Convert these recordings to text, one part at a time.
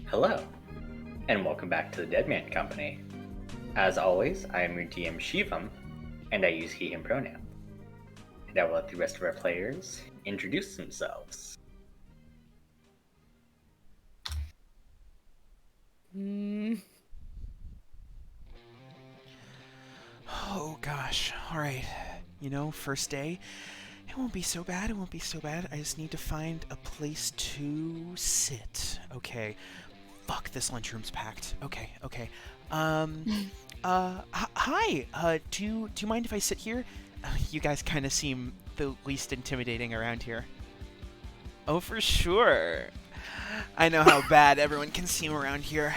Hello, and welcome back to the Deadman Company. As always, I am your DM Shivam, and I use he/him pronoun. And I will let the rest of our players introduce themselves. Oh gosh, alright. First day. It won't be so bad, I just need to find a place to sit. Okay. Fuck, this lunchroom's packed. Okay. Hi! Do you mind if I sit here? You guys kind of seem the least intimidating around here. Oh, for sure. I know how bad everyone can seem around here.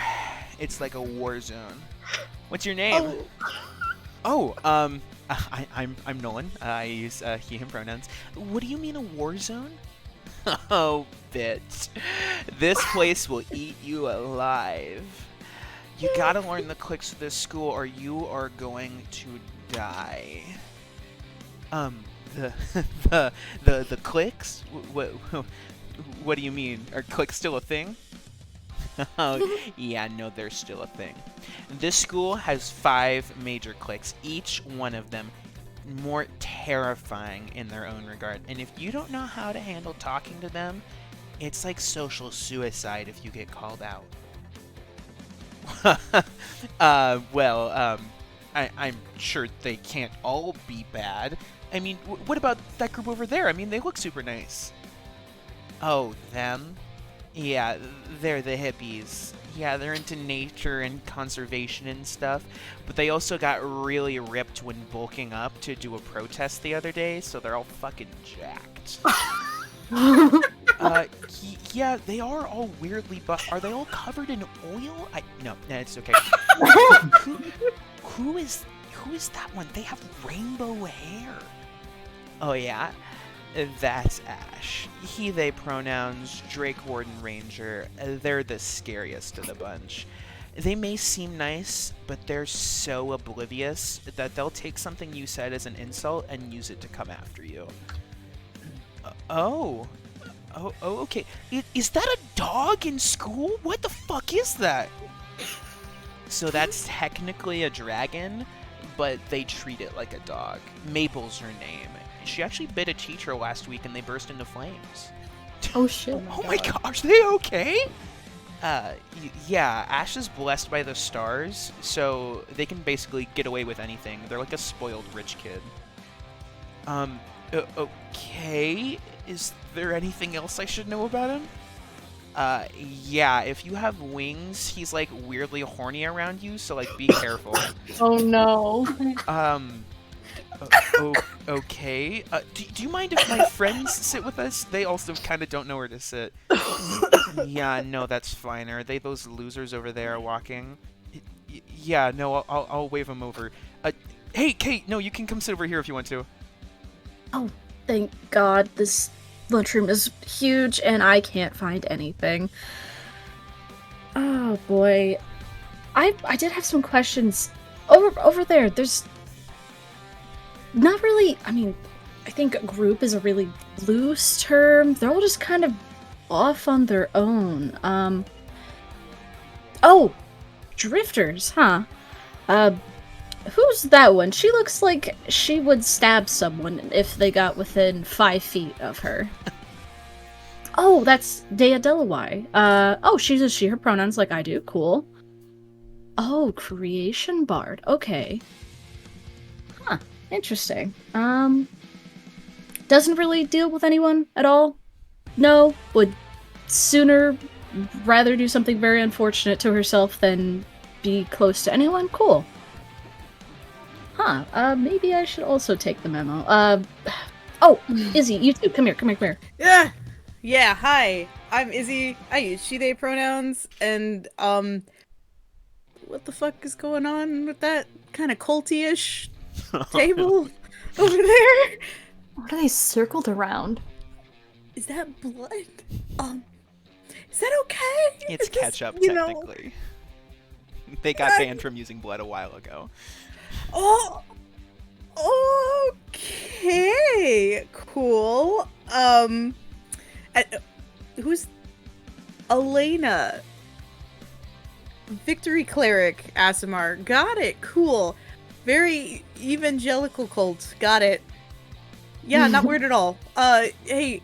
It's like a war zone. What's your name? I'm Nolan. I use he/him pronouns. What do you mean a war zone? Oh, bitch. This place will eat you alive. You gotta learn the clicks of this school or you are going to die. The clicks? What do you mean? Are clicks still a thing? Oh, yeah, no, they're still a thing. This school has 5 major cliques, each one of them more terrifying in their own regard. And if you don't know how to handle talking to them, it's like social suicide if you get called out. I'm sure they can't all be bad. I mean, what about that group over there? I mean, they look super nice. Oh, them? Yeah, they're the hippies. Yeah, they're into nature and conservation and stuff, but they also got really ripped when bulking up to do a protest the other day, so they're all fucking jacked. Yeah, they are all weirdly buff. Are they all covered in oil? No, it's okay. Who is that one? They have rainbow hair. Oh yeah? That's Ash. He, they pronouns, Drake Warden Ranger. They're the scariest of the bunch. They may seem nice, but they're so oblivious that they'll take something you said as an insult and use it to come after you. Okay. Is that a dog in school? What the fuck is that? So that's technically a dragon, but they treat it like a dog. Maple's her name. She actually bit a teacher last week and they burst into flames. Oh shit. Oh my gosh, they okay? Yeah, Ash is blessed by the stars, so they can basically get away with anything. They're like a spoiled rich kid. Okay. Is there anything else I should know about him? Yeah, if you have wings, he's like weirdly horny around you, so like be careful. Oh no. Okay. Do you mind if my friends sit with us? They also kind of don't know where to sit. Yeah, no, that's fine. Are they those losers over there walking? Yeah, no, I'll wave them over. Hey, Kate, no, you can come sit over here if you want to. Oh, thank God. This lunchroom is huge and I can't find anything. Oh boy. I did have some questions. Over there, there's not really, I mean, I think group is a really loose term. They're all just kind of off on their own. Oh, drifters, huh? Who's that one? She looks like she would stab someone if they got within 5 feet of her. Oh, that's Dea Delawai. Oh, she's she, her pronouns like I do. Cool. Oh, creation bard. Okay. Huh. Interesting. Doesn't really deal with anyone at all? no, would sooner rather do something very unfortunate to herself than be close to anyone? Cool. Huh, maybe I should also take the memo. Oh, Izzy, you too. Come here. Yeah, hi. I'm Izzy. I use she, they pronouns, and, what the fuck is going on with that kind of culty-ish table over there? What are they circled around? Is that blood? Is that okay? It's Is this, ketchup, you know- technically. They got banned from using blood a while ago. Oh, okay, cool. Who's Elena? Victory cleric, Asimar. Got it. Cool. Very evangelical cult. Got it. Yeah, not weird at all. Hey,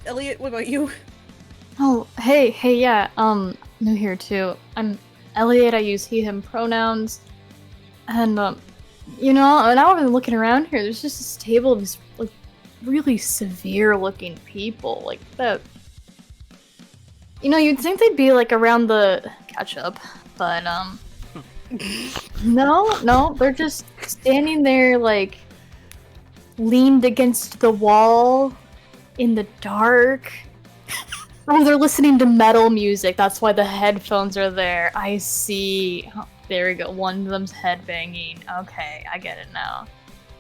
Elliot, what about you? Oh, hey, yeah, new here too. I'm Elliot, I use he, him pronouns. And, you know, now I've been looking around here, there's just this table of these, like, really severe-looking people, like, that... You know, you'd think they'd be, like, around the ketchup, but, No, they're just standing there, like, leaned against the wall in the dark. Oh, they're listening to metal music. That's why the headphones are there. I see. Oh, there we go. One of them's headbanging. Okay, I get it now.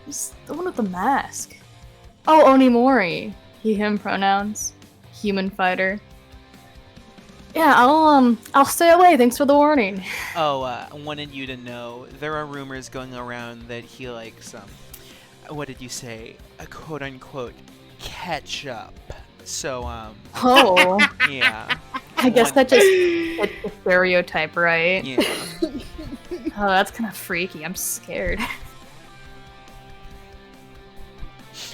It's the one with the mask. Oh, Onimori. He, him pronouns. Human fighter. Yeah, I'll stay away. Thanks for the warning. Oh, wanted you to know, there are rumors going around that he likes, what did you say? A quote-unquote ketchup. So, Oh. yeah. I guess that just fits the stereotype, right? Yeah. Oh, that's kind of freaky. I'm scared.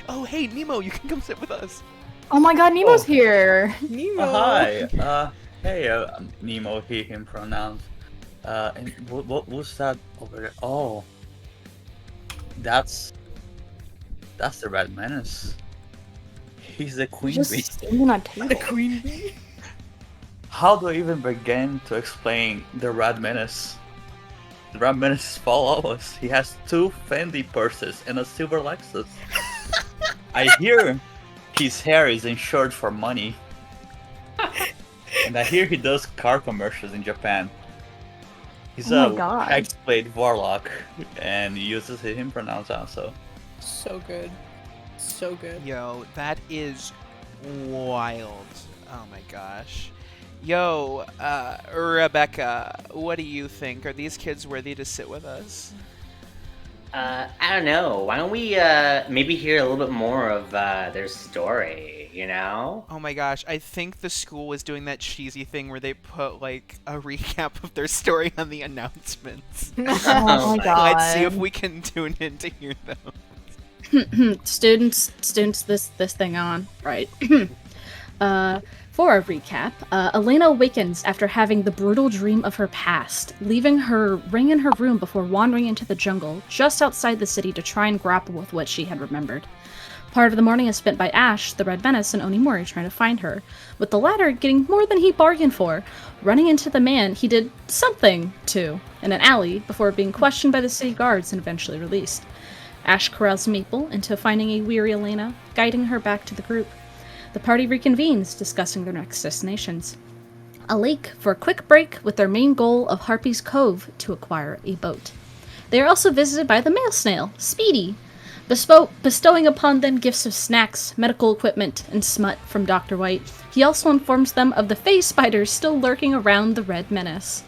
Oh, hey, Nemo, you can come sit with us. Oh my god, Nemo's here! Nemo. Hi. Hey, Nemo, he, him pronouns. And what was that over there? Oh. That's the Red Menace. He's the queen Just bee. standing on table. The queen bee. How do I even begin to explain the Red Menace? The Red Menace is flawless. He has 2 Fendi purses and a silver Lexus. I hear his hair is insured for money. And I hear he does car commercials in Japan. He's Oh a my God. Hexblade Warlock and uses him pronouns also. So good. So good. Yo, that is wild. Oh my gosh. Yo, Rebecca, what do you think? Are these kids worthy to sit with us? I don't know. Why don't we maybe hear a little bit more of their story, you know? Oh my gosh, I think the school was doing that cheesy thing where they put, like, a recap of their story on the announcements. Oh my god. Let's see if we can tune in to hear them. students, this thing on, right? For a recap, Elena awakens after having the brutal dream of her past, leaving her ring in her room before wandering into the jungle just outside the city to try and grapple with what she had remembered. Part of the morning is spent by Ash, the Red Menace, and Onimori trying to find her, with the latter getting more than he bargained for, running into the man he did something to in an alley before being questioned by the city guards and eventually released. Ash corrals Maple into finding a weary Elena, guiding her back to the group. The party reconvenes, discussing their next destinations. A lake for a quick break with their main goal of Harpy's Cove to acquire a boat. They are also visited by the mail snail, Speedy, bestowing upon them gifts of snacks, medical equipment, and smut from Dr. White. He also informs them of the phase spiders still lurking around the Red Menace.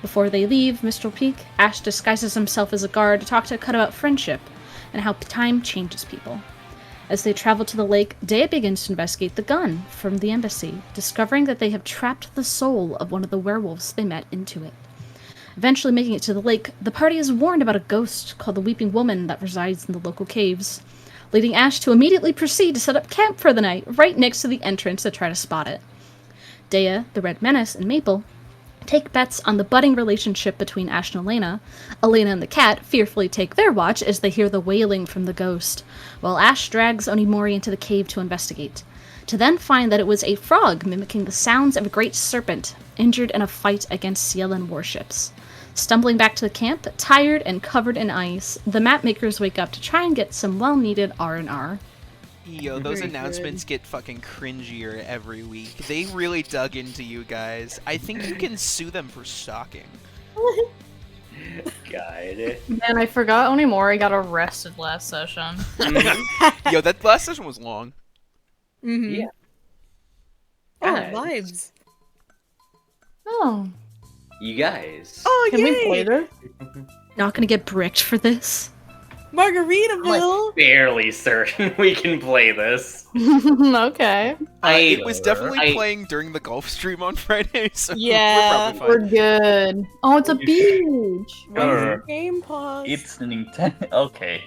Before they leave Mistral Peak, Ash disguises himself as a guard to talk to Cut about friendship and how time changes people. As they travel to the lake, Dea begins to investigate the gun from the embassy, discovering that they have trapped the soul of one of the werewolves they met into it. Eventually making it to the lake, the party is warned about a ghost called the Weeping Woman that resides in the local caves, leading Ash to immediately proceed to set up camp for the night right next to the entrance to try to spot it. Dea, the Red Menace, and Maple take bets on the budding relationship between Ash and Elena. Elena and the cat fearfully take their watch as they hear the wailing from the ghost, while Ash drags Onimori into the cave to investigate. to then find that it was a frog mimicking the sounds of a great serpent injured in a fight against Cielin warships. Stumbling back to the camp, tired and covered in ice, the map makers wake up to try and get some well-needed R&R. Yo, those Very announcements get fucking cringier every week. They really dug into you guys. I think you can sue them for stalking. God. Man, I forgot Onimori got arrested last session. Yo, that last session was long. Mm-hmm. Yeah. Oh, Guys. vibes. Oh, You guys. Oh, can we play yay! this? Not gonna get bricked for this. Margaritaville! Barely certain we can play this. Okay. It was definitely I- playing during the golf stream on Friday, so Yeah, we're probably We're fine. good. Oh, it's a beach. Sure. Game pause. It's Nintendo. Okay,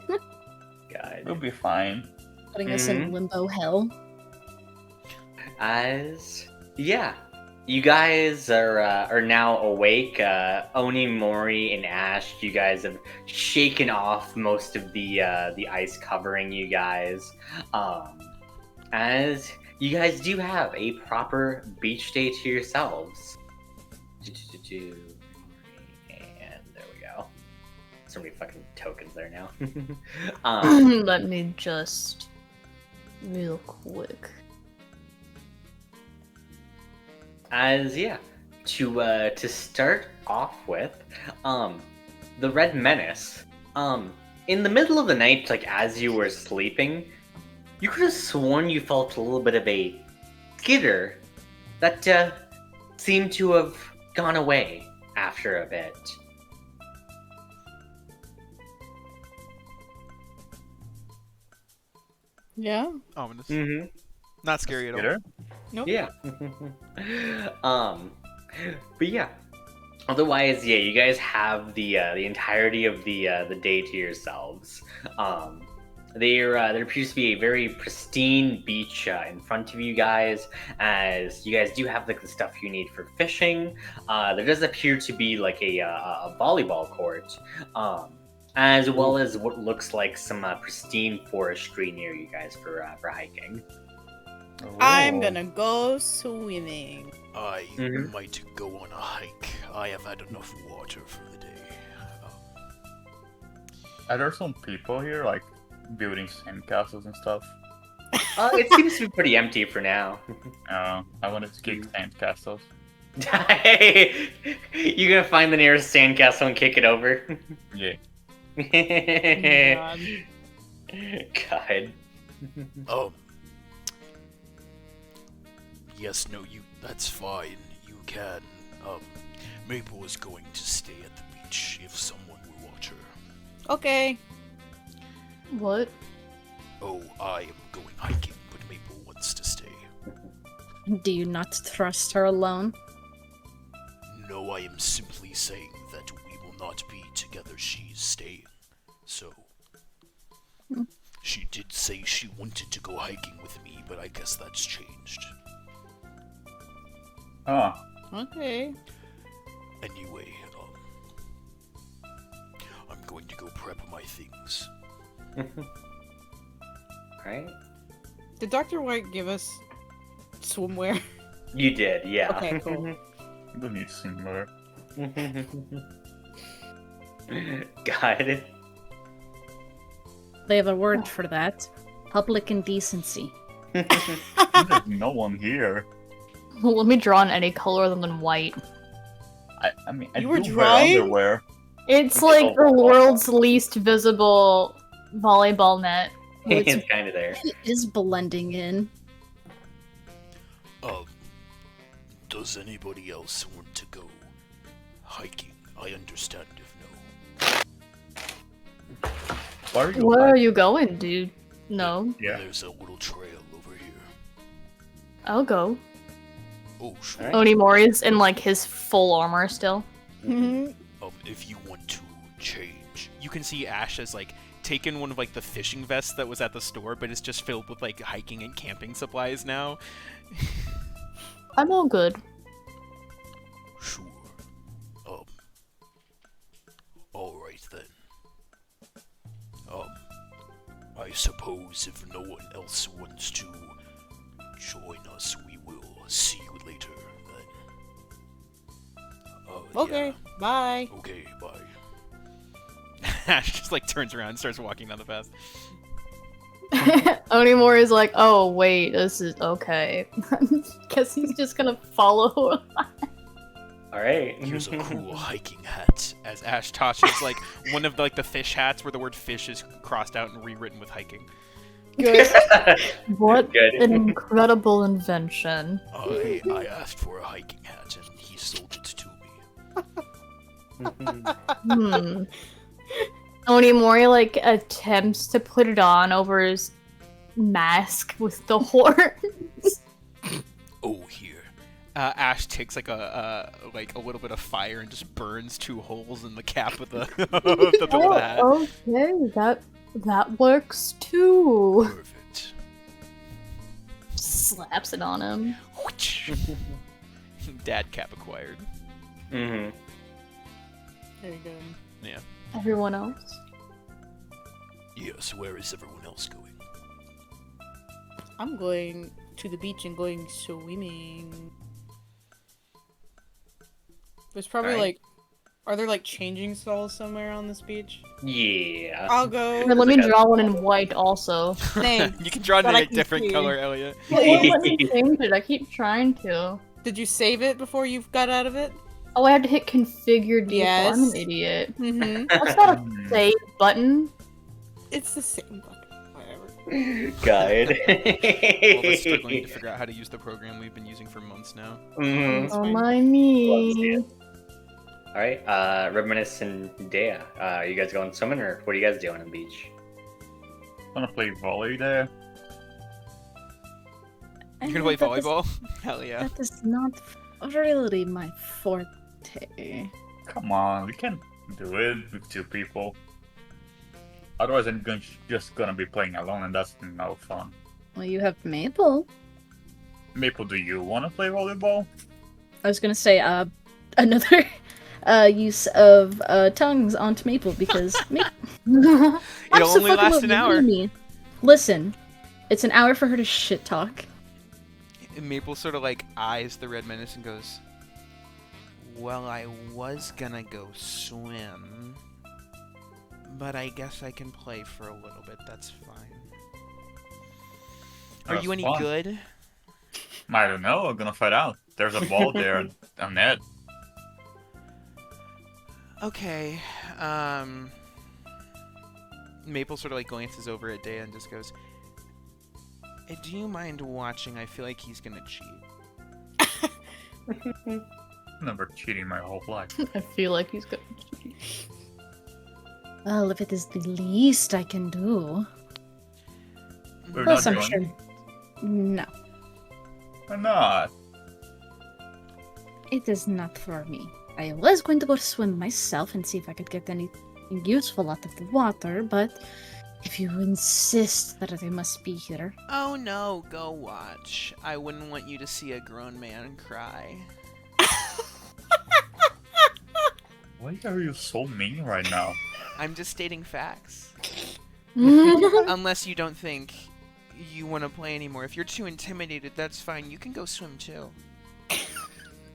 God. we'll be fine. Putting us in limbo hell. Yeah, you guys are now awake. Oni, Mori, and Ash. You guys have shaken off most of the ice covering you guys. As you guys do have a proper beach day to yourselves. And there we go. So many fucking tokens there now. Let me just real quick. To start off with, the Red Menace. In the middle of the night, like as you were sleeping, you could have sworn you felt a little bit of a skitter that seemed to have gone away after a bit. Yeah. Ominous. Mm-hmm. Not scary at all. Skitter? Nope. Yeah. But yeah. Otherwise, yeah, you guys have the entirety of the day to yourselves. There appears to be a very pristine beach in front of you guys, as you guys do have like the stuff you need for fishing. There does appear to be like a volleyball court, as well as what looks like some pristine forestry near you guys for hiking. I'm Oh. gonna go swimming. I Mhm. might go on a hike. I have had enough water for the day. Are there some people here, like building sandcastles and stuff? It seems to be pretty empty for now. I wanted to kick sandcastles. You gonna find the nearest sandcastle and kick it over? Yeah. God. Yes, no, that's fine. You can. Maple is going to stay at the beach if someone will watch her. Okay. What? Oh, I am going hiking, but Maple wants to stay. Do you not trust her alone? No, I am simply saying that we will not be together. She's staying. So. She did say she wanted to go hiking with me, but I guess that's changed. Oh, Okay. Anyway, I'm going to go prep my things. Right? Did Dr. White give us swimwear? You did, yeah. Okay, cool. you don't need similar. God. They have a word for that. Public indecency. There's no one here. Well, let me draw in any color other than white. I mean, I You were do wear drawing? underwear. It's like the world's least visible volleyball net. It's kind of there. It is blending in. Does anybody else want to go hiking? I understand if no. Why are you? Where are you going, dude? No, Yeah. There's a little trail over here. I'll go. Oh, sure. Alright. Onimori's in like his full armor still. Mhm. If you want to change. You can see Ash has like taken one of like the fishing vests that was at the store, but it's just filled with like hiking and camping supplies now. I'm all good. Sure. Alright then. I suppose if no one else wants to Okay, bye. Okay, bye. Ash just like turns around and starts walking down the path. Onimori is like, oh wait, this is okay. Guess he's just gonna follow. All right. Here's a cool hiking hat. As Ash tosses like one of the fish hats where the word fish is crossed out and rewritten with hiking. Good. What Good. an incredible invention. I asked for a hiking hat and he sold it to me. Onimori like attempts to put it on over his mask with the horns. Oh, here. Ash takes like a little bit of fire and just burns 2 holes in the cap of the the hat. Okay, that works too. Perfect. Slaps it on him. Dad cap acquired. Mm-hmm. There you go. Yeah. Everyone else? Yes, where is everyone else going? I'm going to the beach and going swimming. There's probably Alright. are there changing stalls somewhere on this beach? Yeah. I'll go. Here, let me draw one in white also. Thanks. You can draw it in But I a can different see. color, Elliot. Well, let me change it. I keep trying to. Did you save it before you got out of it? Oh, I had to hit configure default. Yes. I'm an idiot. Mm-hmm. That's not a save button. It's the same button. Whatever. Good. All of us struggling to figure out how to use the program we've been using for months now. Mhm. It's Oh fine. my me. All right. Reminisce and Dea. Are you guys going swimming, or what are you guys doing on the beach? Wanna play volley there? You're gonna play volleyball? Hell yeah. That is not really my forte. Come on, we can do it with 2 people. Otherwise, just gonna be playing alone, and that's no fun. Well, you have Maple. Maple, do you wanna play volleyball? I was gonna say, another use of tongues onto Maple because It'll only last an hour. Listen, it's an hour for her to shit talk. And Maple sort of eyes the red menace and goes, well, I was gonna go swim, but I guess I can play for a little bit. That's fine. Are That's you any fun. good? I don't know, I'm gonna find out. There's a ball there and a net. Okay. Maple sort of glances over at Dea and just goes, do you mind watching? I feel like he's gonna cheat. Never cheating my whole life. I feel like he's good. Well, if it is the least I can do. We're Plus, not I'm doing sure. No, Why not? it is not for me. I was going to go swim myself and see if I could get anything useful out of the water, but if you insist that I must be here. Oh no, go watch. I wouldn't want you to see a grown man cry. Why are you so mean right now? I'm just stating facts. Unless you don't think you want to play anymore. If you're too intimidated, that's fine. You can go swim too.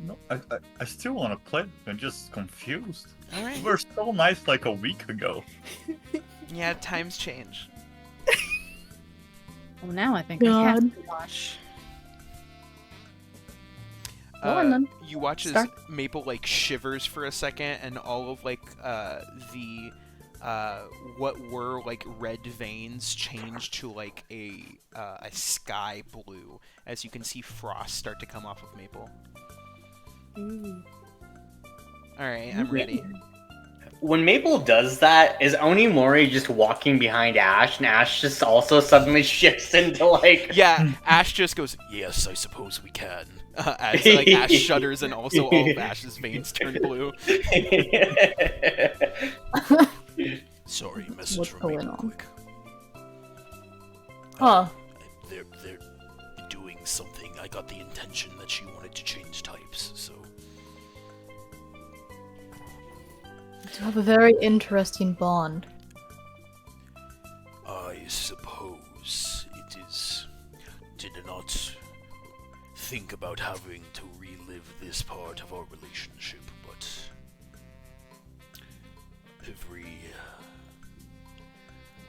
No, I still want to play. I'm just confused. Alright. You were so nice a week ago. Yeah, times change. Well, now I think I have God. to watch. Go on, then. You watch as Start. Maple shivers for a second, and all of the what were red veins change to a sky blue as you can see frost start to come off of Maple. Ooh. All right, I'm ready. When Maple does that, is Onimori just walking behind Ash, and Ash just also suddenly shifts into Yeah, Ash just goes, yes, I suppose we can. As Ash shudders and also all of Ash's veins turn blue. Sorry, message What's from going Maple on? quick. Huh. They're doing something. I got the intention that she wanted to change types, so You have a very interesting bond. I suppose it is. Did not think about having to relive this part of our relationship, but every,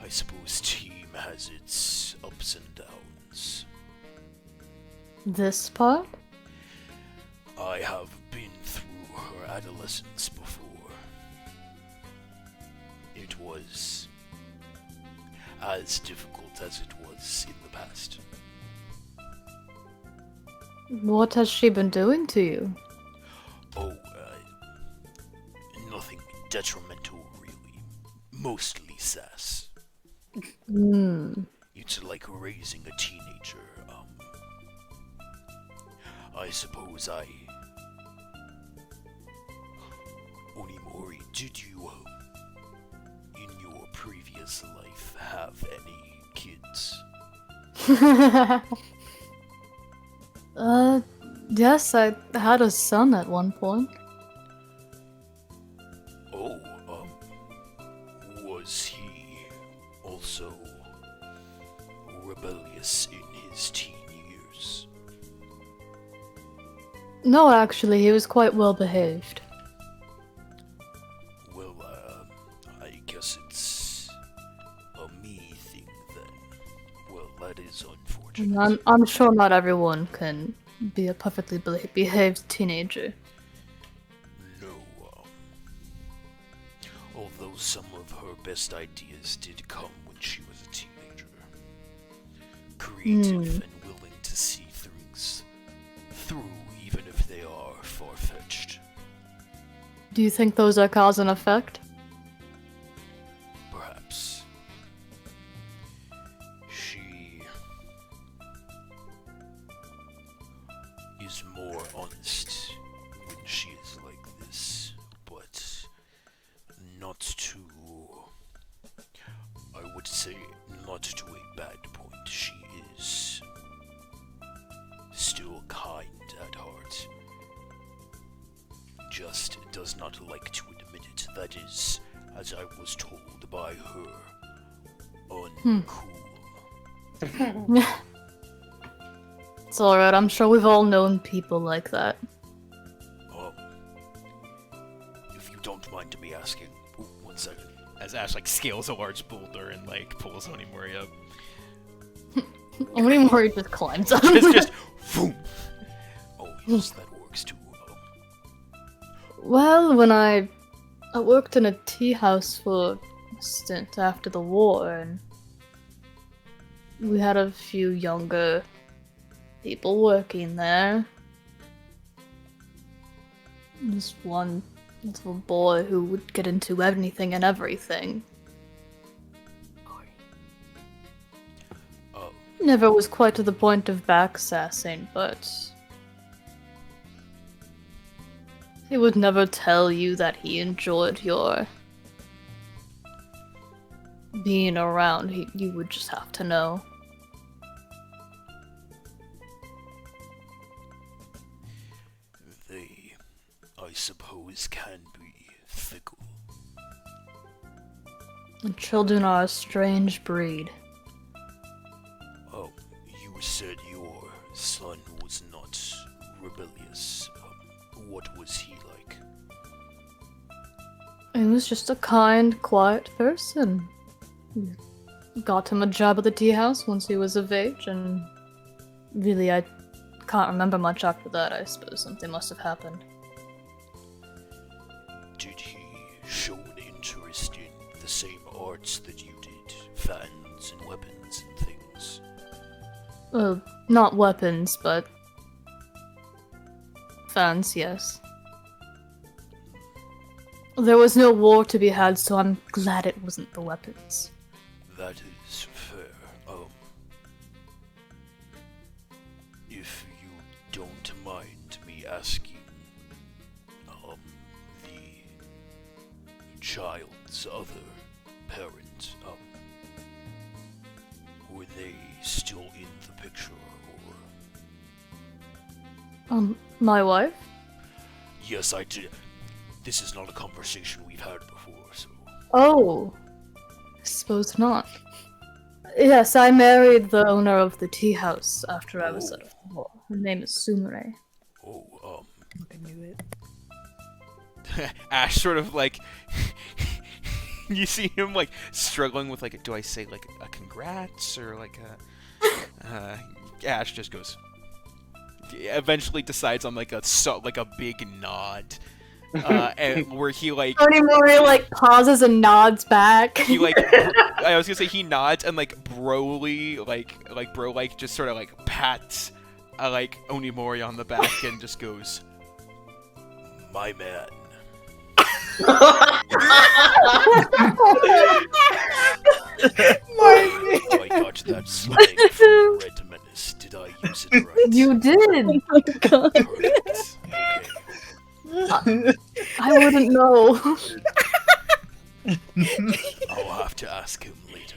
I suppose, team has its ups and downs. This part? I have been through her adolescence before. It was as difficult as it was in the past. What has she been doing to you? Oh, nothing detrimental, really. Mostly sass. It's like raising a teenager. I suppose Onimori, did you, in your previous life, have any kids? Yes, I had a son at one point. Oh, was he also rebellious in his teen years? No, actually, he was quite well behaved. Well, I guess it's a me thing then. Well, that is unfortunate. I'm sure not everyone can be a perfectly behaved teenager. No, although some of her best ideas did come when she was a teenager. Creative and willing to see things through, even if they are far-fetched. Do you think those are cause and effect? Perhaps. She is more honest when she is like this, but not to, I would say, not to a bad point. She is still kind at heart. Just does not like to admit it. That is, as I was told by her, uncool. It's alright, I'm sure we've all known people like that. If you don't mind me asking, one second. As Ash like scales a large boulder and like pulls Onimori up. Onimori just climbs up. just boom. Oh yes, that works too. Well, when I worked in a tea house for a stint after the war, and we had a few younger people working there. This one little boy who would get into anything and everything. Never was quite to the point of backsassing, but he would never tell you that he enjoyed your being around. You would just have to know. They, I suppose, can be fickle. And children are a strange breed. Oh, you said your son was not rebellious. What was he like? He was just a kind, quiet person. We got him a job at the tea house once he was of age, and really, I can't remember much after that. I suppose something must have happened. Did he show an interest in the same arts that you did? Fans and weapons and things? Well, not weapons, but fans, yes. There was no war to be had, so I'm glad it wasn't the weapons. That is fair. If you don't mind me asking, the child's other parent, were they still in the picture, or? My wife? Yes, I did. This is not a conversation we've had before, so. Oh, I suppose not. Yes, I married the owner of the tea house after I was out of the war. Her name is Sumire. I knew it. Ash sort of like You see him like struggling with like, do I say like a congrats or like a? Ash just goes. Eventually decides on like a big nod, and where he like. Tony Mori like pauses and nods back. He like. I was gonna say he nods and like Broly bro like just sort of like pats like Onimori on the back and just goes, My man. I got that slang from Red Menace. Did I use it right? You did. Oh my god. Correct. Okay. I wouldn't know. I'll have to ask him later.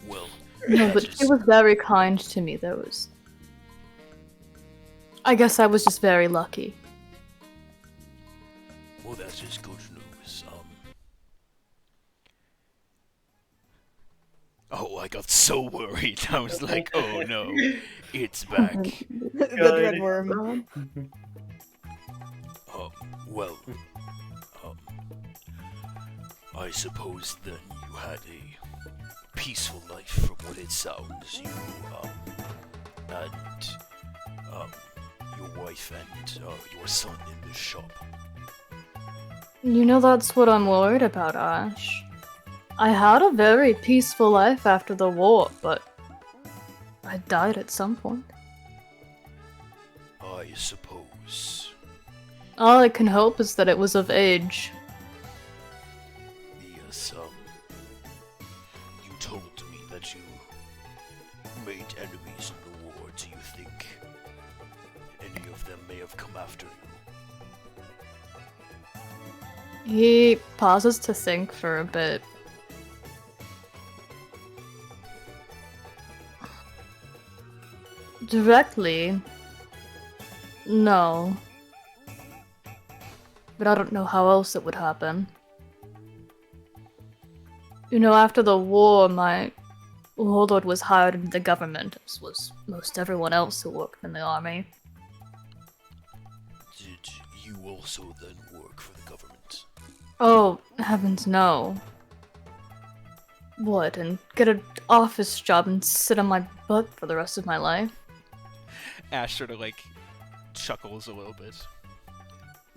Well, No, but that she is- was very kind to me. I guess I was just very lucky. well, that is good news. Oh, I got so worried. I was like, oh no, it's back. The dread worm. Well, I suppose then you had a peaceful life from what it sounds. You, and, your wife and, your son in the shop. You know, that's what I'm worried about, Ash. I had a very peaceful life after the war, but I died at some point. I suppose. All I can hope is that it was of age. Yes, you told me that you made enemies in the war. Do you think any of them may have come after you? He pauses to think for a bit. Directly, no. But I don't know how else it would happen. You know, after the war, my warlord was hired into the government, as was most everyone else who worked in the army. Did you also then work for the government? Oh, heavens no. What, and get an office job and sit on my butt for the rest of my life? Ash sort of like chuckles a little bit.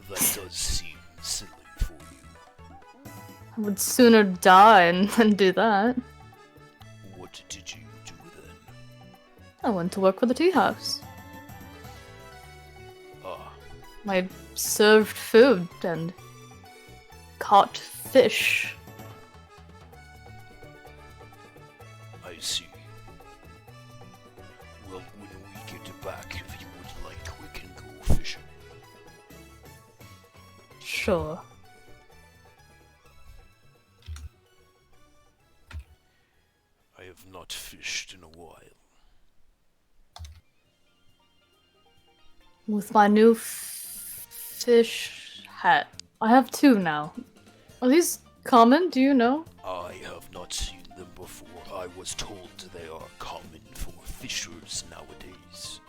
That does seem silly for you. I would sooner die than do that. What did you do then? I went to work for the tea house. Ah, I served food and caught fish. I see. Well, when we get back, if you would like, we can go fishing. Sure. I have not fished in a while. With my new fish hat. I have two now. Are these common? Do you know? I have not seen them before. I was told they are common for fishers nowadays.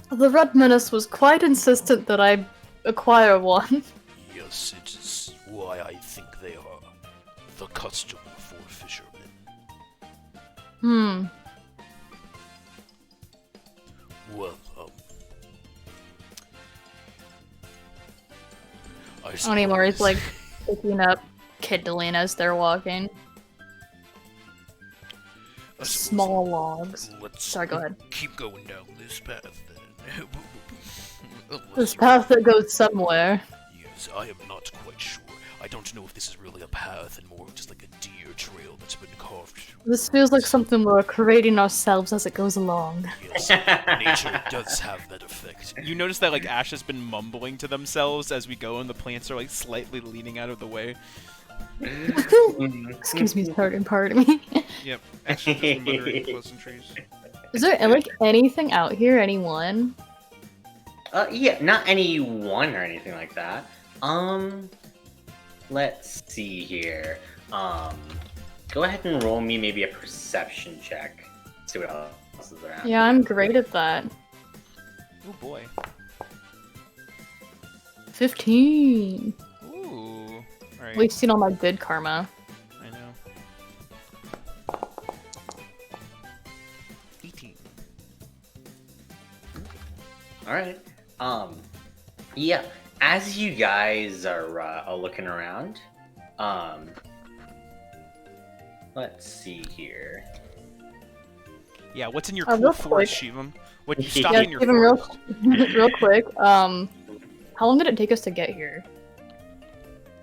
The Red Menace was quite insistent that I acquire one. Yes, it is why I think they are the custom for fishermen. Well, I Onimori's suppose- like picking up kindling as they're walking. I suppose Small logs. Let's Sorry, go ahead. keep going down this path then. This path that goes somewhere. Yes, I am not quite sure. I don't know if this is really a path and more just like a deer trail that's been carved. This feels like something we're creating ourselves as it goes along. Yes, nature does have that effect. You notice that like Ash has been mumbling to themselves as we go, and the plants are like slightly leaning out of the way. Excuse me, pardon me. Yep, Ash has been muttering pleasantries. Is there like anything out here? Anyone? Yeah, not any one or anything like that. Let's see here. Go ahead and roll me maybe a perception check. See what else is around. Yeah, I'm great at that. Oh boy. 15. Ooh. All right. Wasting all my good karma. I know. 18. All right. Yeah. As you guys are looking around, let's see here. Yeah, what's in your real cool forest, quick. Shivam? What you stock Yeah, in your Even real, forest? real quick. How long did it take us to get here?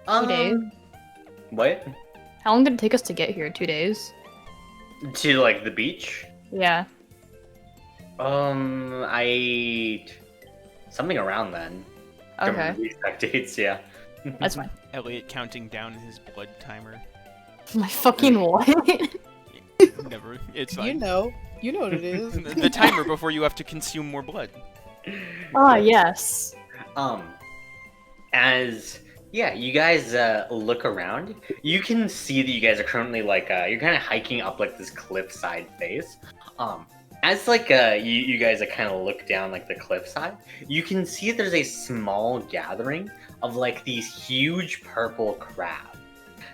2 days. What? How long did it take us to get here? 2 days. To like the beach? Yeah. I something around then. Don't Okay. remember the exact dates, yeah. That's fine. Elliot counting down his blood timer. My fucking what? Never. It's You fine. know what it is. The timer before you have to consume more blood. Ah, yes. As you guys look around, you can see that you guys are currently like you're kind of hiking up like this cliffside face. As like you guys kind of look down like the cliffside, you can see there's a small gathering of like these huge purple crabs.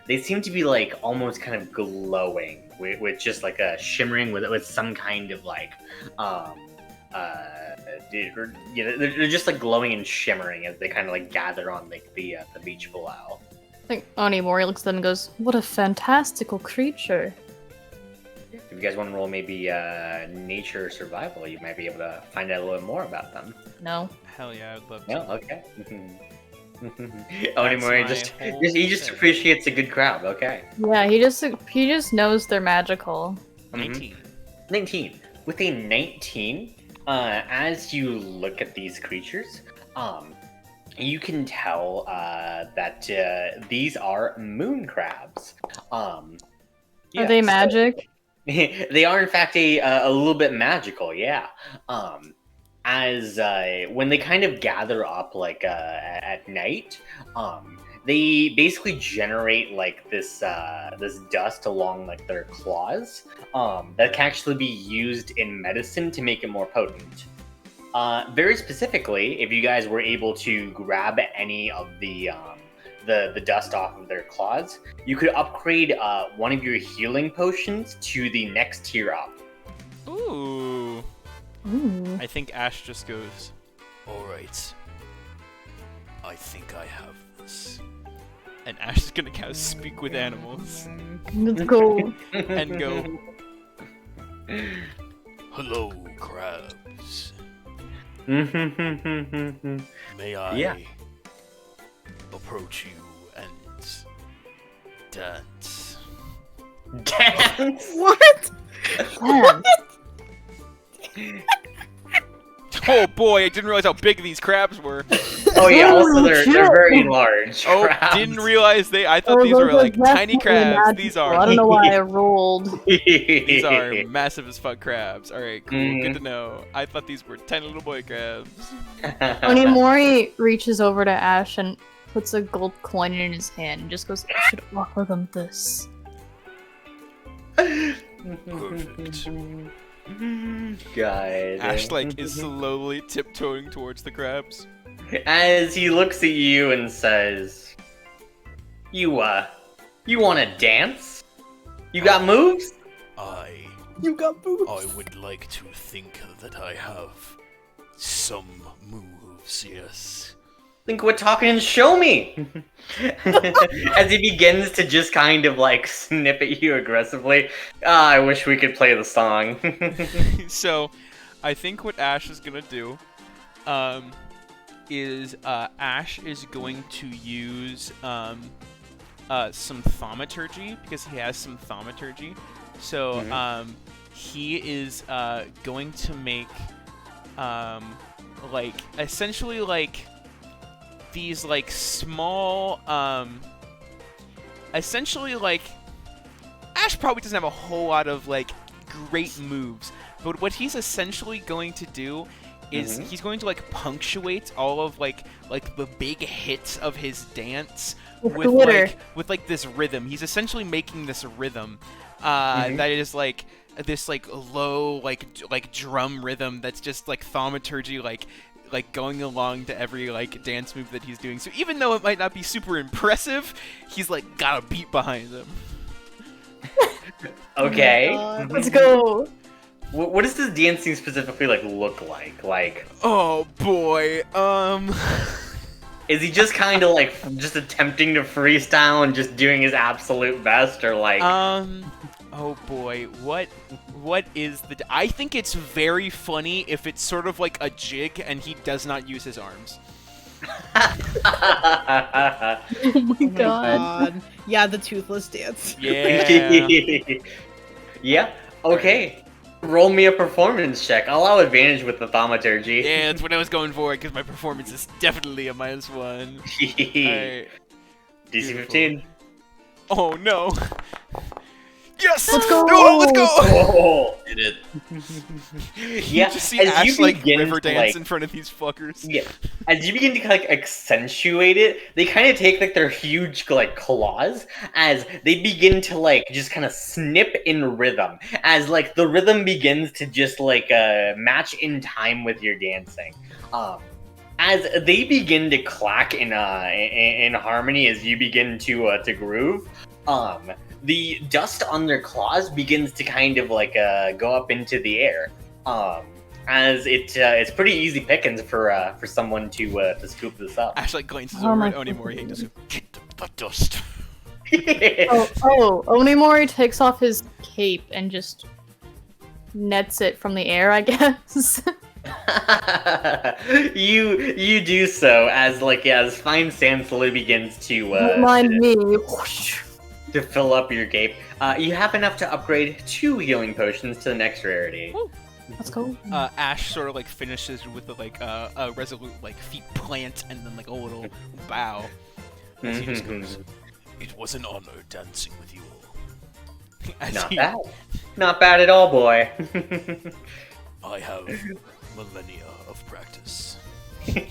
They seem to be like almost kind of glowing with just like a shimmering with some kind of like they're just like glowing and shimmering as they kind of like gather on like the beach below. I think Onimori looks at them and goes, "What a fantastical creature." If you guys want to roll maybe nature or survival, you might be able to find out a little more about them. No. Hell yeah, I'd love to. No, okay. Onimori my whole he just thing. appreciates a good crowd. Okay. Yeah, he just knows they're magical. 19. 19. With a 19, as you look at these creatures, you can tell that these are moon crabs. Are they magic? They are in fact a little bit magical, yeah. As when they kind of gather up like at night, they basically generate like this dust along like their claws that can actually be used in medicine to make it more potent. Very specifically, if you guys were able to grab any of the dust off of their claws, you could upgrade one of your healing potions to the next tier up. Ooh. Ooh. I think Ash just goes, Alright. I think I have this. and Ash is gonna kind of speak with animals Let's go. and go, Hello, crabs. Mm-hmm. May I Yeah. approach you and dance? Dance. What? Man, oh boy, I didn't realize how big these crabs were. Oh yeah, also they're shit. very large. Oh, crabs. didn't realize I thought oh, these those were are like tiny definitely crabs. These magical. I are don't know why I rolled. these are massive as fuck crabs. Alright, cool, Mhm. good to know. I thought these were tiny little boy crabs. Onimori reaches over to Ash and puts a gold coin in his hand and just goes, "I should offer them this." Perfect. God. Ash like is slowly tiptoeing towards the crabs. As he looks at you and says, you wanna dance? You got moves? You got boobs. I would like to think that I have some moves, yes. Think we're talking and show me! As he begins to just kind of like snip at you aggressively. I wish we could play the song. So, I think what Ash is gonna do, is Ash is going to use some thaumaturgy because he has some thaumaturgy. So he is going to make like essentially like these like small essentially like Ash probably doesn't have a whole lot of like great moves, but what he's essentially going to do is he's going to like punctuate all of like the big hits of his dance with glitter. like this rhythm. He's essentially making this rhythm that is like this like low like drum rhythm that's just like thaumaturgy like going along to every like dance move that he's doing. So even though it might not be super impressive, he's like got a beat behind him. Okay. Let's go. What does this dancing specifically like look like? Like, Oh boy. is he just kind of like just attempting to freestyle and just doing his absolute best, or like? Oh boy. What is the? I think it's very funny if it's sort of like a jig and he does not use his arms. Oh my god. Yeah, the toothless dance. Yeah. Yeah. Okay. Roll me a performance check. I'll allow advantage with the thaumaturgy. Yeah, that's what I was going for because my performance is definitely a -1. Alright. DC 15. Oh no. Yes! Let's go! No, let's go! Oh. Did it. Yeah. You just see as Ash you like begin river to, dance like- in front of these fuckers. Yeah. As you begin to like accentuate it, they kind of take like their huge like claws as they begin to like just kind of snip in rhythm. As like the rhythm begins to just like match in time with your dancing. As they begin to clack in harmony as you begin to groove, the dust on their claws begins to kind of like go up into the air. As it's pretty easy pickings for someone to scoop this up. Ash like glances Oh over my at Onimori and just Get the dust. Onimori takes off his cape and just nets it from the air, I guess. you do so as fine sand slowly begins to Don't mind me. to fill up your cape. You have enough to upgrade 2 healing potions to the next rarity. Let's go. Ash sort of like finishes with a resolute like feet plant and then like a little bow. As he just goes, It was an honor dancing with you all. as Not he- bad. Not bad at all, boy. I have millennia of practice.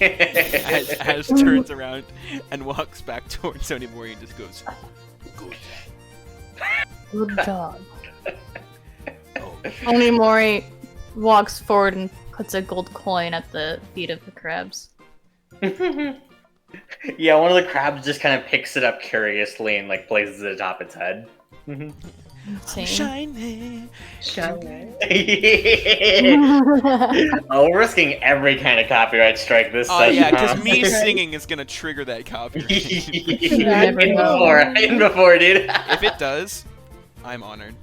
as Ash turns around and walks back towards Onimori and just goes, Good. Good job. Oh, Onimori walks forward and puts a gold coin at the feet of the crabs. Yeah, one of the crabs just kind of picks it up curiously and like places it atop its head. Same. shiny. Oh, we're risking every kind of copyright strike this Oh session. yeah, huh? because me singing is gonna trigger that copyright. never know. In before, dude. If it does, I'm honored.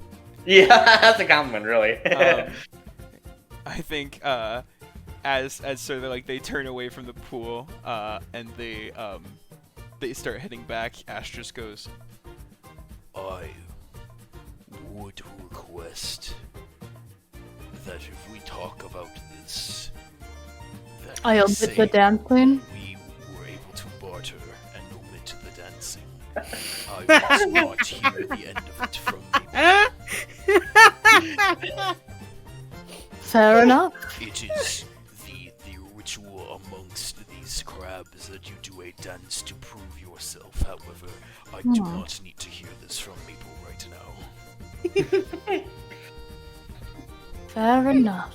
Yeah, that's a compliment, really. I think as sort of like they turn away from the pool and they start heading back, Ash just goes, I would request that if we talk about this, that I we omit say the dancing. we were able to barter and omit the dancing. I want not hear the end of it from people. Fair enough. It is the ritual amongst these crabs that you do a dance to prove yourself. However, I do not need to hear this from people right now. Fair enough.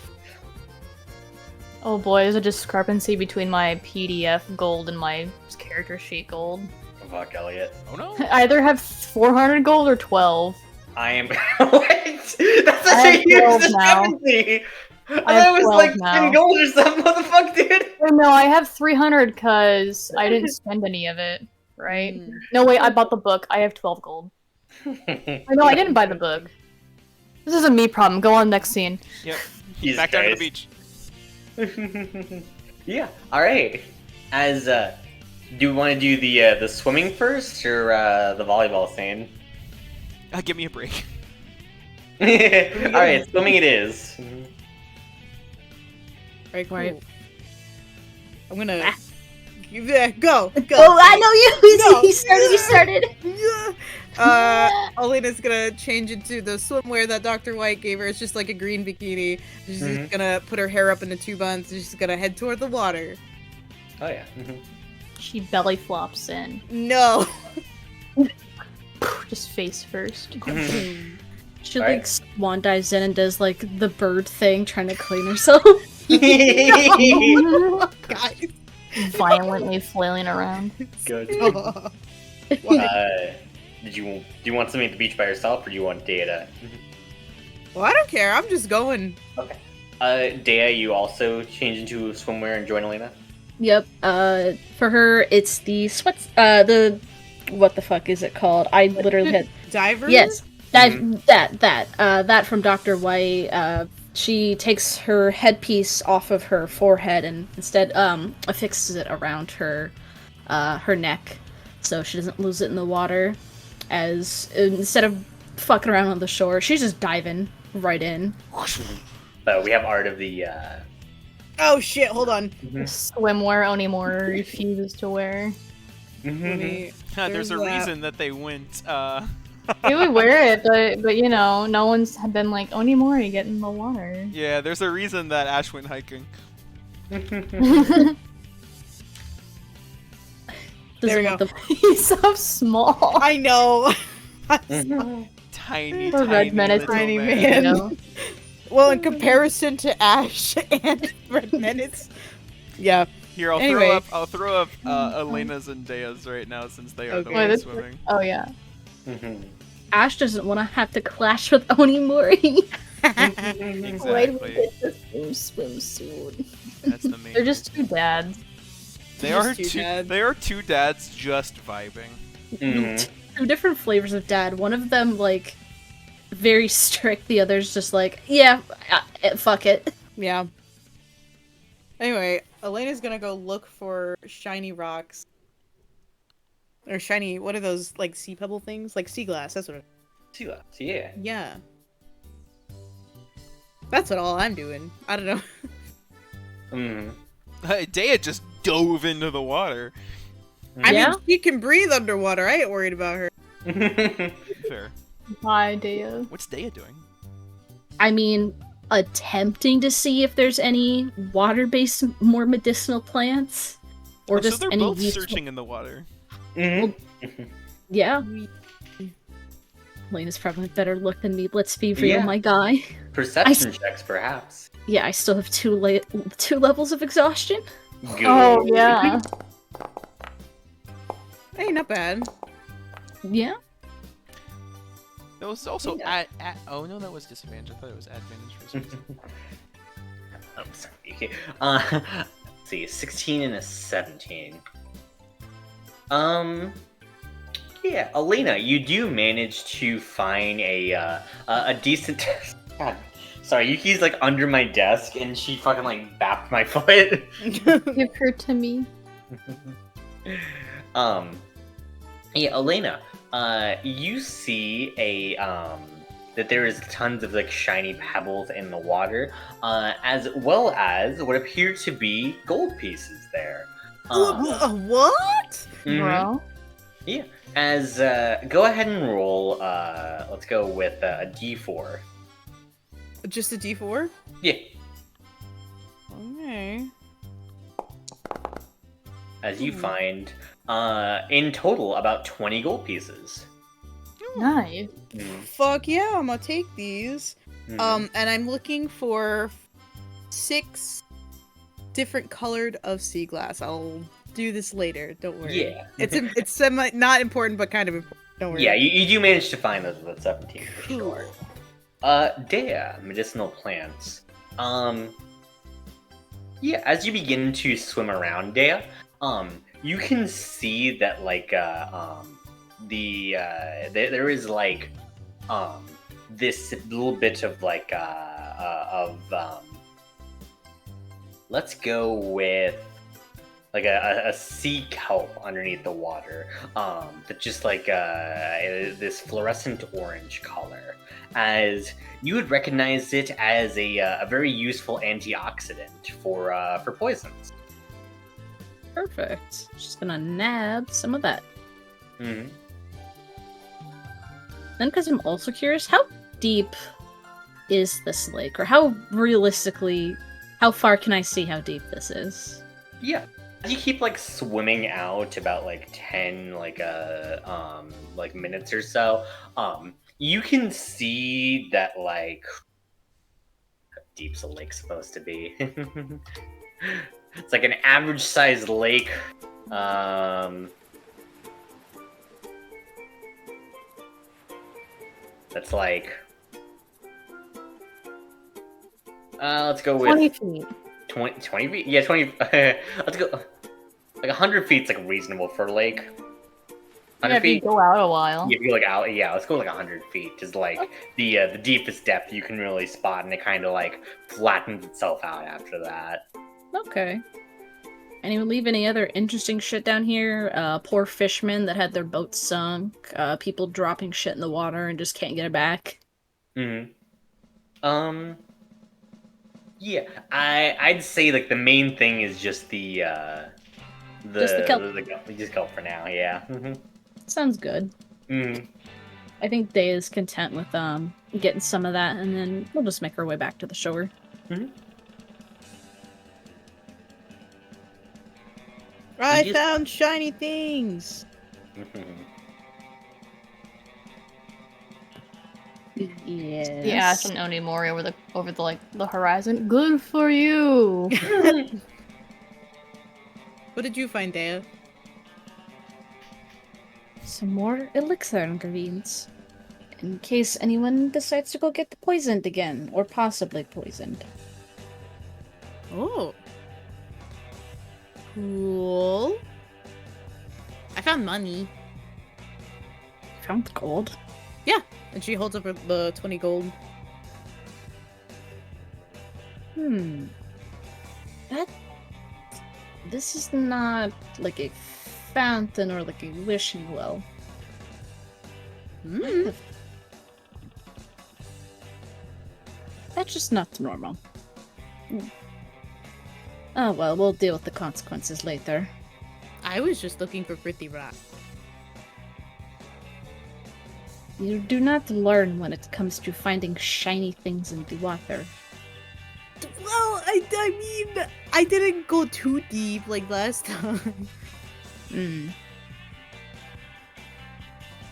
Oh boy, there's a discrepancy between my PDF gold and my character sheet gold. Fuck, Elliot. "Oh no!" I either have 400 gold or 12. I am. What? That's such I a have huge 12 now. discrepancy. I I thought have it was 12 like now. 10 gold or something. What the fuck, dude? Oh, no, I have 300 because I didn't spend any of it, right? No, wait, I bought the book. I have 12 gold. Oh, no, I didn't buy the book. This is a me problem. Go on, next scene. Yep. Jesus Back down to the Christ. beach. Yeah. All right. As do you want to do the swimming first or the volleyball scene? Give me a break. All right, swimming it is. Right. I'm gonna. Yeah, go. Oh, I know you. No. He started. Alina's gonna change into the swimwear that Dr. White gave her. It's just like a green bikini. She's just gonna put her hair up into 2 buns. And she's gonna head toward the water. Oh yeah. She belly flops in. No. Just face first. She Alright. like swan dives in and does like the bird thing, trying to clean herself. Guys. Violently flailing around. Good. What? Do you want something at the beach by yourself, or do you want Dea to? Well, I don't care. I'm just going. Dea, you also change into swimwear and join Elena? Yep. For her, it's the sweats. What the fuck is it called? I literally had. Diver? Yes. That from Dr. White. She takes her headpiece off of her forehead and instead affixes it around her neck, so she doesn't lose it in the water. As instead of fucking around on the shore, she's just diving right in. So we have art of the. Oh shit! Hold on. Swimwear Onimura refuses to wear. Let me- There's a that. reason that they went. He would wear it, but you know, no one's been like Onimura, get in the water. Yeah, there's a reason that Ash went hiking. There we Doesn't go. want He's so small. I know. Tiny, The red menace, little tiny You man. know? Well, in comparison to Ash and Red Menace, yeah. Here, Anyway. I'll throw up Elena's and Dea's right now since they are the Okay. Wait, ones this- swimming. Oh yeah. Ash doesn't want to have to clash with Onimori. Why do we Exactly. get the same swimsuit? That's the main. They're just two dads. They are just two dads. They are two dads just vibing. Two different flavors of dad. One of them like very strict. The other's just like, yeah, fuck it. Yeah. Anyway, Elena's gonna go look for shiny rocks. Or shiny, what are those, like, sea pebble things? Like sea glass, that's what it See that? Yeah. Yeah. That's what all I'm doing. I don't know. Dea just dove into the water. I Yeah? mean, she can breathe underwater. I ain't worried about her. Fair. Hi, Dea. What's Dea doing? I mean, attempting to see if there's any water-based, more medicinal plants, or Oh, just so they're any both useful. searching in the water. Yeah, Lena's probably better look than me. Let's be real, Yeah. my guy. Perception checks, perhaps. Yeah, I still have two levels of exhaustion. Good. Oh yeah. Hey, not bad. Yeah. That was also oh no, that was disadvantage. I thought it was advantage for some reason. Oh, sorry. Okay. Let's see, 16 and a 17. Yeah, Elena, you do manage to find a decent. God, sorry, Yuki's like under my desk, and she fucking like bapped my foot. Give her to me. Yeah, Elena, you see a that there is tons of like shiny pebbles in the water, as well as what appear to be gold pieces there. What? Mhm. Bro. Yeah. As go ahead and roll. Let's go with a D4. Just a D4? Yeah. Okay. As you find, in total, about 20 gold pieces. Nice. Fuck yeah, I'm gonna take these. Mhm. And I'm looking for 6 different colored of sea glass. I'll do this later. Don't worry. Yeah. It's semi not important, but kind of important. Don't worry. Yeah, you do manage to find those with 17 for Cool. sure. Dea, medicinal plants. Yeah, as you begin to swim around, Dea, you can see that like there is like this little bit of like let's go with like a sea kelp underneath the water, that just like this fluorescent orange color, as you would recognize it as a very useful antioxidant for poisons. Perfect. Just gonna nab some of that. Mm-hmm. Then, because I'm also curious, how deep is this lake, or how realistically, how far can I see how deep this is? Yeah. You keep like swimming out about like 10 like minutes or so. You can see that like deep's a lake supposed to be? It's like an average-sized lake. That's like. Let's go with 20 feet. 20 feet. Yeah, 20. Let's go. Like 100 feet's like reasonable for a lake. 100 Yeah, if you feet. go out a while. Yeah, if you go like out, yeah, let's go like 100 feet. Is like the deepest depth you can really spot, and it kind of like flattens itself out after that. Okay. Anyone leave any other interesting shit down here? Poor fishermen that had their boats sunk. People dropping shit in the water and just can't get it back. Yeah, I'd say like the main thing is just the kelp. Just kelp for now. Yeah. Sounds good. I think Day is content with getting some of that, and then we'll just make our way back to the shore. I found shiny things. Yes. The Ash and Onimori over the like the horizon. Good for you. What did you find, Dea? Some more elixir ingredients. In case anyone decides to go get poisoned again, or possibly poisoned. Oh. Cool. I found money. Found gold. Yeah, and she holds up the 20 gold. This is not like a fountain or like a wishing well. That's just not normal. Oh well, we'll deal with the consequences later. I was just looking for pretty rock. You do not learn when it comes to finding shiny things in the water. Well, I mean, I didn't go too deep like last time.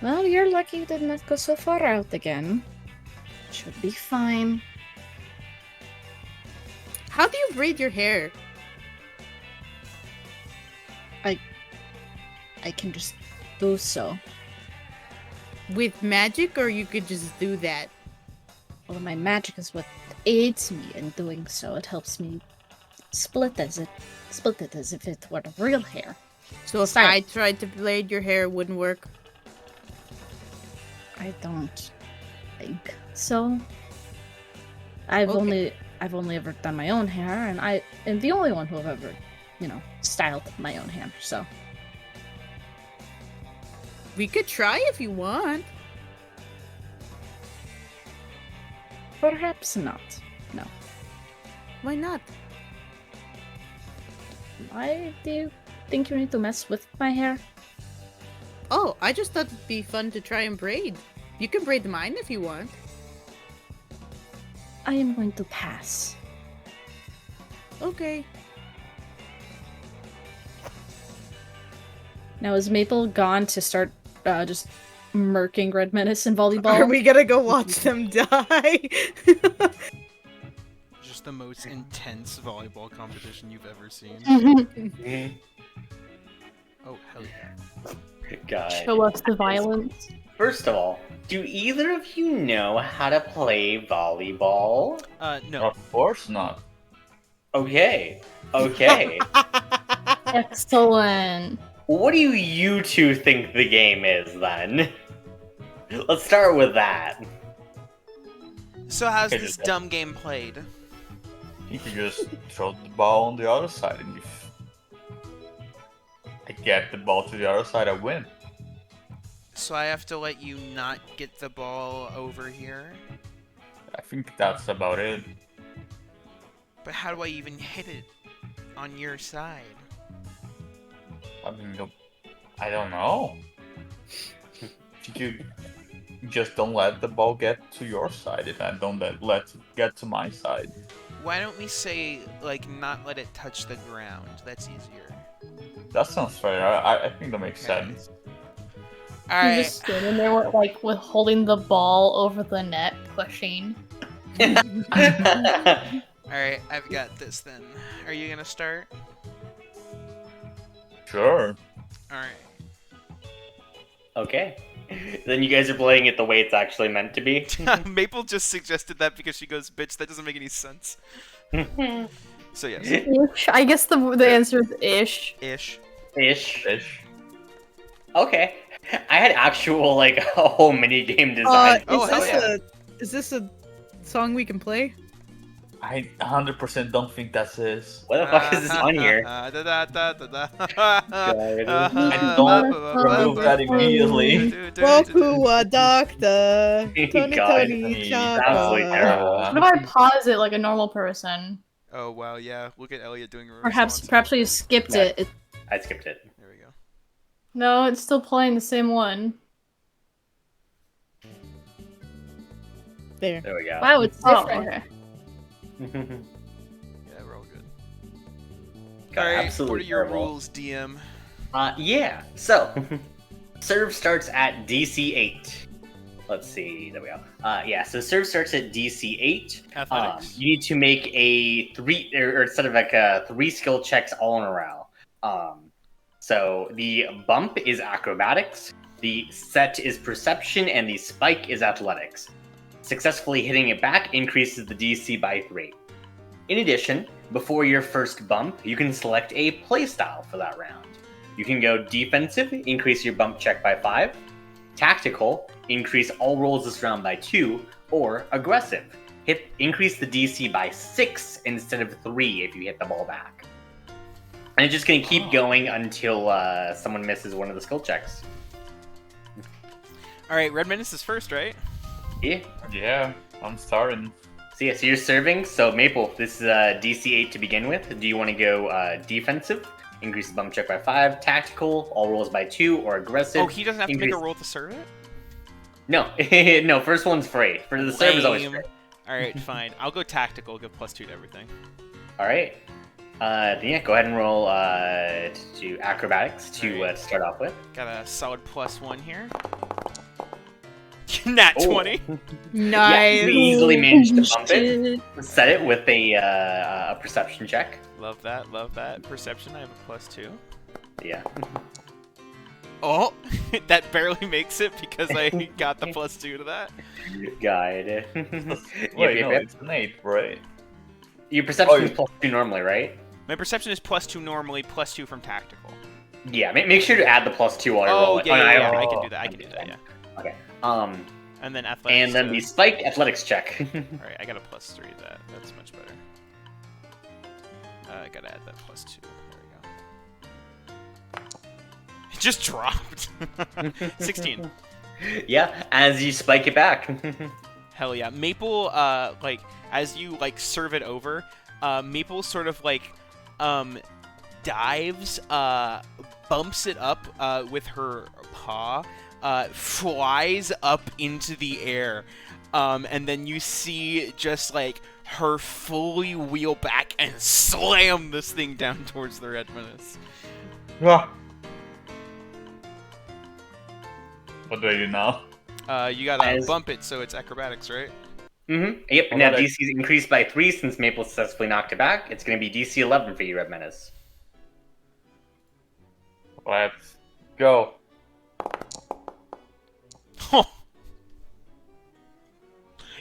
Well, you're lucky you did not go so far out again. Should be fine. How do you braid your hair? I can just do so. With magic, or you could just do that? Well, my magic is what aids me in doing so. It helps me split it as if it were real hair. So if I tried to braid your hair, it wouldn't work? I don't think so. I've only ever done my own hair, and I am the only one who have ever, styled my own hair. So we could try if you want. Perhaps not. No. Why not? Why do you think you need to mess with my hair? Oh, I just thought it'd be fun to try and braid. You can braid mine if you want. I am going to pass. Okay. Now, is Maple gone to start just murking Red Menace in volleyball? Are we gonna go watch them die? Just the most intense volleyball competition you've ever seen. Oh, hell yeah. God. Show us the violence. First of all, do either of you know how to play volleyball? No. Of course not. Okay. Excellent. What do you two think the game is, then? Let's start with that. So how's this dumb game played? You can just throw the ball on the other side, and if I get the ball to the other side, I win. So I have to let you not get the ball over here? I think that's about it. But how do I even hit it on your side? I mean, I don't know. You just don't let the ball get to your side, and I don't let it get to my side. Why don't we say, like, not let it touch the ground? That's easier. That sounds fair. I think that makes sense. You're Alright. just standing there with holding the ball over the net, pushing. Alright, I've got this then. Are you gonna start? Sure. Alright. Okay. Then you guys are playing it the way it's actually meant to be. Maple just suggested that because she goes, bitch, that doesn't make any sense. So yes. Ish. I guess the answer is ish. Ish. Ish. Fish. Okay. I had actual, like, a whole mini game design. Oh, hell yeah. Is this a song we can play? I 100% don't think that's his. What the fuck is this on here? I don't remove that immediately. Roku wa doctor, Tony God, Tony absolutely Chaka. terrible. What if I pause it like a normal person? Oh wow, yeah. Look at Elliot doing a Perhaps response. we skipped Yeah. it. I skipped it. There we go. No, it's still playing the same one. There. There we go. Wow, it's Oh, different. okay. Yeah, we're all good. God, Alright, what are absolutely your terrible. rules, DM? Yeah. So, serve starts at DC 8. Let's see. There we go. Yeah. So serve starts at DC 8. Athletics. You need to make a 3 or sort of like a 3 skill checks all in a row. So the bump is acrobatics, the set is perception, and the spike is athletics. Successfully hitting it back increases the DC by 3. In addition, before your first bump, you can select a playstyle for that round. You can go defensive, increase your bump check by 5, tactical, increase all rolls this round by 2, or aggressive, increase the DC by 6 instead of 3 if you hit the ball back. And it's just going to keep going until someone misses one of the skill checks. Alright, Red Menace is first, right? Yeah. Yeah, I'm starting. So yeah, so you're serving. So Maple, this is DC 8 to begin with. Do you want to go defensive? Increase the bump check by 5. Tactical, all rolls by 2, or aggressive. Oh, he doesn't have to make a increase- roll to serve it? No, no. First one's free. For the serve is always Lame. free. Alright, fine. I'll go tactical, give +2 to everything. All right. Then yeah, go ahead and roll to acrobatics to start off with. Got a solid +1 here. Nat Oh. 20. Nice. Yeah, you easily managed to bump it. Shit. Set it with a perception check. Love that, love that. Perception, I have a +2. Yeah. Oh, that barely makes it because I got the +2 to that. Guide. Wait, no, it's an 8, right? Your perception Oh, is +2 normally, right? My perception is +2 normally, +2 from tactical. Yeah. Make sure to add the +2 while you're Oh, rolling. yeah, no, yeah, I I can do that, I can do that, yeah. Okay. And then athletics. And then the spike athletics check. Alright, I got a +3 to that. That's much better. I gotta add that +2. There we go. It just dropped. 16. Yeah, as you spike it back. Hell yeah. Maple, like, as you, like, serve it over, Maple sort of, like, dives, bumps it up, with her paw, flies up into the air, and then you see just, like, her fully wheel back and slam this thing down towards the Red Menace. Ah. What do I do now? You gotta As- bump it so it's acrobatics, right? Mm-hmm. Yep. How Now about I- DC is increased by 3 since Maple successfully knocked it back. It's going to be DC 11 for you, Red Menace. Let's go.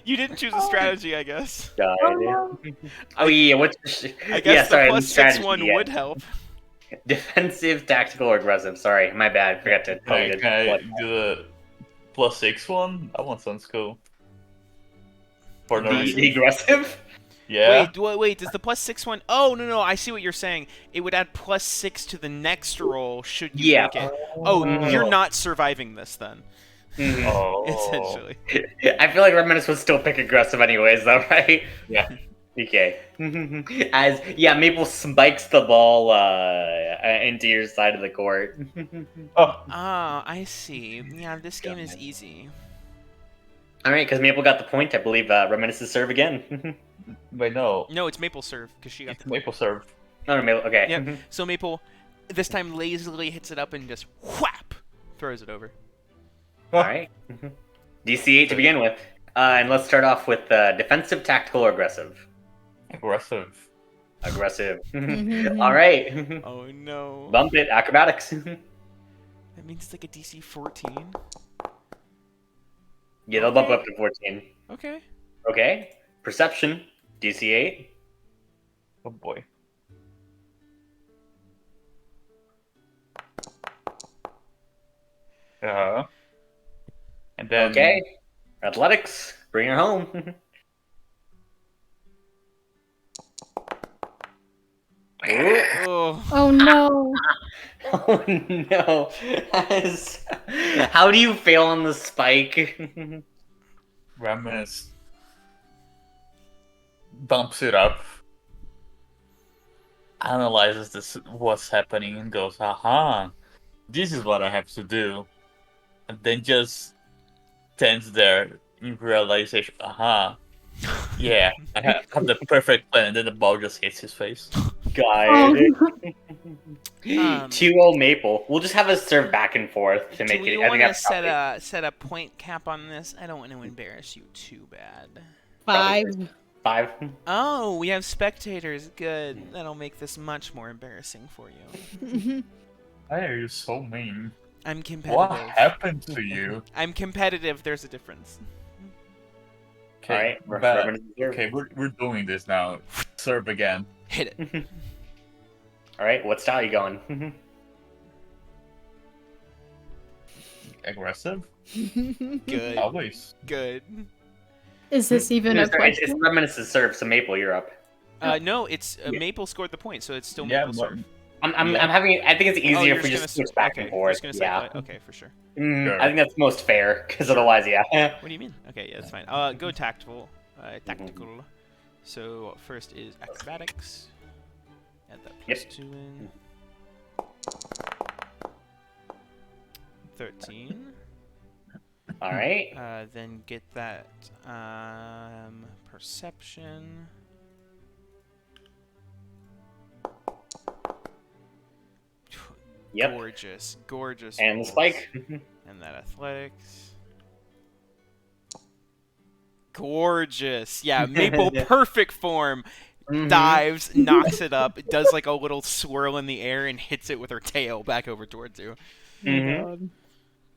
You didn't choose a strategy, I guess. Guide. no. Oh yeah, what's I guess yeah, sorry, the +6 strategy, one yeah. would help. Defensive, tactical, or aggressive. Sorry, my bad. Forgot to tell you. Can I do the +6 one? That one sounds cool. For no The reason. aggressive? Yeah. Wait, does the +6 one... Oh, no, I see what you're saying. It would add +6 to the next roll should you Yeah. make it. Oh, you're not surviving this then, Mhm. Oh. essentially. I feel like Red Menace would still pick aggressive anyways, though, right? Yeah. Okay. As Maple spikes the ball into your side of the court. Oh. Ah, I see. Yeah, this game is easy. All right, because Maple got the point. I believe Red Menace's serve again. Wait, no. No, it's Maple serve, because she got It's the... Maple serve. No, Maple. Okay. Yep. So Maple, this time lazily hits it up and just whap! Throws it over. All right. DC 8 to begin with. And let's start off with defensive, tactical, or aggressive. Aggressive. Aggressive. Mhm. All right. Oh no. Bump it. Acrobatics. That means it's like a DC 14. Yeah, they'll bump Okay. up to 14. Okay. Okay. Perception. DC 8. Oh boy. And then Okay. Athletics. Bring her home. Ooh. Oh. Oh no. Oh no. How do you fail on the spike? Reminisce bumps it up, analyzes this what's happening, and goes, "Aha, this is what I have to do," and then just stands there in realization, "Aha, yeah, I have the perfect plan," and then the ball just hits his face. God. Um, 2-0 Maple. We'll just have us serve back and forth to Do make we it. I want think to that's set a point cap on this? I don't want to embarrass you too bad. 5. 5. Oh, we have spectators. Good. That'll make this much more embarrassing for you. Why are you so mean? I'm What competitive. happened to you? I'm competitive. There's a difference. Okay, Alright, but- okay, we're doing this now. Serve again. Hit it. Alright, what style are you going? Aggressive? Good. Always. Good. Is this even a It's question? Reminiscence serve, so Maple, you're up. No, it's Yeah. Maple scored the point, so it's still Yeah, Maple but- serve. I'm Yeah. having. I think it's Oh, easier you're if we just just gonna switch back okay, and you're forth. just gonna Yeah. okay, for sure. Sure. I think that's most fair, because otherwise, yeah. What do you mean? Okay, yeah, that's fine. Go tactical. Tactical. So first is acrobatics. Add that plus 2 in. 13. Alright. Then get that perception. Yep. Gorgeous, gorgeous. And the rolls. spike. And that athletics. Gorgeous. Yeah, Maple perfect form. Mhm. Dives, knocks it up, it does like a little swirl in the air and hits it with her tail back over towards you. Mhm.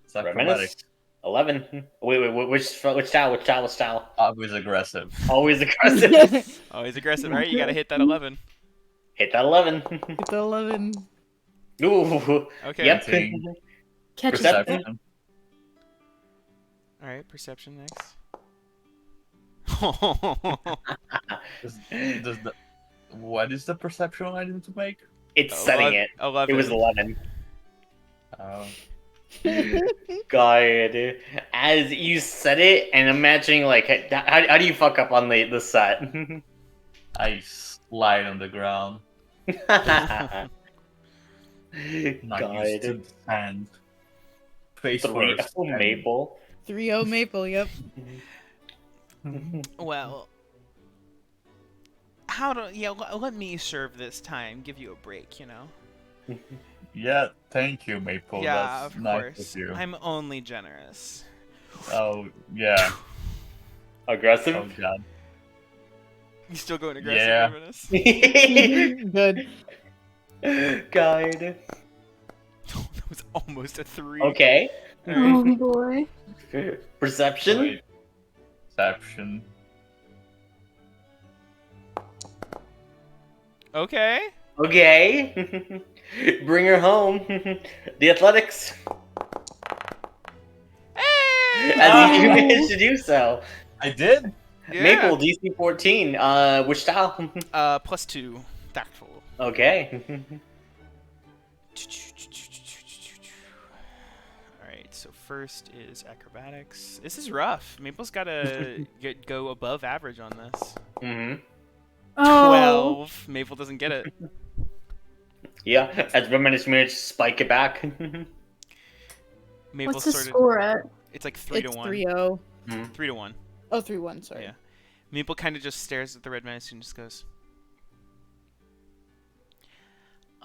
It's Reminisce. acrobatics. 11. Wait, which style? Always aggressive. Always aggressive. Oh, he's aggressive. All right, you gotta hit that 11. Hit that 11. It's 11. Ooh. Okay. Yep. Thing. Catch Perception. it. Perception. All right, perception next. Does the what is the perception I need to make? It's setting it. 11. It was 11. Oh, God. As you said it, and imagining, like, how do you fuck up on the set? I slide on the ground. God. Not used to the sand. Face 3 first. oh, and- Maple. 3-0 Maple, yep. Well, let me serve this time. Give you a break, you know. Yeah, thank you, Maple. Yeah, That's of nice course. of you. I'm only generous. Oh, yeah. Aggressive? Oh, God. You still going aggressive, Yeah. Reminisce? Good. God. That was almost a 3. Okay. Oh boy. Perception? Wait. Perception. Okay. Okay. Bring her home. The athletics. Hey! As you managed to do so. I did? Yeah. Maple, DC 14. Which style? Plus 2. Tactful. Okay. Alright, so first is acrobatics. This is rough. Maple's gotta go above average on this. hmm Oh. 12. Maple doesn't get it. Yeah, as Reminisce managed to spike it back. Maple What's the started. score at? It's like 3 It's to 1. 3-0. 3 to 1. Oh, 3-1, sorry. Yeah. Maple kind of just stares at the red menace and just goes,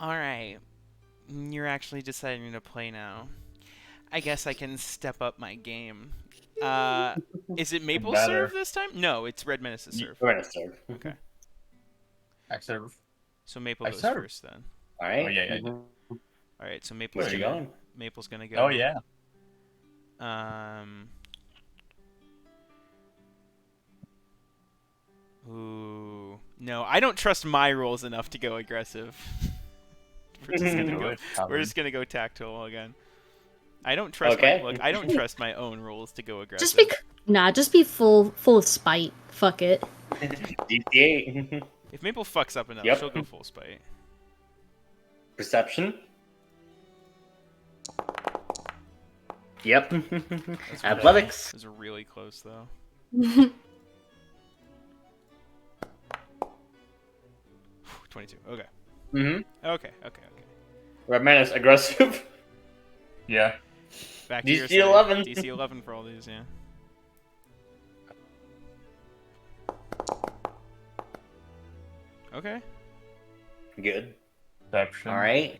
"Alright, you're actually deciding to play now. I guess I can step up my game. Is it Maple Better. serve this time? No, it's Red Menace's serve. We're gonna serve. Okay. I serve. So Maple I goes serve. first then. All right. Oh, yeah. Mhm. All right, so Maple's Where are you gonna going? Maple's gonna go. Oh yeah. Ooh. No, I don't trust my rolls enough to go aggressive. We're just gonna Do go. it, We're Calvin. just gonna go tactile again. I don't trust Okay. my look. I don't trust my own rolls to go aggressive. Just be full of spite. Fuck it. DC8. If Maple fucks up enough, Yep. she'll go full spite. Perception. Yep. That's Athletics. It was really close though. 22. Okay. Mm-hmm. Okay. Red Menace aggressive. Yeah. Back to your DC side. 11. DC 11 for all these, yeah. Okay. Good. Perception. All right.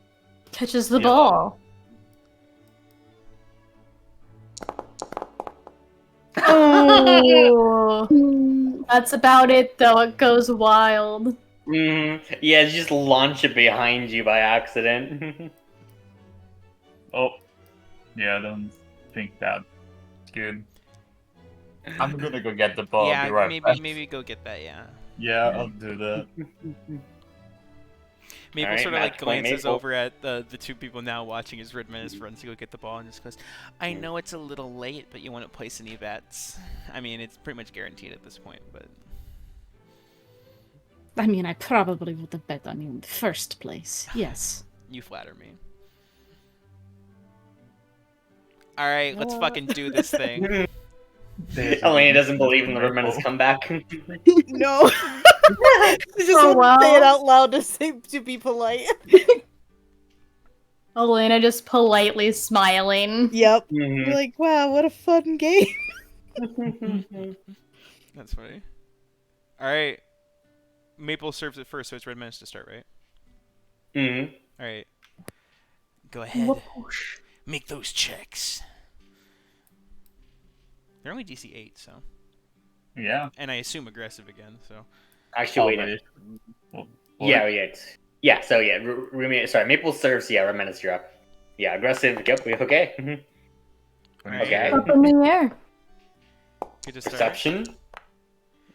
Catches the Yeah. ball. Oh, that's about it though. It goes wild. Yeah, just launch it behind you by accident. Oh. Yeah, I don't think that's good. I'm gonna go get the ball. yeah, Be right back. maybe go get that, yeah. Yeah, I'll do that. Maple Alright, sort of like match point glances Maple. over at the two people now watching as Red Menace runs to go get the ball and just goes, I know it's a little late, but you want to place any bets? I mean, it's pretty much guaranteed at this point, but... I mean, I probably would have bet on you in the first place. Yes. You flatter me. Alright, let's fucking do this thing. Elena doesn't believe in the Red Menace comeback. No. Just Oh, wouldn't say it wow. out loud to be polite. Elena just politely smiling. Yep. Mhm. You're like, wow, what a fun game. That's funny. Alright. Maple serves it first, so it's Red Menace to start, right? Mhm. Alright. Go ahead. Whoosh. Make those checks. They're only DC 8, so... Yeah. And I assume aggressive again, so... Actually, wait. Always. Well, Yeah. So yeah, sorry. Maple serves. Yeah, Red Menace, you're up. Yeah, aggressive. Yep. Okay. Mhm. Alright. Okay. Up in the air. Good to start. Perception.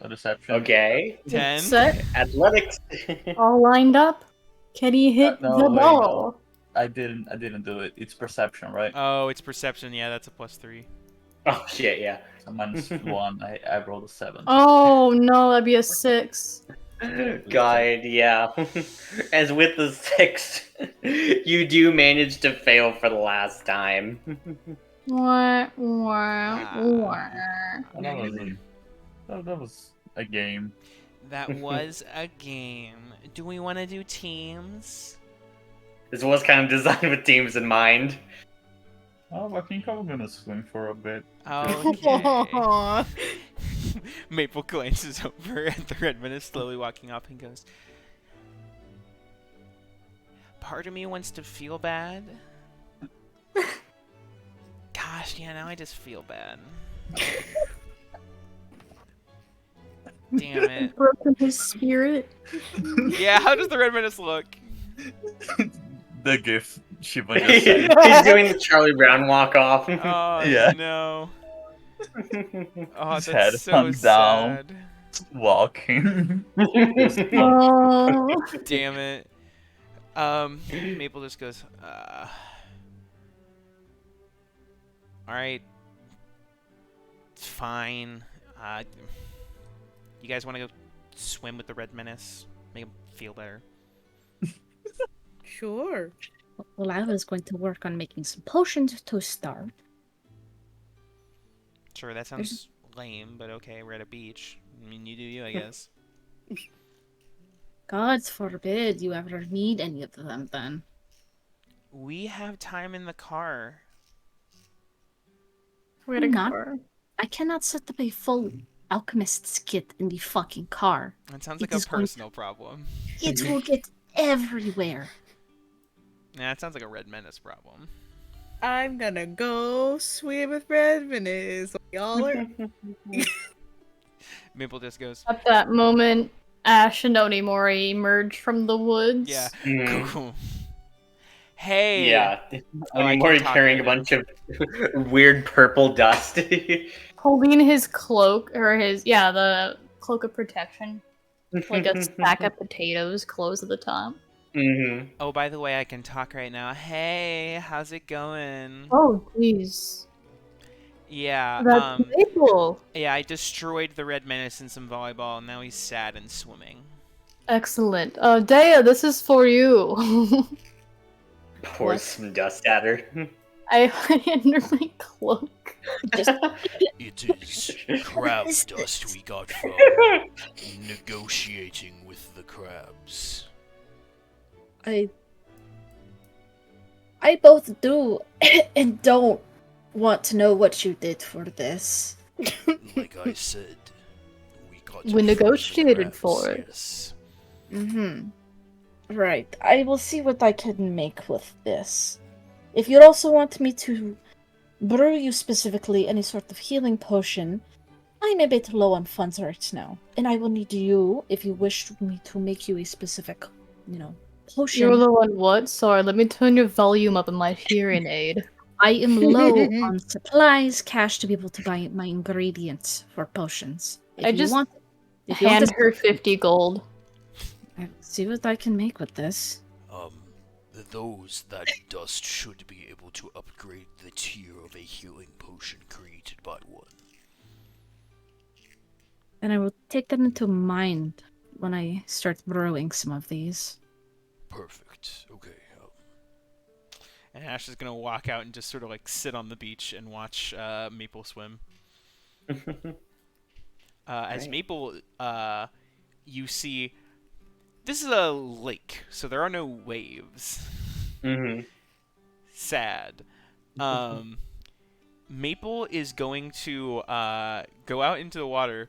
A deception. Okay. 10. Set. Athletics. All lined up. Can he hit No, the wait, ball? I didn't do it. It's perception, right? Oh, it's perception. Yeah, that's a +3. Oh shit. Yeah. So -1. I rolled a 7. Oh no, that'd be a 6. God, yeah. As with the 6, you do manage to fail for the last time. Wah, wah, wah. That was a game. That was a game. Do we want to do teams? This was kind of designed with teams in mind. Oh, I think I'm gonna swim for a bit. Okay. Aw. Maple glances over at the Red Menace slowly walking off and goes, part of me wants to feel bad. Gosh, yeah, now I just feel bad. Damn it. Broken his spirit. Yeah, how does the Red Menace look? The gift Shiva just He's said. doing the Charlie Brown walk off. Oh, Yeah. no. Oh, His that's head so hung down. sad. Walking. Oh. Damn it. Maple just goes, alright. It's fine. You guys want to go swim with the Red Menace? Make him feel better. Sure. Well, I was going to work on making some potions to start. Sure, that sounds lame, but okay, we're at a beach. I mean, you do you, I guess. God forbid you ever need any of them then. We have time in the car. We're gonna Not- go. I cannot set up a full alchemist's kit in the fucking car. That sounds It like a is going to- personal problem. It will get everywhere. Yeah, it sounds like a Red Menace problem. I'm gonna go swim with Red Menace. Y'all are. Maple just goes, At that moment, Ash and Onimori emerge from the woods. yeah. Mhm. Cool. Hey. Yeah. Oh, I Onimori can talk carrying right a now. bunch of weird purple dust. Holding his cloak, or the cloak of protection. Like a sack of potatoes close at the top. Mm-hmm. Oh, by the way, I can talk right now. Hey, how's it going? Oh, jeez. Yeah, That's Maple. yeah, I destroyed the red menace in some volleyball, and now he's sad and swimming. Excellent. Dea, this is for you. Pours What? some dust at her. I under my cloak. Just It is crab dust we got from negotiating with the crabs. I both do and don't want to know what you did for this. Like I said, we got We negotiated for it. Yes. Mm-hmm. Right. I will see what I can make with this. If you'd also want me to brew you specifically any sort of healing potion, I'm a bit low on funds right now. And I will need you, if you wish me to make you a specific, potion. You're low on what? Sorry, let me turn your volume up in my hearing aid. I am low on supplies, cash to be able to buy my ingredients for potions. If I you just want, if you want Hand to her 50 gold. see what I can make with this. Those that dust should be able to upgrade the tier of a healing potion created by one. And I will take that into mind when I start brewing some of these. Perfect. Okay. And Ash is gonna walk out and just sort of like sit on the beach and watch Maple swim. As Right. Maple, you see, this is a lake, so there are no waves. Mm-hmm. Sad. Maple is going to go out into the water,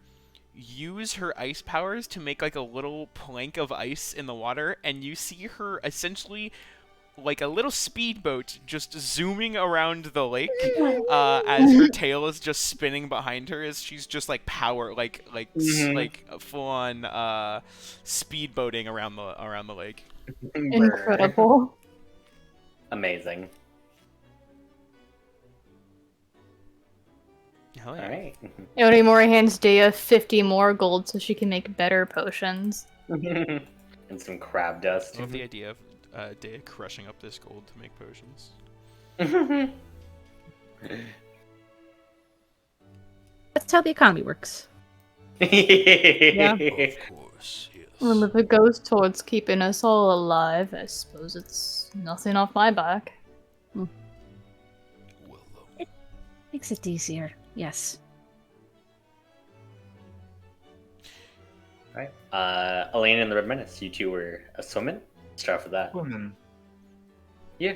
use her ice powers to make like a little plank of ice in the water, and you see her essentially like a little speedboat just zooming around the lake as her tail is just spinning behind her as she's just like full on speedboating around the lake. Incredible. Amazing. Hell yeah. All right. Onimori hands Dea 50 more gold so she can make better potions. And some crab dust. I love the idea of Dea crushing up this gold to make potions. That's how the economy works. Yeah. Of course, yes. Well, if it goes towards keeping us all alive, I suppose it's nothing off my back. Well, Makes it easier. Yes. Right. Elaine and the Red Menace, you two were swimming? Start off with that. Women. Yeah.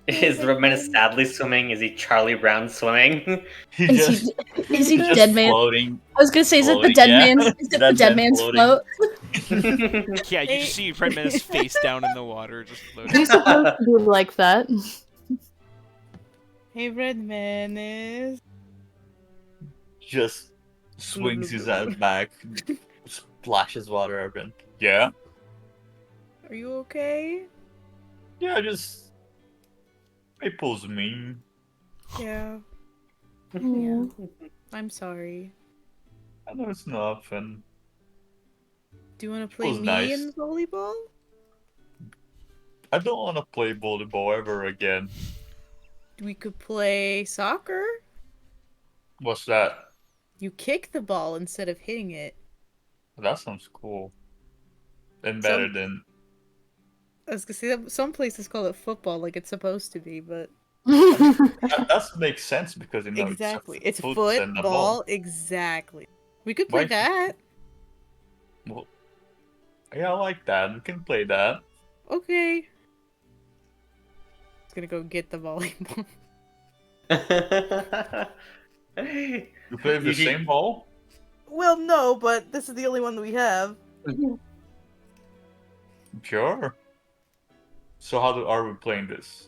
Is the Red Menace sadly swimming? Is he Charlie Brown swimming? He Is he just dead man? floating. I was gonna say, is it the Floating, dead yeah. man's? Is it the dead man's floating. float? Yeah, you see Red Menace face down in the water, just floating. He's supposed to be like that. Hey, Red Menace. Just swings his ass back, splashes water everywhere. Yeah, Are you okay? yeah, just Maple's mean. Yeah. Yeah. I'm sorry. I know it's nothing. Do you want to play Was me nice. in volleyball? I don't want to play volleyball ever again. We could play soccer. What's that? You kick the ball instead of hitting it. That sounds cool. And better than. I was gonna say that some places call it football, like it's supposed to be, but That makes sense because exactly, it's foot football. and the ball. Exactly. We could play Why- that. Well, yeah, I like that. We can play that. Okay. Just gonna go get the volleyball. You play with the You should- same ball? Well, no, but this is the only one that we have. Sure. So are we playing this?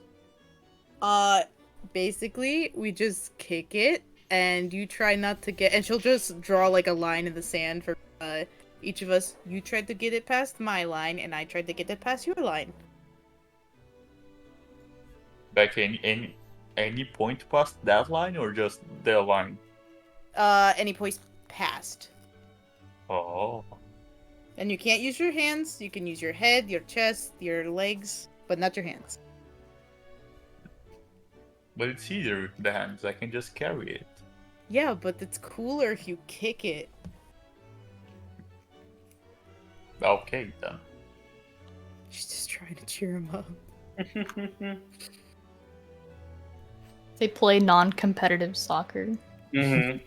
Basically, we just kick it, and you try not to get. And she'll just draw like a line in the sand for each of us. You tried to get it past my line, and I tried to get it past your line. Like any point past that line or just the line? Any points past. Oh. And you can't use your hands. You can use your head, your chest, your legs, but not your hands. But it's easier with the hands. I can just carry it. Yeah, but it's cooler if you kick it. Okay then. She's just trying to cheer him up. They play non-competitive soccer. Mm-hmm.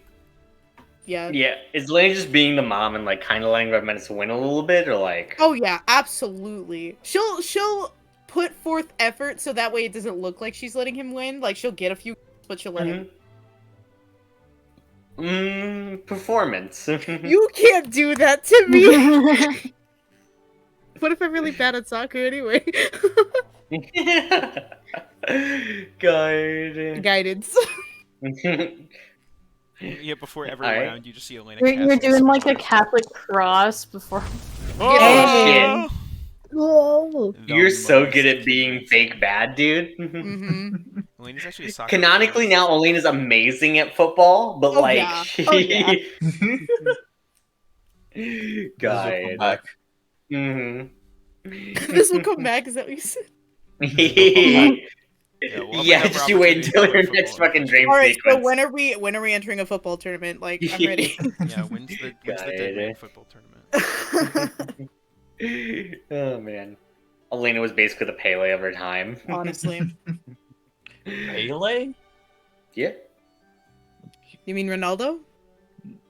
Yeah. Yeah, is Lane just being the mom and like kind of letting Red Menace win a little bit, or like? Oh yeah, absolutely. She'll put forth effort so that way it doesn't look like she's letting him win. Like she'll get a few, but she'll let him. Performance. You can't do that to me. What if I'm really bad at soccer anyway? Guide. Guidance. Yeah, before every Alright. round, you just see Elena. You're casting doing like a spells. Catholic cross before. Oh! Whoa. The You're so most good at being convincing. fake bad, dude. Mm-hmm. Elena's actually a soccer Canonically, player. now Elena's amazing at football, but Oh, like, yeah. she... Oh, yeah. This will come Guide. back. Mm-hmm. This will come back. Is that what you said? Yeah, we'll Yeah, have just you wait opportunities to until play your next football in fucking the dream All right. So sequence. when are we entering a football tournament? Like I'm ready. Yeah, when's the Guide. Deadman football tournament? Oh man, Elena was basically the Pele of her time. Honestly, Pele? Yeah, you mean Ronaldo?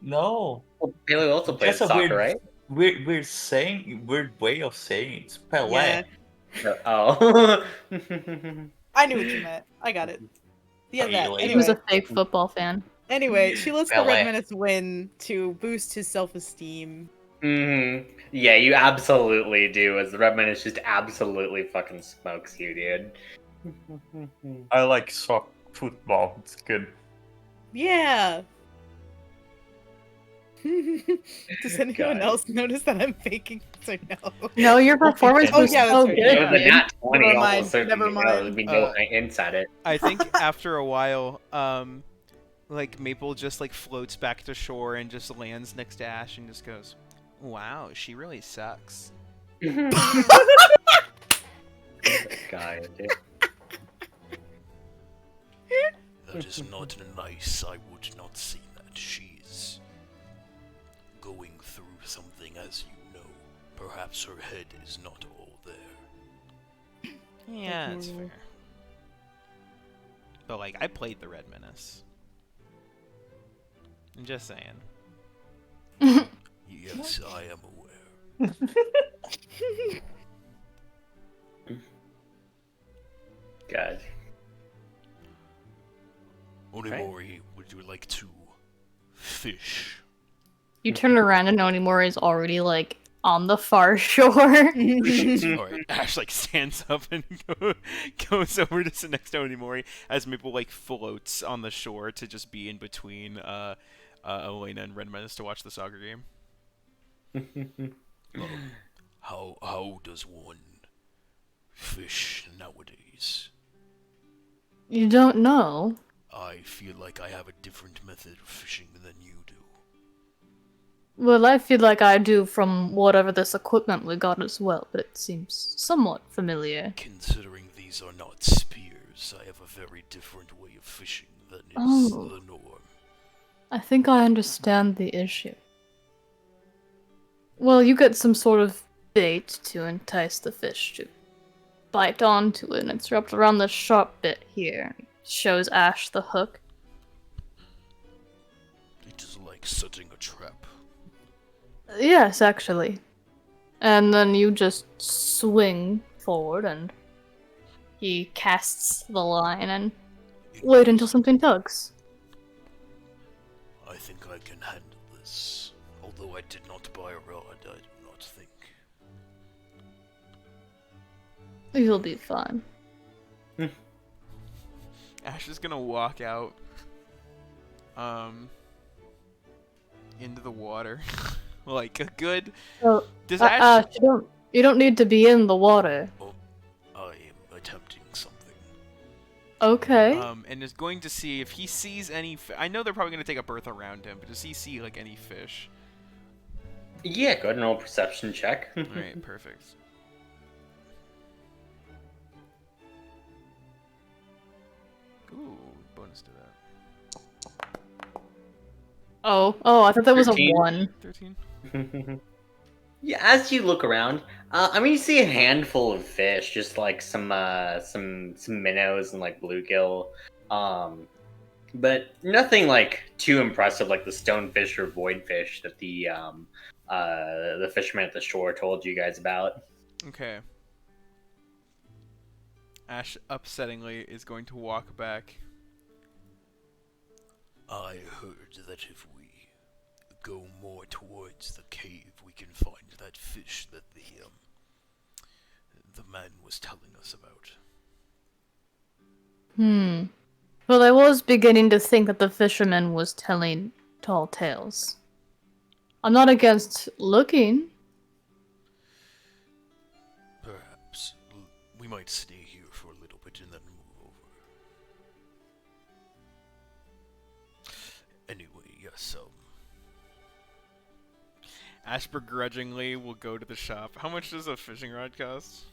No. well, Pele also plays That's a soccer, right? weird way of saying it. It's Pele. Yeah. Oh. I knew what you meant. I got it. Yeah, that. Really? He was Anyway, a fake football fan. she lets the Ballet. Red Menace win to boost his self-esteem. Yeah, you absolutely do. As the Red Menace just absolutely fucking smokes you, dude. I like football. It's good. Yeah. Does anyone God. else notice that I'm faking this or no? No, your performance Oh, was yeah, that's so right. good. It was a dude. nat 20. Never mind, Almost certainly, never mind. There'd be no hints at it. I think after a while, like Maple just like floats back to shore and just lands next to Ash and just goes, "Wow, she really sucks." God. That is not nice. I would not say that. She's going through something, as you know. Perhaps her head is not all there. Yeah, that's fair. But like, I played the Red Menace. I'm just saying. Yes, I am aware. God. Onimori, would you like to fish? You turn around and Onimori is already like on the far shore. Alright, Ash like stands up and goes over to sit next to Onimori as Maple like floats on the shore to just be in between Elena and Red Menace to watch the soccer game. How does one fish nowadays? You don't know. I feel like I have a different method of fishing than you do. Well, I feel like I do from whatever this equipment we got as well, but it seems somewhat familiar. Considering these are not spears, I have a very different way of fishing than is Oh. the norm. I think I understand the issue. Well, you get some sort of bait to entice the fish to bite onto it, and it's wrapped around this sharp bit here. Shows Ash the hook. It is like setting a trap. Yes, actually. And then you just swing forward, and he casts the line and wait until something tugs. I think I can handle this. Although I did not buy a rod, I do not think. You'll be fine. Ash is gonna walk out, into the water, like a good. So, Does Ash? you don't need to be in the water. Oh, I am attempting something. Okay. And is going to see if he sees any. I know they're probably gonna take a berth around him, but does he see like any fish? Yeah, go ahead and roll a perception check. All right, perfect. Ooh, bonus to that. Oh, I thought that was a 13. 1. 13. Yeah, as you look around, you see a handful of fish, just like some minnows and like bluegill, but nothing like too impressive, like the stonefish or voidfish that the fisherman at the shore told you guys about. Okay. Ash, upsettingly, is going to walk back. I heard that if we go more towards the cave, we can find that fish that the man was telling us about. Well, I was beginning to think that the fisherman was telling tall tales. I'm not against looking. Perhaps we might stay here for a little bit and then move over. Anyway, yes, Ash begrudgingly will go to the shop. How much does a fishing rod cost?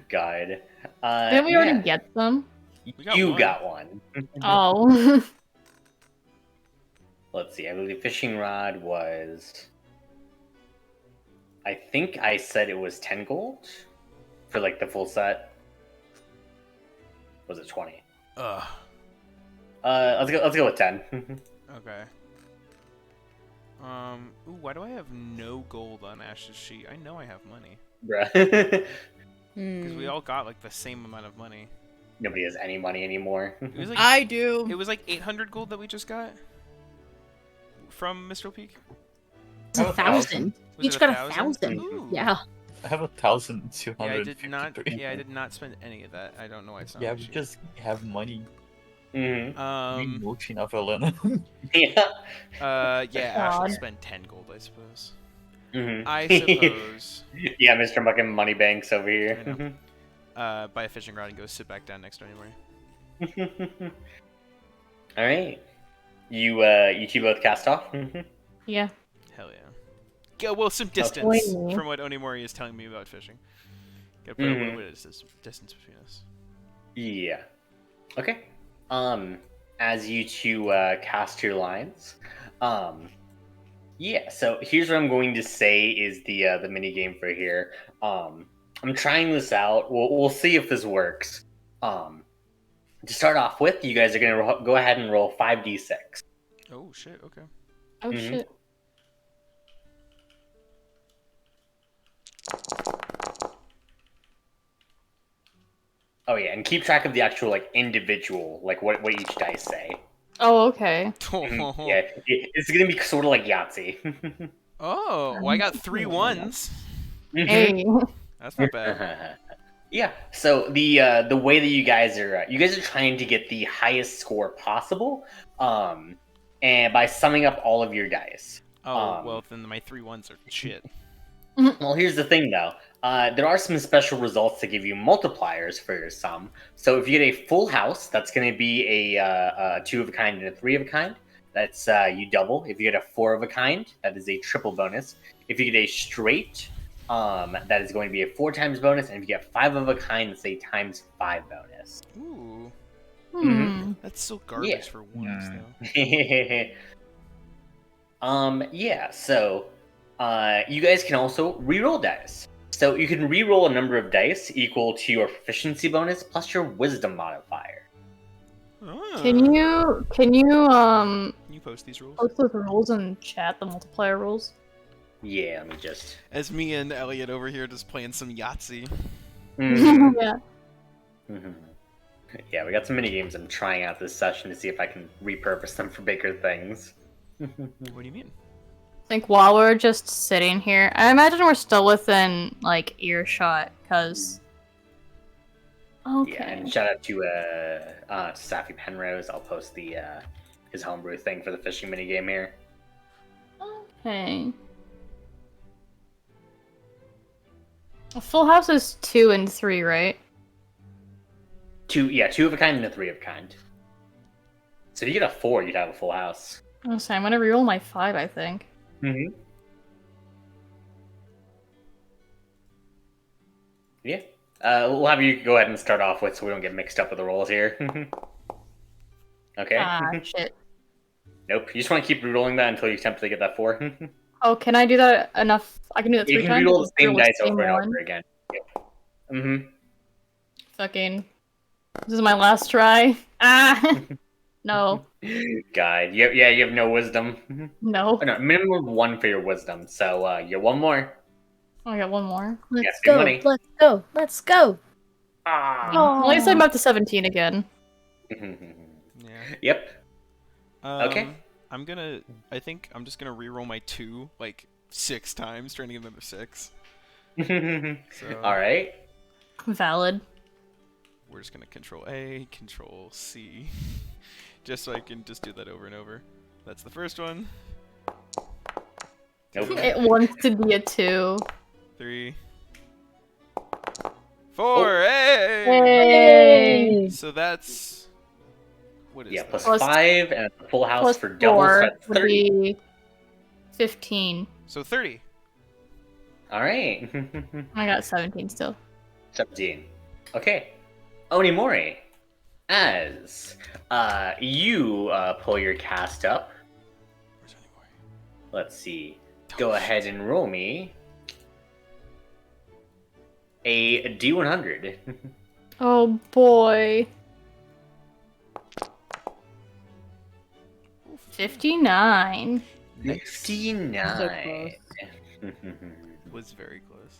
God. Didn't we already get them? You got one. Oh. Let's see, I believe fishing rod was... I think I said it was 10 gold for like the full set. Was it 20? Let's go with 10. Okay. Ooh, why do I have no gold on Ash's sheet? I know I have money. Bruh. Because we all got like the same amount of money. Nobody has any money anymore. It was like I do. It was like 800 gold that we just got from Mr. Peak. It's 1,000. Was Each it got 1,000? 1,000. Ooh. Yeah. I have 1,253. Yeah, I did not spend any of that. I don't know why it's not. Yeah, on my we sheet. just have money. Mm-hmm. Mooching off Elena. Yeah. Yeah, Ash will God. spend 10 gold, I suppose. Mm-hmm. I suppose. Yeah, Mr. Muckin Moneybanks over I here. Buy a fishing rod and go sit back down next to Anyway. All right. You two both cast off. Yeah. Hell yeah. Go, well, some distance Wait. from what Onimori is telling me about fishing. Gotta put a little bit of distance between us. Yeah. Okay. As you two cast your lines, yeah. So here's what I'm going to say is the mini game for here. I'm trying this out. We'll see if this works. To start off with, you guys are gonna go ahead and roll 5d6. Oh shit. Okay. Oh Mhm. shit. Oh yeah, and keep track of the actual like individual, like what each dice say. Oh, okay. Yeah, it's gonna be sort of like Yahtzee. Oh, well, I got 3 ones. Hey. That's not bad. Yeah. So the way that you guys are trying to get the highest score possible, and by summing up all of your dice. Oh, well, then my 3 ones are shit. Well, here's the thing though. There are some special results that give you multipliers for your sum. So if you get a full house, that's going to be a 2 of a kind and a 3 of a kind. That's you double. If you get a 4 of a kind, that is a triple bonus. If you get a straight, that is going to be a 4 times bonus. And if you get 5 of a kind, it's a times 5 bonus. Ooh, that's so garbage Yeah. for ones, though. Yeah. So, you guys can also re-roll dice. So you can re-roll a number of dice equal to your proficiency bonus plus your wisdom modifier. Can you Can you post these rules? post those rules in chat, the multiplier rules? Yeah, let me just. As me and Elliot over here just playing some Yahtzee. Mhm. Yeah. Mhm. Yeah, we got some mini games I'm trying out this session to see if I can repurpose them for bigger things. What do you mean? I think while we're just sitting here, I imagine we're still within like earshot, cause Okay. Yeah, and shout out to Safi Penrose. I'll post the his homebrew thing for the fishing minigame here. Okay. A full house is 2 and 3, right? Two of a kind and a 3 of a kind. So if you get a 4, you'd have a full house. Okay, I'm gonna reroll my 5, I think. Mm-hmm. Yeah. We'll have you go ahead and start off with so we don't get mixed up with the rolls here. Okay. Ah, shit. Nope. You just want to keep re-rolling that until you attempt to get that 4. Oh, can I do that enough? I can do that 3 You can times? re-roll the Just same re-roll dice over and one? over again. Yep. Mm-hmm. Fucking. This is my last try. Ah! No. God. You have no wisdom. No. Oh, no, minimum of 1 for your wisdom. So you get 1 more. Oh, I got one more. Let's big go. money. Let's go. Let's go. Ah. At least I'm up to 17 again. Yeah. Yep. Okay. I think I'm just gonna reroll my 2 like 6 times, trying to get another 6. So All right. Valid. we're just gonna control A, control C, just so I can just do that over and over. That's the first one. Nope. It wants to be a 2. 3, 4. Hey! Hey! So that's what is Yeah, that? plus Plus- 5 and a full house Plus for doubles. 4 That's would 30. be 15. So 30. All right. I got 17 still. 17. Okay. Onimori, as you pull your cast up, Where's Onimori? let's see. Go ahead and roll me a D100. Oh boy. 59. 59. Was very close.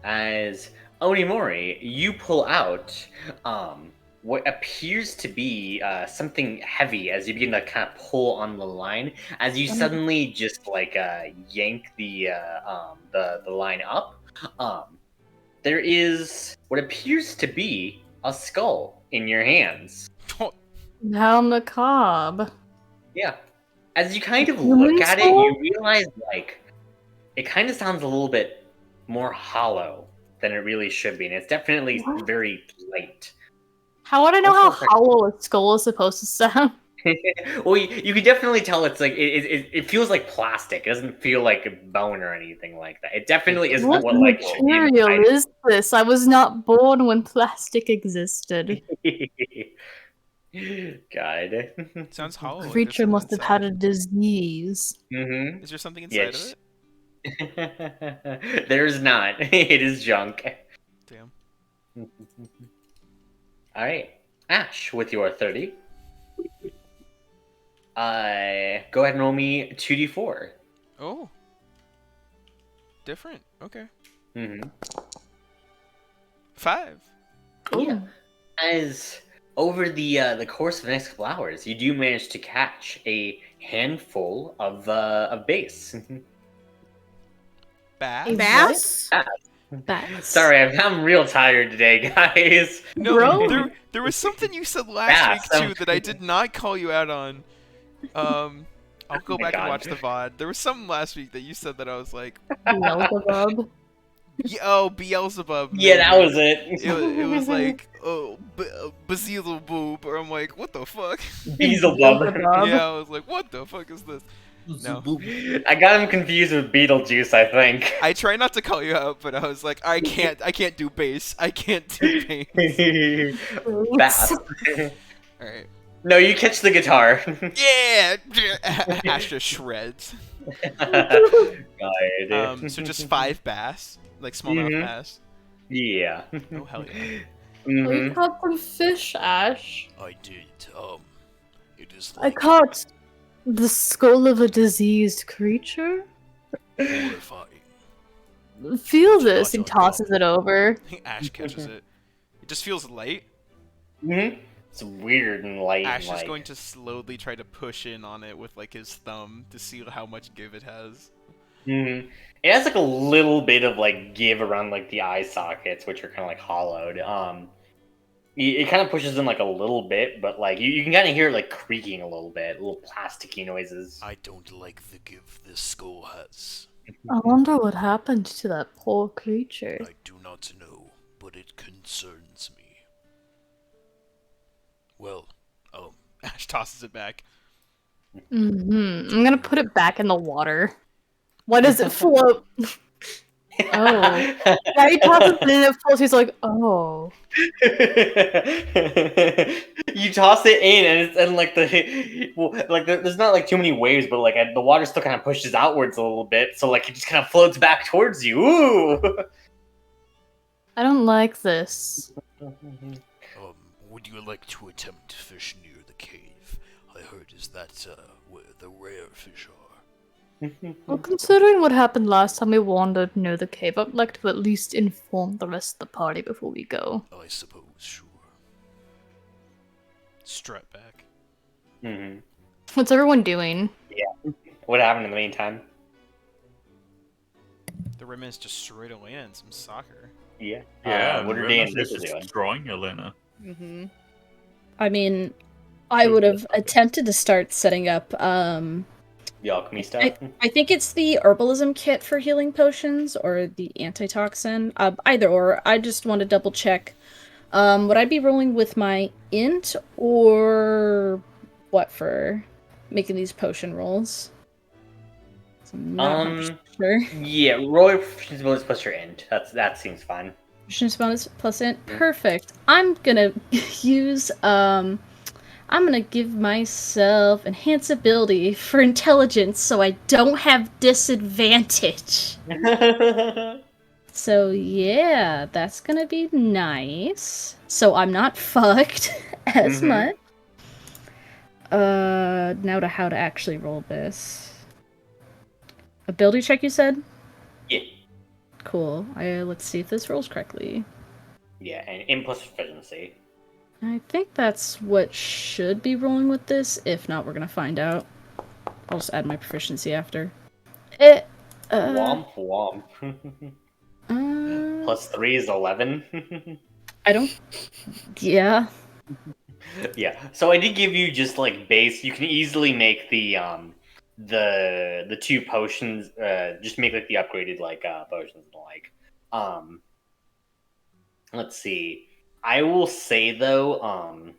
As Onimori, you pull out what appears to be something heavy as you begin to kind of pull on the line. As you suddenly just like yank the line up, there is what appears to be a skull in your hands. How macabre. Yeah. As you kind of Human look at it, skull? you realize like it kind of sounds a little bit more hollow than it really should be, and it's definitely What? very light. How would I know how What's that? hollow a skull is supposed to sound? Well, you can definitely tell it's like it feels like plastic. It doesn't feel like a bone or anything like that. It definitely isn't What what like should be material inside. is this? I was not born when plastic existed. God. Sounds hollow. like there's Creature something must have inside. had a disease. Mm-hmm. Is there something inside of Yes. it? There's not. It is junk. Damn. All right, Ash, with your 30. Go ahead and roll me 2d4. Oh. Different. Okay. Mm-hmm. 5. Yeah. As over the course of the next couple hours, you do manage to catch a handful of base. Bass? Bass? Bats. Sorry, I'm real tired today, guys. No, Bro. there was something you said last Bass, week too that I did not call you out on. I'll go my back and God. watch the VoD. There was something last week that you said that I was like, Beelzebub. oh, Beelzebub. Yeah, that maybe. was it. It was like, oh, Beelzebub, or I'm like, what the fuck? Beelzebub. Beelzebub. Yeah, I was like, what the fuck is this? No. I got him confused with Beetlejuice, I think. I try not to call you out, but I was like, I can't do bass. I can't do bass. Bass. All right. No, you catch the guitar. Yeah, Ash just shreds. God. So just 5 bass, like smallmouth Mhm. bass. Yeah. Oh hell yeah. Mhm. We caught some fish, Ash. I did. It is I like caught the skull of a diseased creature. horrifying. Feel It's this, not and tosses it over. Ash catches it. It just feels light. Mhm. It's weird and light. Ash and is like... going to slowly try to push in on it with like his thumb to see how much give it has. Mhm. It has like a little bit of like give around like the eye sockets, which are kind of like hollowed. It kind of pushes in like a little bit, but like you can kind of hear it like creaking a little bit, little plasticky noises. I don't like the give this skull has. I wonder what happened to that poor creature. I do not know, but it concerns me. Well, Ash tosses it back. I'm gonna put it back in the water. Why does it float? Oh. Yeah, he tosses it in, it floats. He's like, oh. You toss it in, and it's and like there's not like too many waves, but like the water still kind of pushes outwards a little bit, so like it just kind of floats back towards you. Ooh. I don't like this. Would you like to attempt to fish near the cave? I heard is that where the rare fish are. Well, considering what happened last time we wandered near the cave, I'd like to at least inform the rest of the party before we go. I suppose, sure. Strut back. Mm-hmm. What's everyone doing? Yeah. What happened in the meantime? The Rimmons destroyed Elena in some soccer. Yeah. What are Dan and just Ripper doing? destroying Elena. Mm-hmm. I mean, I would have attempted to start setting up, The alchemy stuff. I think it's the herbalism kit for healing potions or the antitoxin. Either or. I just want to double check. Would I be rolling with my int or what for making these potion rolls? So I'm not 100% sure. Yeah, roll your proficiency bonus plus your int. That seems fine. Proficiency bonus plus int. Perfect. I'm gonna use I'm gonna give myself enhance ability for intelligence so I don't have disadvantage. So yeah, that's gonna be nice. So I'm not fucked as much. Now to how to actually roll this. Ability check, you said? Yeah. Cool. Let's see if this rolls correctly. Yeah, and int plus proficiency. I think that's what should be rolling with this. If not, we're gonna find out. I'll just add my proficiency after. Womp womp. Plus 3 is 11. I don't. Yeah. Yeah. So I did give you just like base. You can easily make the two potions. Just make like the upgraded like potions and like. Let's see. I will say though,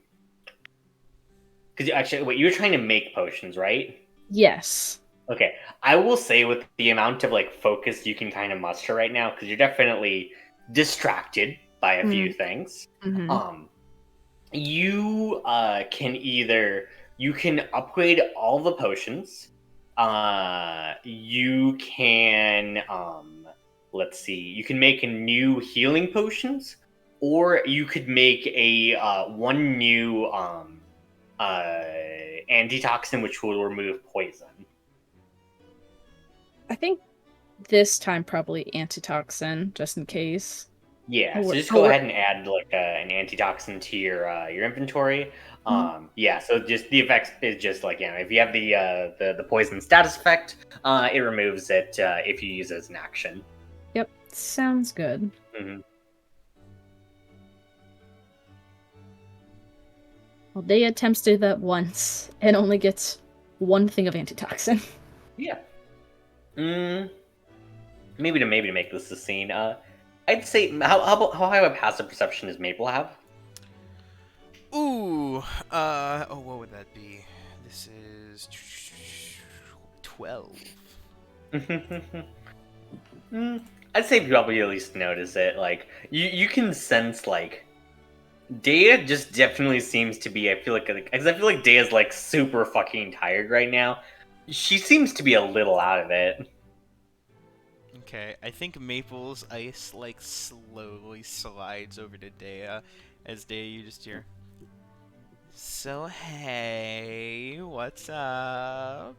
because actually, wait, you were trying to make potions, right? Yes. Okay, I will say with the amount of like focus you can kind of muster right now, because you're definitely distracted by a few things. Mm-hmm. You can upgrade all the potions. You can let's see, you can make a new healing potions, or you could make a one new antitoxin which will remove poison. I think this time probably antitoxin, just in case. Yeah, so just go ahead and add like an antitoxin to your inventory. Yeah, so just the effect is just like, if you have the poison status effect, it removes it if you use it as an action. Yep, sounds good. Mm-hmm. Well, they attempts to do that once and only gets one thing of antitoxin. Yeah. Maybe to make this a scene. I'd say how high of a passive perception does Maple have? Ooh. What would that be? This is 12. I'd say you probably at least notice it. Like you can sense like Dea just definitely seems to be. I feel like Dea's like super fucking tired right now. She seems to be a little out of it. Okay, I think Maple's ice like slowly slides over to Dea, as Dea you just hear. So hey, what's up?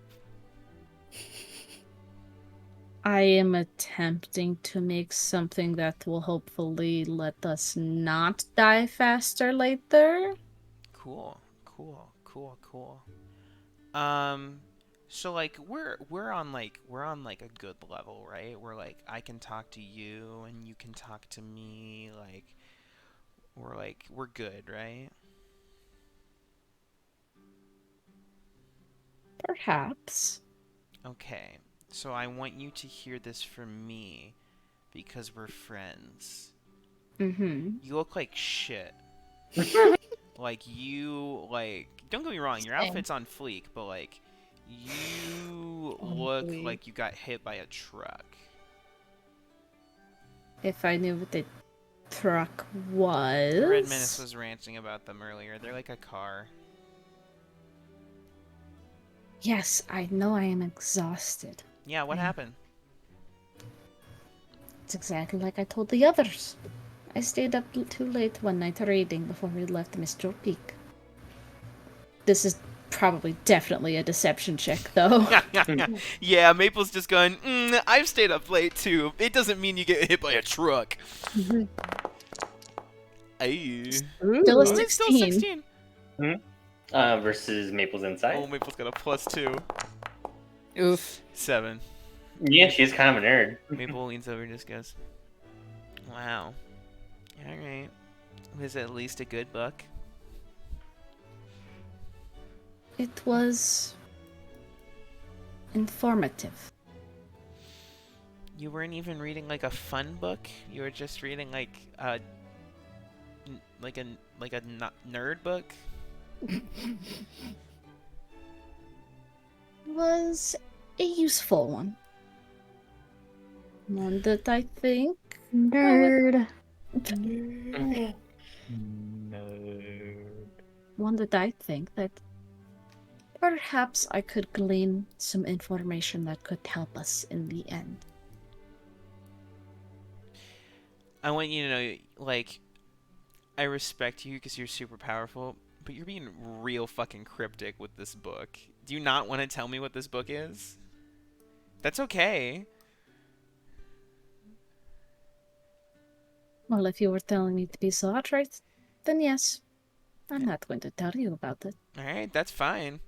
I am attempting to make something that will hopefully let us not die faster later. Cool. So like we're on a good level, right? We're like I can talk to you and you can talk to me. Like we're good, right? Perhaps. Okay. So I want you to hear this from me because we're friends. Mm-hmm. You look like shit. Don't get me wrong, your Same. outfit's on fleek, but you On look fleek. like you got hit by a truck. If I knew what the truck was. The Red Menace was ranting about them earlier. They're like a car. Yes, I know I am exhausted. Yeah, what happened? It's exactly like I told the others. I stayed up too late one night reading before we left Mr. Peak. This is probably definitely a deception check, though. Yeah, Maple's just going, I've stayed up late too. It doesn't mean you get hit by a truck. Ayy. Still a Oh, it's still 16. 16. Versus Maple's Insight. Oh, Maple's got a +2. Oof. 7. Yeah, she's kind of a nerd. Maple leans over and just goes, wow. Alright. Was it at least a good book? It was informative. You weren't even reading like a fun book? You were just reading like a nerd book? Was a useful one. One that I think Nerd. one that I think that perhaps I could glean some information that could help us in the end. I want you to know, like, I respect you because you're super powerful, but you're being real fucking cryptic with this book. Do you not want to tell me what this book is? That's okay. Well, if you were telling me to be so outright, then yes. I'm not going to tell you about it. Alright, that's fine.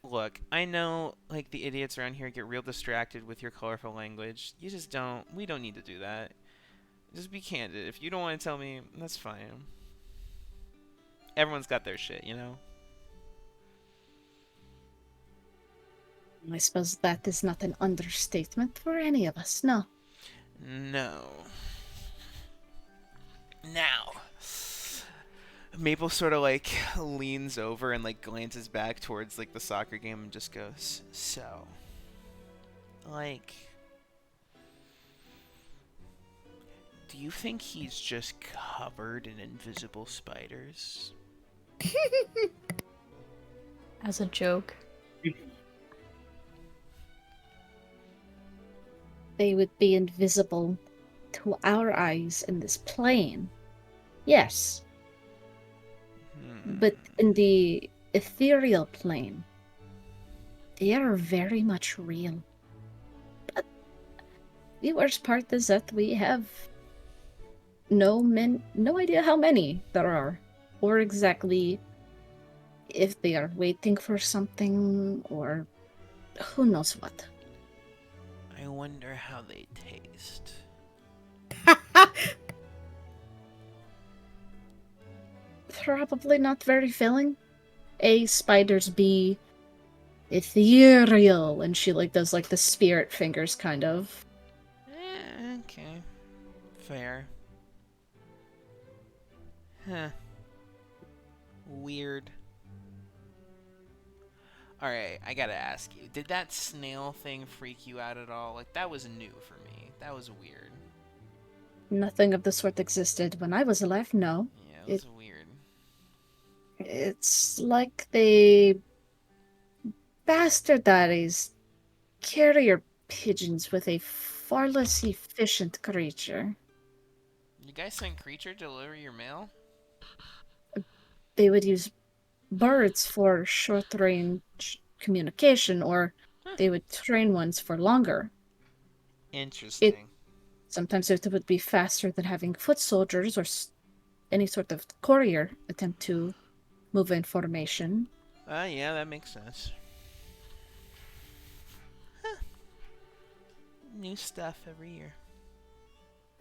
Look, I know, like, the idiots around here get real distracted with your colorful language. You just don't, we don't need to do that. Just be candid. If you don't want to tell me, that's fine. Everyone's got their shit, you know? I suppose that is not an understatement for any of us, no. No. Now, Maple sort of like leans over and like glances back towards like the soccer game and just goes, so, like, do you think he's just covered in invisible spiders? As a joke. They would be invisible to our eyes in this plane. Yes. But in the ethereal plane, they are very much real. But the worst part is that we have no idea how many there are, or exactly if they are waiting for something, or who knows what. I wonder how they taste. Probably not very filling. A, spiders, B, ethereal, and she like does like the spirit fingers kind of. Okay. Fair. Huh. Weird. Alright, I gotta ask you, did that snail thing freak you out at all? Like, that was new for me. That was weird. Nothing of the sort existed when I was alive, no. Yeah, it was weird. It's like they bastardized carrier pigeons with a far less efficient creature. You guys send creature to deliver your mail? They would use birds for short-range communication, or they would train ones for longer. Interesting. Sometimes it would be faster than having foot soldiers or any sort of courier attempt to move information. Yeah, that makes sense. Huh. New stuff every year.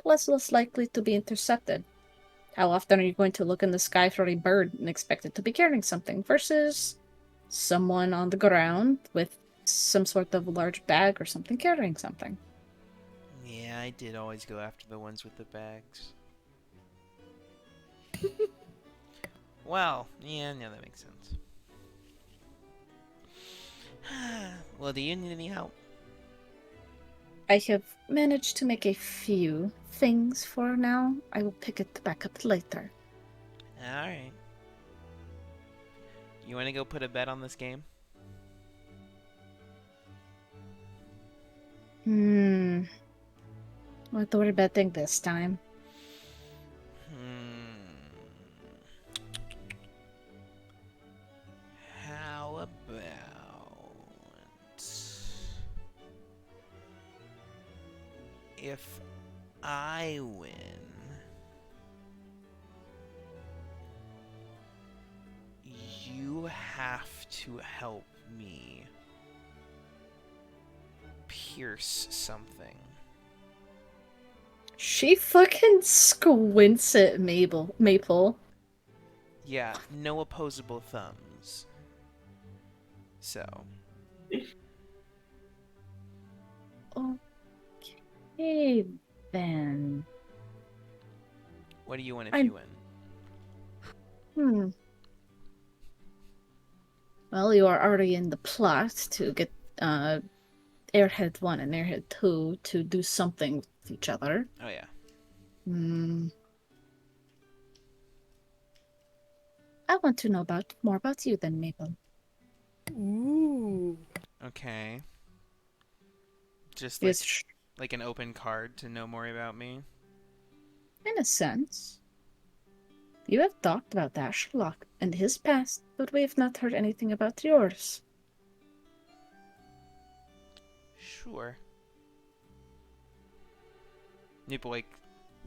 Plus less likely to be intercepted. How often are you going to look in the sky for a bird and expect it to be carrying something versus someone on the ground with some sort of large bag or something carrying something? Yeah, I did always go after the ones with the bags. Well, yeah, that makes sense. Well, do you need any help? I have managed to make a few things for now. I will pick it back up later. Alright. You want to go put a bet on this game? What are we betting this time? How about if I win, you have to help me pierce something. She fucking squints at Maple. Yeah, no opposable thumbs. So. Okay, then. What do you win if you win? Well, you are already in the plot to get Airhead 1 and Airhead 2 to do something with each other. Oh, yeah. I want to know more about you than Maple. Ooh. Okay. Just Yes, like an open card to know more about me? in a sense. You have talked about Ashlock and his past, but we have not heard anything about yours. Sure. Maple,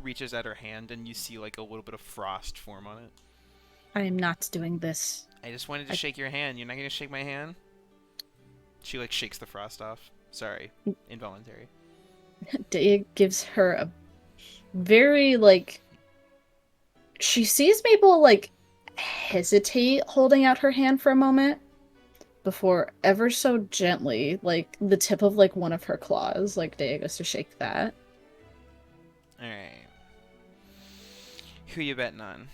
reaches at her hand and you see, a little bit of frost form on it. I am not doing this. I just wanted to shake your hand. You're not going to shake my hand? She, shakes the frost off. Sorry. Involuntary. It gives her a very, she sees Maple, hesitate holding out her hand for a moment before ever so gently, the tip of, one of her claws, Dea goes to shake that. Alright. Who you betting on?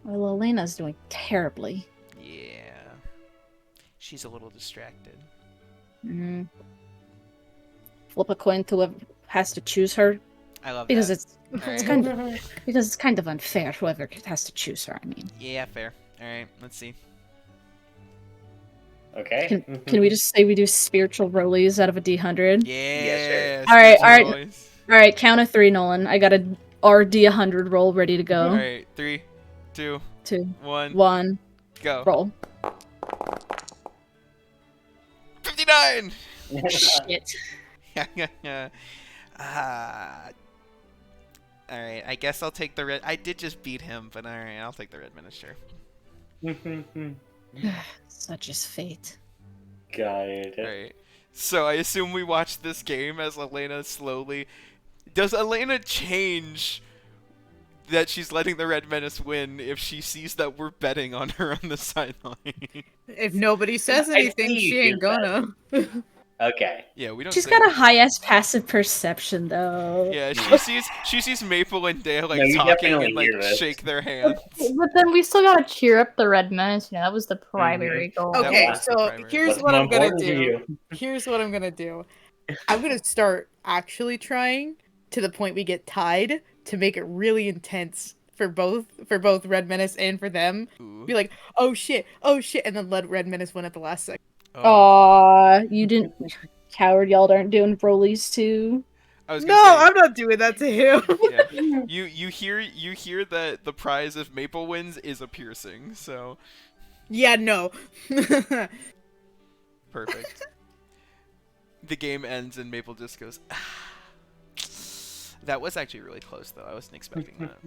Well, Elena's doing terribly. Yeah. She's a little distracted. Flip a coin to whoever has to choose her. I love because that. it's kind of unfair whoever has to choose her. I mean, Yeah, fair. Alright, let's see. Okay. can we just say we do spiritual rollies out of a D100? Yeah. All right. Count of 3, Nolan. I got a RD100 roll ready to go. Alright, 3, 2, 1, 1, go. roll. 59! Shit. Alright, I guess I'll take the red. I did just beat him, but alright, I'll take the red minister. Such is fate. Got it. Alright. So I assume we watch this game as Elena slowly. Does Elena change that she's letting the Red Menace win if she sees that we're betting on her on the sideline? If nobody says anything, she ain't gonna. Okay. Yeah, we don't. She's got a high-ass passive perception, though. Yeah, she sees Maple and Dale you talking definitely and hear this. shake their hands. But then we still gotta cheer up the Red Menace. That was the primary goal. Okay, Yeah. so here's What's what more I'm gonna important to do. you? Here's what I'm gonna do. I'm gonna start actually trying to the point we get tied to make it really intense for both Red Menace and for them. Ooh. Be like, oh shit, and then let Red Menace win at the last second. Aww, you didn't. Coward, y'all aren't doing rollies too. I was No, gonna say, I'm not doing that to him. yeah. You hear that the prize if Maple wins is a piercing, so Yeah, no. perfect. The game ends and Maple just goes. That was actually really close, though. I wasn't expecting that.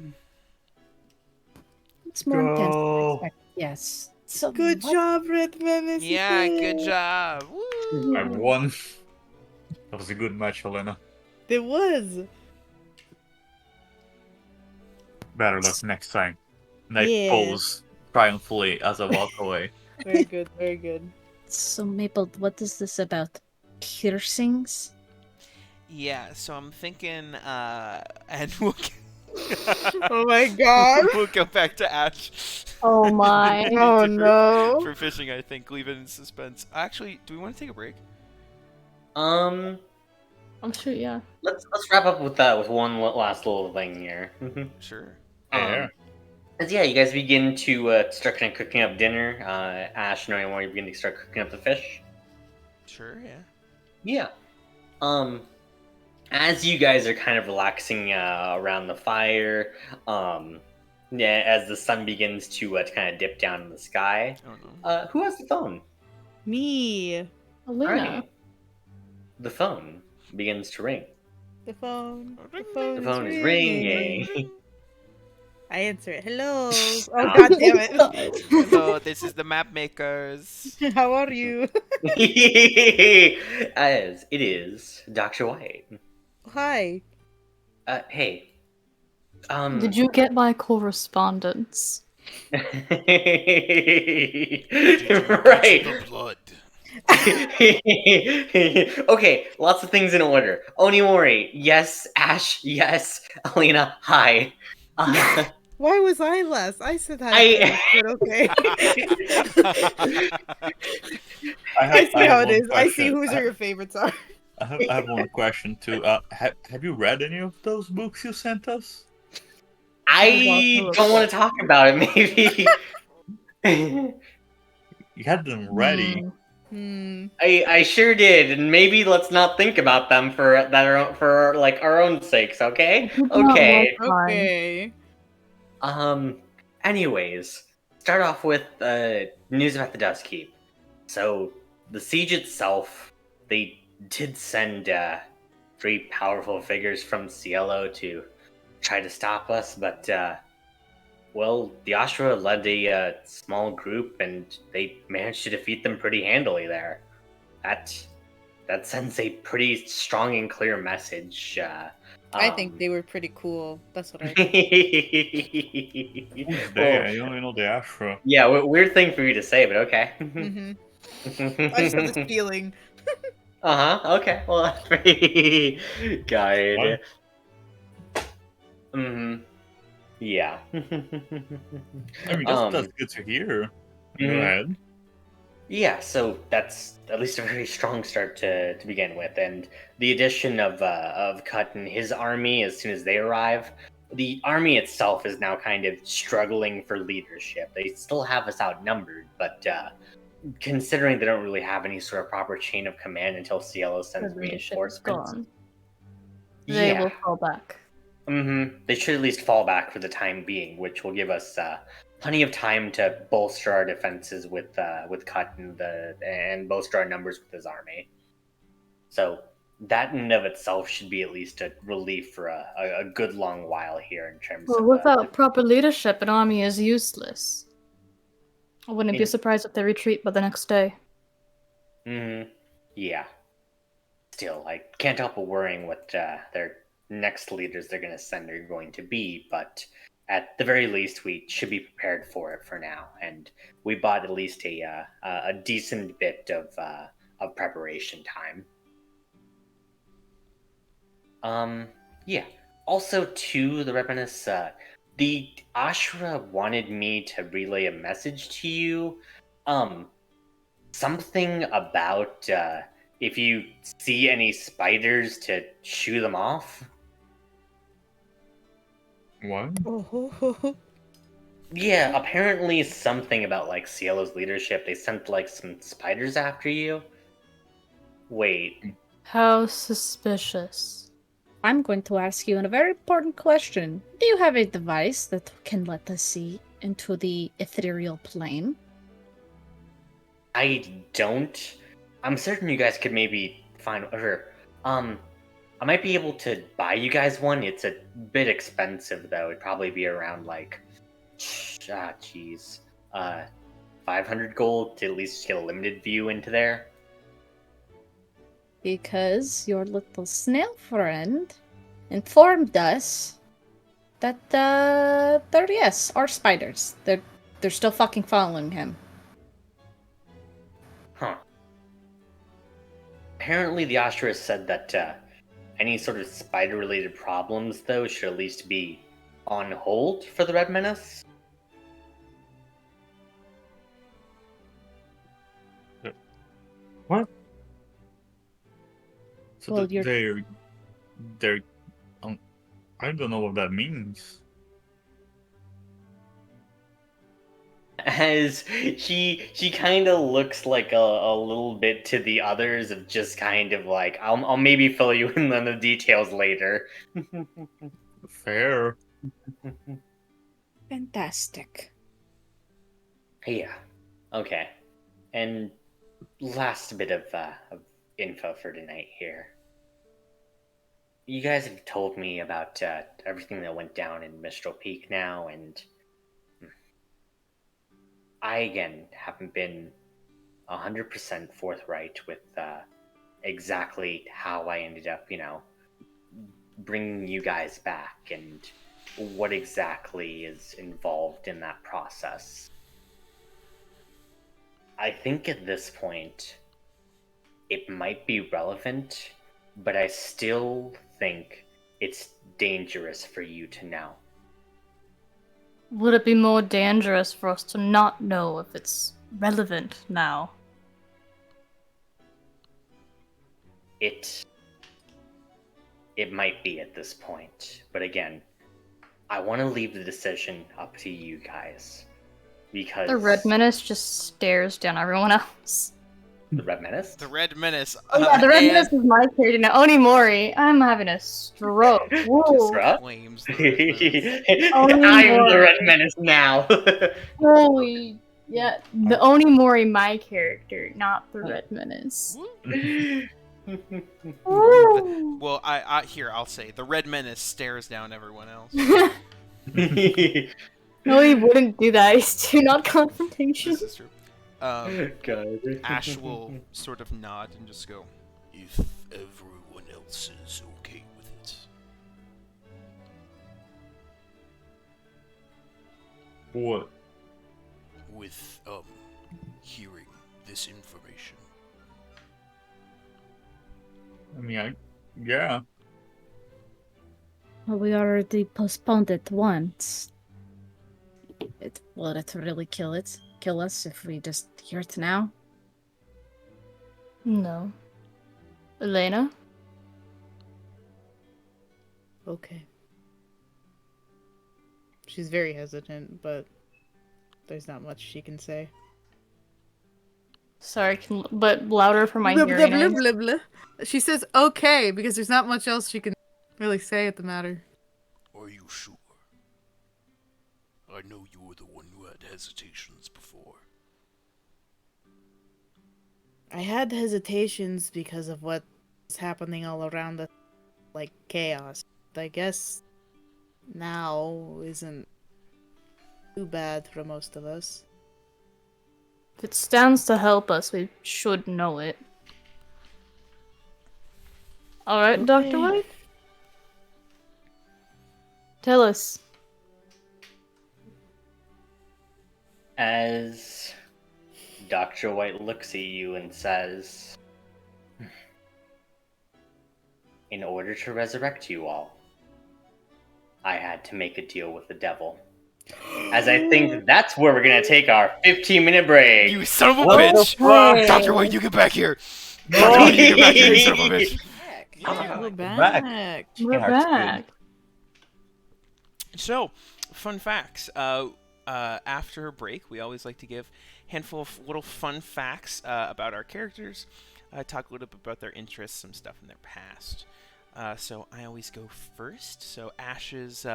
It's more intense than I Go. expected. Yes. So Good job, Red Menace. you Yeah, did good it. job. Woo! I won. That was a good match, Helena. It was. Better luck next time. And I Yeah. pose triumphantly as I walk away. Very good, very good. So, Maple, what is this about? Piercings? Yeah, so I'm thinking, and we'll Oh my god. we'll go back to Ash. Oh my. Oh no. For fishing, I think. Leave it in suspense. Actually, do we want to take a break? I'm sure, yeah. Let's wrap up with one last little thing here. Sure. Yeah. As you guys begin to start kind of cooking up dinner. Ash and I, you begin to start cooking up the fish. Sure, yeah. Yeah. As you guys are kind of relaxing around the fire, yeah, as the sun begins to kind of dip down in the sky, Oh no. who has the phone? Me. Alina. Alright. The phone begins to ring. The phone. The The phone, phone is ringing. I answer it. Hello. Oh god damn it. Hello, this is the map makers. How are you? As it is Dr. White. Hi. Hey. Did you get my correspondence? Right. The blood. Okay, lots of things in order. Onimori, yes. Ash, yes. Alina, hi. Why was I last? I said hi first, but okay. I see how it is. I see whose your favorites are. I have one question too. Have you read any of those books you sent us? I don't want to talk about it, maybe. You had them ready. I sure did, and maybe let's not think about them for like our own sakes, okay? Okay. Okay. Anyways, start off with news about the Dust Keep. So the siege itself, they did send 3 powerful figures from Cielo to try to stop us, but well, the Ashra led a small group, and they managed to defeat them pretty handily there. That sends a pretty strong and clear message. I think they were pretty cool. That's what I think. Who's they? I only know the Ashra. Yeah, weird thing for you to say, but okay. I just have this feeling. Okay. Well, that's pretty good. What? Yeah. I mean, that's good to hear. Go ahead. Yeah, so that's at least a very strong start to begin with, and the addition of Cut and his army as soon as they arrive, the army itself is now kind of struggling for leadership. They still have us outnumbered, but considering they don't really have any sort of proper chain of command until Cielo sends The leadership is reinforcements, gone. They yeah, will fall back. they should at least fall back for the time being, which will give us plenty of time to bolster our defenses with Cut and bolster our numbers with his army. So that in and of itself should be at least a relief for a good long while here in terms Well, of without proper leadership, an army is useless. I wouldn't be surprised if they retreat by the next day. Yeah. Still, I can't help but worrying what their next leaders they're going to send are going to be, but at the very least, we should be prepared for it for now, and we bought at least a decent bit of preparation time. Yeah. Also, too, the Revenus, the Ashra wanted me to relay a message to you. Something about if you see any spiders to shoo them off. What? Yeah, apparently something about like Cielo's leadership. They sent like some spiders after you. Wait. How suspicious. I'm going to ask you a very important question. Do you have a device that can let us see into the ethereal plane? I don't. I'm certain you guys could maybe find or I might be able to buy you guys one. It's a bit expensive though. It'd probably be around like 500 gold to at least get a limited view into there. Because your little snail friend informed us that there yes are spiders. They're still fucking following him. Huh. Apparently, the Ostrich said that any sort of spider-related problems, though, should at least be on hold for the Red Menace. What? So Well, they're I don't know what that means. As she kind of looks like a little bit to the others of just kind of like I'll maybe fill you in on the details later. Fair. Fantastic. Yeah. Okay. And last bit of info for tonight here. You guys have told me about everything that went down in Mistral Peak now, and I again haven't been 100% forthright with exactly how I ended up, bringing you guys back and what exactly is involved in that process. I think at this point, it might be relevant, but I still think it's dangerous for you to know. Would it be more dangerous for us to not know if it's relevant now? It might be at this point, but again, I want to leave the decision up to you guys. Because The Red Menace just stares down everyone else. The Red Menace? The Red Menace. Oh yeah, the Red and Menace is my character now. Onimori, I'm having a stroke. Whoa. claims the Red Menace. I am the Red Menace now. Holy... Yeah, the Onimori, my character, not the Red Menace. Well, I'll say the Red Menace stares down everyone else. No, he wouldn't do that. He's too not confrontation. This is true. God. Ash will sort of nod and just go, If everyone else is okay with it. What? With, hearing this information. I mean, yeah. Well, we already postponed it once. Will it really kill us if we just hear it now? No. Elena? Okay. She's very hesitant, but there's not much she can say. Sorry, but louder for my Blah, hearing blah, aids. blah, blah, blah. She says okay because there's not much else she can really say at the matter. Are you sure? I know you were the one who had hesitations before. I had hesitations because of what's happening all around us, like chaos. I guess now isn't too bad for most of us. If it stands to help us, we should know it. Alright, Dr. White? Tell us. As Dr. White looks at you and says, in order to resurrect you all, I had to make a deal with the devil. As I think that's where we're gonna take our 15-minute break. "You son of a What the bitch! fuck? Dr. White, you get back here! Dr. White, you get back here, you son of a bitch!" We're back. back. We're back. So, fun facts. After a break, we always like to give a handful of little fun facts about our characters, talk a little bit about their interests, some stuff in their past. So I always go first. So Ash's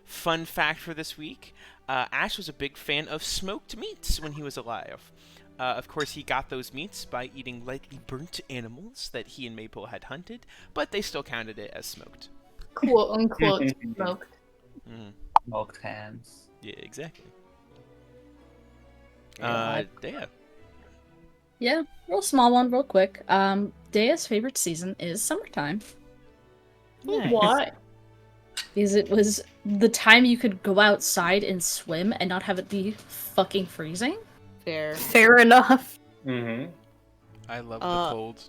fun fact for this week. Ash was a big fan of smoked meats when he was alive. Of course, he got those meats by eating lightly burnt animals that he and Maple had hunted, but they still counted it as smoked. Quote unquote smoked. Smoked hands. Yeah, exactly. Yeah. Dea. Yeah, real small one, real quick. Dea's favorite season is summertime. Nice. Why? Because it was the time you could go outside and swim and not have it be fucking freezing. Fair. Fair enough. Mm-hmm. I love the cold.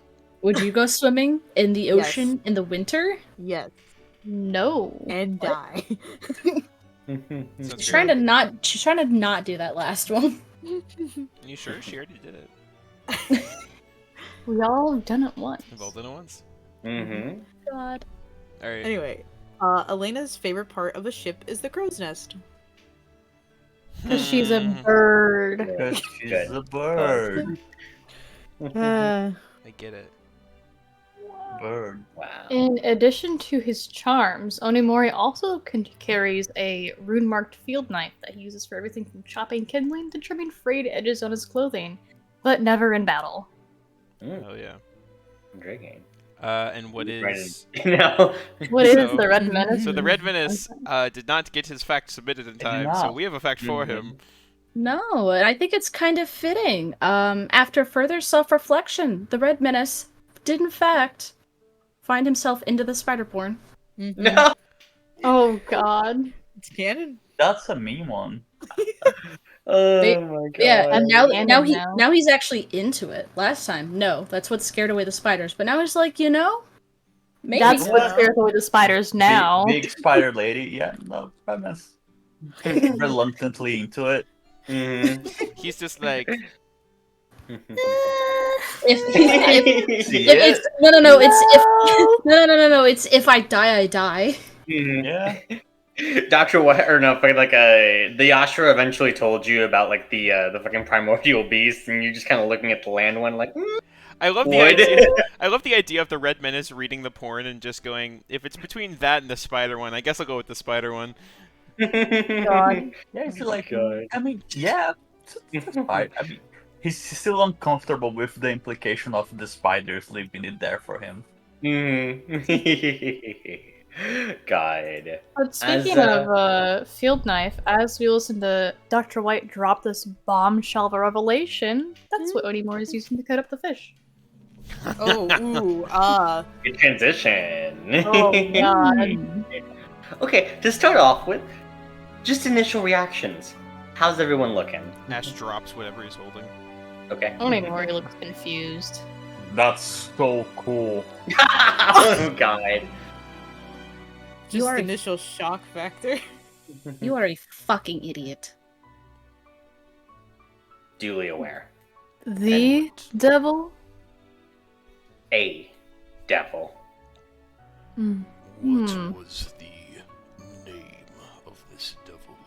Would you go swimming in the Yes. ocean in the winter? Yes. No. And die. Sounds She's trying to great. not do that last one. You sure? She already did it. We all have done it once. We've all done it once. Mm-hmm. God. All right. Anyway, Elena's favorite part of the ship is the crow's nest. Because she's a Hmm. bird. Because she's Good. a bird. I get it. Bird. Wow. In addition to his charms, Onimori also carries a rune-marked field knife that he uses for everything from chopping kindling to trimming frayed edges on his clothing, but never in battle. Oh yeah. I'm drinking. And what is? No. What is So- the Red Menace? So the Red Menace did not get his fact submitted in did time, so not. we have a fact for him. No, and I think it's kind of fitting. After further self-reflection, the Red Menace did in fact find himself into the Spiderborn. No. Oh god. It's canon. That's a mean one. Oh They- my god. Yeah, and now Canon now. he's actually into it. Last time, no, that's what scared away the spiders. But now he's like, maybe. That's what Yeah. scares away the spiders now. Big spider lady. Yeah, no, premise. Reluctantly into it. Mm-hmm. He's just like, if See it's it? no, it's if no, it's if I die, I die. Mhm. Yeah. Dr. White, or no, but like the Yashra eventually told you about like the fucking primordial beast, and you're just kind of looking at the land one like, I love the Would. idea. I love the idea of the Red Menace reading the porn and just going, if it's between that and the spider one, I guess I'll go with the spider one. God. Yeah, it's like, God. I mean, yeah, it's fine. I mean, he's still uncomfortable with the implication of the spiders leaving it there for him. God. But speaking As, of field knife, as we listen to Dr. White drop this bombshell of a revelation, that's what Onimori is using to cut up the fish. Oh, ooh, Good transition. Oh god. Okay, to start off with, just initial reactions. How's everyone looking? Ash drops whatever he's holding. Okay. Onimori looks confused. That's so cool. Oh god. just are- initial shock factor. You are a fucking idiot. Duly aware. The devil? A devil. Hmm. What Hmm. was the name of this devil?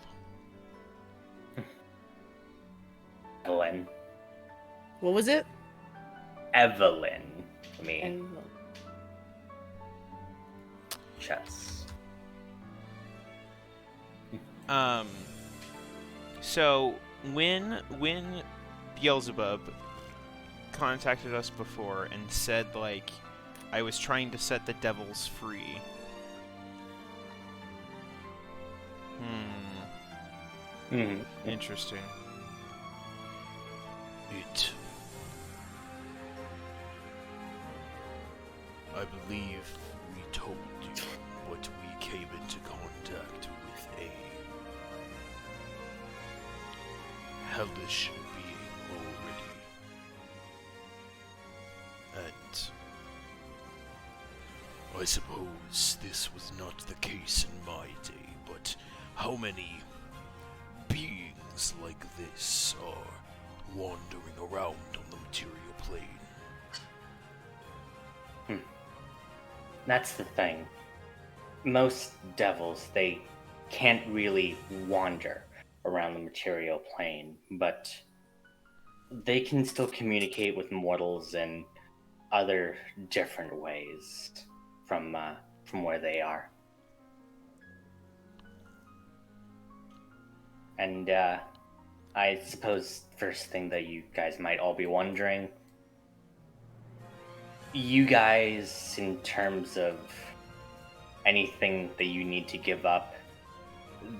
Evelyn. What was it? Evelyn. Let me chess. So when Beelzebub contacted us before and said like I was trying to set the devils free. Interesting. I believe we told you what we came into contact with a hellish being already. And I suppose this was not the case in my day, but how many beings like this are wandering around on the material plane? That's the thing. Most devils, they can't really wander around the material plane, but they can still communicate with mortals in other different ways from where they are. And I suppose first thing that you guys might all be wondering, you guys, in terms of anything that you need to give up,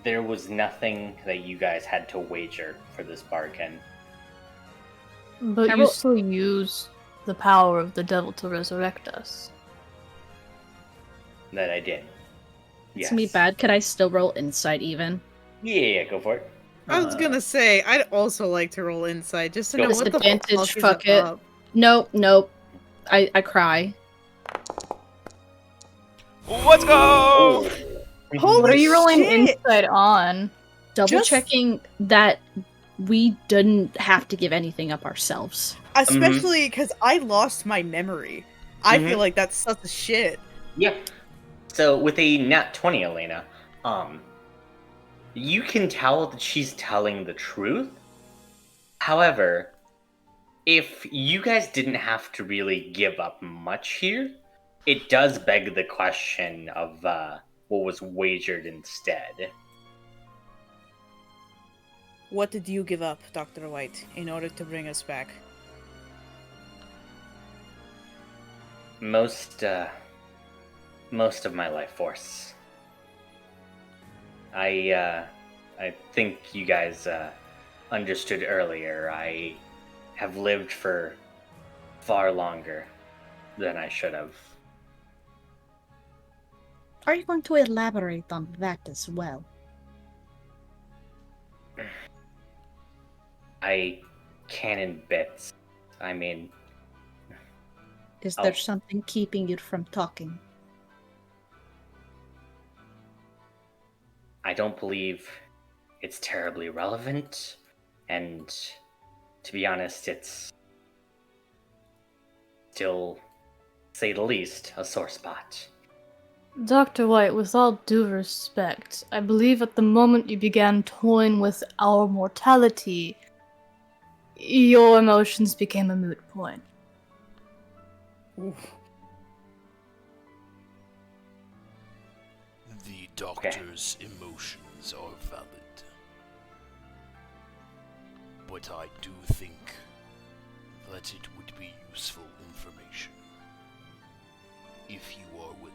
there was nothing that you guys had to wager for this bargain. But you Carol- still use the power of the devil to resurrect us. That I did. It's gonna be Yes. bad. Could I still roll insight even? Yeah, go for it. I was gonna say, I'd also like to roll insight just to Go know for what it. the Disadvantage, fuck is fuck it. up. Nope. I cry. Let's go! Oh. Holy What are you rolling shit! insight on? Double Just- checking that we didn't have to give anything up ourselves. Especially because I lost my memory. I Mhm. feel like that's such a shit. Yeah. So with a nat 20, Elena, you can tell that she's telling the truth. However, if you guys didn't have to really give up much here, it does beg the question of what was wagered instead. What did you give up, Dr. White, in order to bring us back? Most of my life force. I think you guys understood earlier. I have lived for far longer than I should have. Are you going to elaborate on that as well? I can in bits. I mean, Is there Oh. something keeping you from talking? I don't believe it's terribly relevant, and to be honest, it's still, say the least, a sore spot. Dr. White, with all due respect, I believe at the moment you began toying with our mortality, your emotions became a moot point. The doctor's emotions are valid. But I do think that it would be useful information. If you are willing.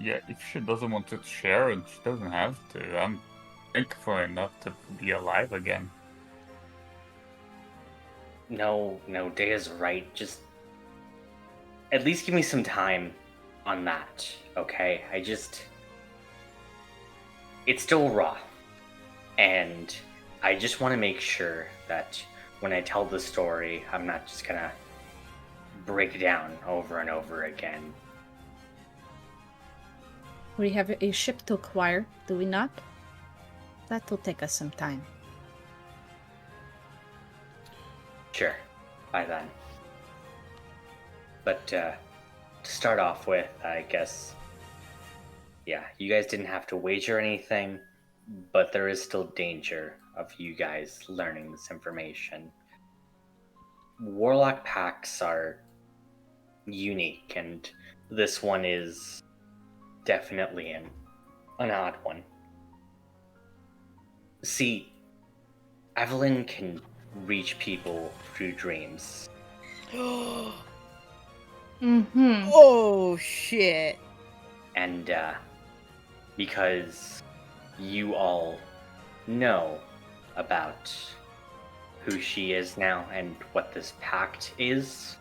Yeah, if she doesn't want to share, and she doesn't have to. I'm thankful enough to be alive again. No, Daya's right. Just at least give me some time on that, okay? It's still raw. And I just want to make sure that when I tell the story, I'm not just gonna break it down over and over again. We have a ship to acquire, do we not? That will take us some time. Sure, by then. But to start off with, I guess, yeah, you guys didn't have to wager anything, but there is still danger of you guys learning this information. Warlock packs are unique, and this one is definitely an odd one. See, Evelyn can reach people through dreams. Mm-hmm. Oh shit. And because you all know about who she is now and what this pact is,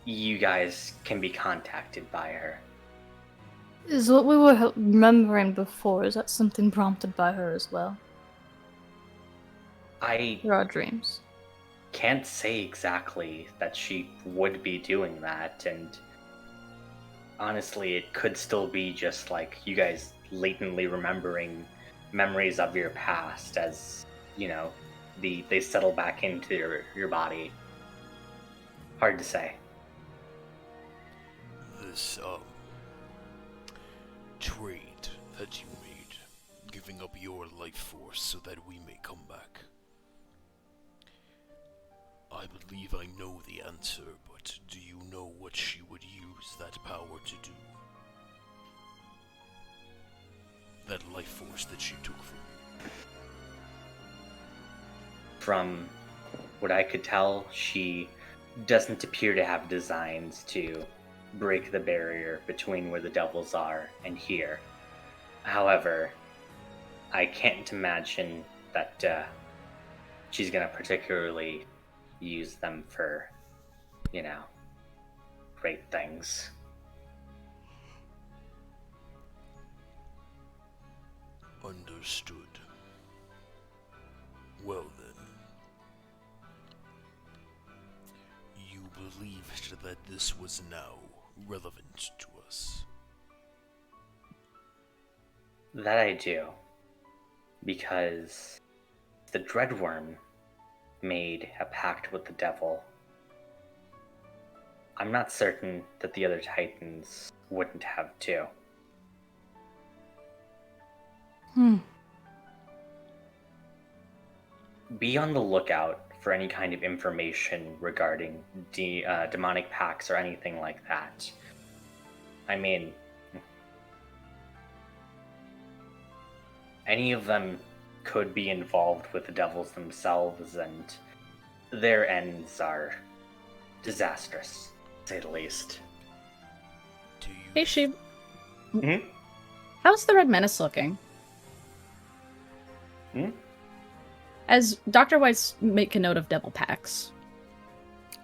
you guys can be contacted by her. Is what we were remembering before, is that something prompted by her as well? I Through our dreams. can't say exactly that she would be doing that, and honestly, it could still be just like you guys latently remembering memories of your past as, you know, they settle back into your body. Hard to say. This, trade that you made, giving up your life force so that we may come back. I believe I know the answer, but do you know what she would use that power to do? That life force that she took from you. From what I could tell, she doesn't appear to have designs to break the barrier between where the devils are and here. However, I can't imagine that she's gonna particularly use them for, you know, great things. Understood. Well then. You believed that this was now relevant to us. That I do. Because the Dreadworm made a pact with the devil. I'm not certain that the other Titans wouldn't have too. Be on the lookout for any kind of information regarding demonic pacts or anything like that. I mean, any of them could be involved with the devils themselves, and their ends are disastrous, to say the least. Do you Hey, Sheep. Mhm. How's the Red Menace looking? Hmm? As Dr. White's make a note of devil packs.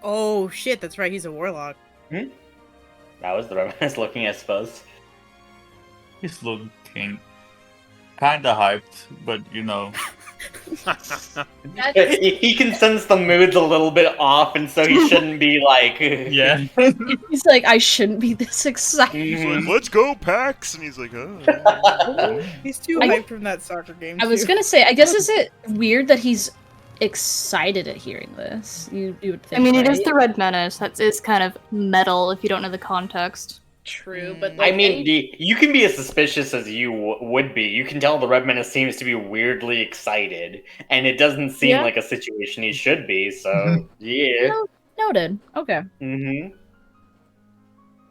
Oh shit, that's right. He's a warlock. That was the Revenant looking, I suppose. He's looking kinda hyped, but you know. He can sense the mood's a little bit off, and so he shouldn't be like... Yeah. He's like, I shouldn't be this excited. He's like, Mhm. let's go, Pax! And he's like, oh. He's too I- hyped from that soccer game. I was too. gonna say, I guess is it weird that he's excited at hearing this? You would think, I mean, it is right? the Red Menace. That is kind of metal if you don't know the context. True, but Mm. like, I mean, you can be as suspicious as you would be. You can tell the Red Menace seems to be weirdly excited, and it doesn't seem Yeah. like a situation he should be, so, yeah. noted. Okay. Mm-hmm.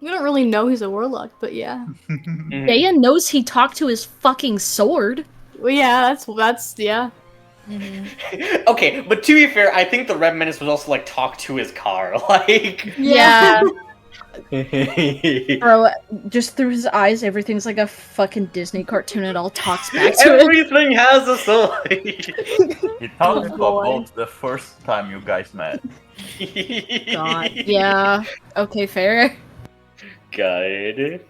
We don't really know he's a warlock, but yeah. Daya knows he talked to his fucking sword. Well, yeah, that's yeah. Okay, but to be fair, I think the Red Menace was also, like, talk to his car, like... Yeah. Everything Bro, just through his eyes, everything's like a fucking Disney cartoon. It all talks back to it. has a soul. He talked about boy. both the first time you guys met. God. Yeah. Okay, fair. Good.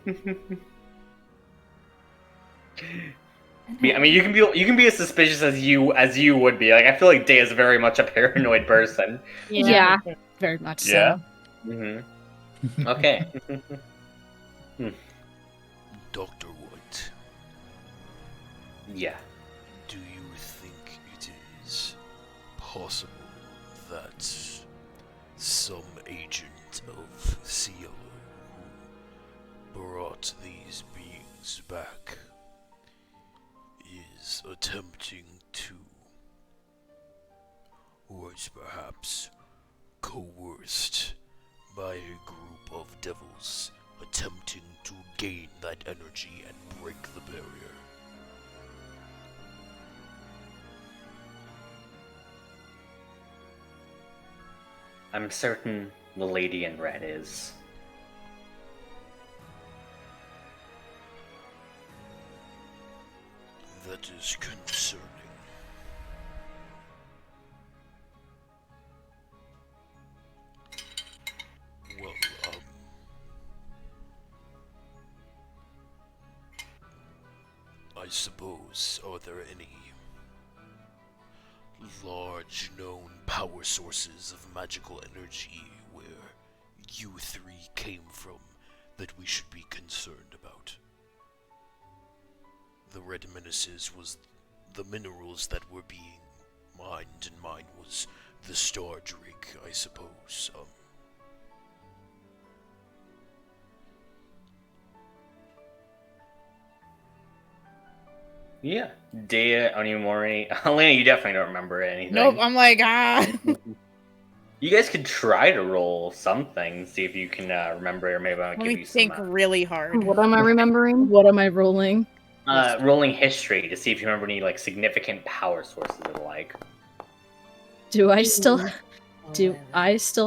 I mean, you can be as suspicious as you would be. Like, I feel like Day is very much a paranoid person. Yeah. Very much Yeah. so. Hmm. Okay. Dr. White, Yeah. do you think it is possible that some agent of Cielo who brought these beings back is attempting to, or is perhaps coerced by a group of devils attempting to gain that energy and break the barrier? I'm certain the lady in red is. That is concerning. Well, I suppose, are there any large known power sources of magical energy where you three came from that we should be concerned about? The Red Menaces was the minerals that were being mined, and mine was the Star Drake, I suppose. Yeah. Dea, Onimori, Elena, you definitely don't remember anything. Nope, I'm like, ah. You guys could try to roll something, see if you can remember, or maybe I'll Let give me you think some really hard. What am I remembering? What am I rolling? rolling history to see if you remember any like significant power sources of the like. Do I still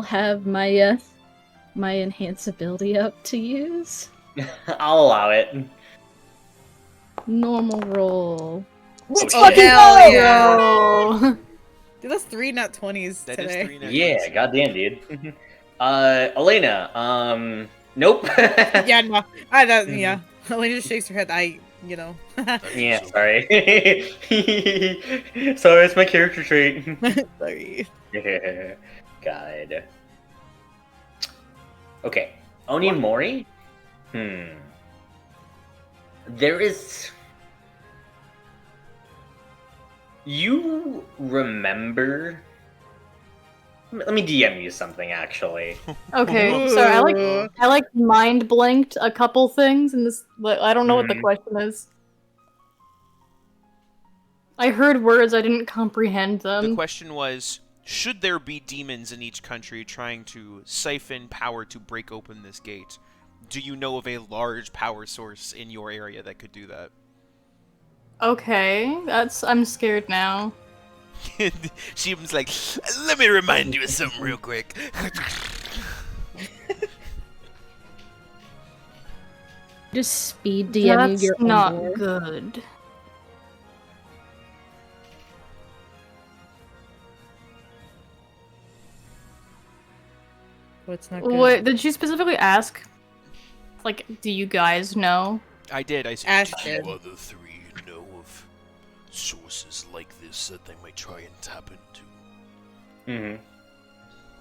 have my my enhance ability up to use? I'll allow it. Normal roll. Let's Oh, fucking hell go! yeah. Oh. Dude, that's 3 nut 20s That today. is 3 net Yeah, 20s. goddamn, dude. Elena, nope. Yeah, no. I don't, yeah. Elena just shakes her head. you know. Yeah, sorry. Sorry, it's my character trait. Sorry. God. Okay. Onimori? There is... You remember... Let me DM you something, actually. Okay, sorry. I like mind blanked a couple things in this. I don't know what the question is. I heard words, I didn't comprehend them. The question was, should there be demons in each country trying to siphon power to break open this gate? Do you know of a large power source in your area that could do that? Okay, I'm scared now. She was like, let me remind you of something real quick. Just speed DM That's your not own good. What's not good? What did she specifically ask? Like, do you guys know? I did. I Ash said, Do did. you other three know of sources like this that they might try and tap into?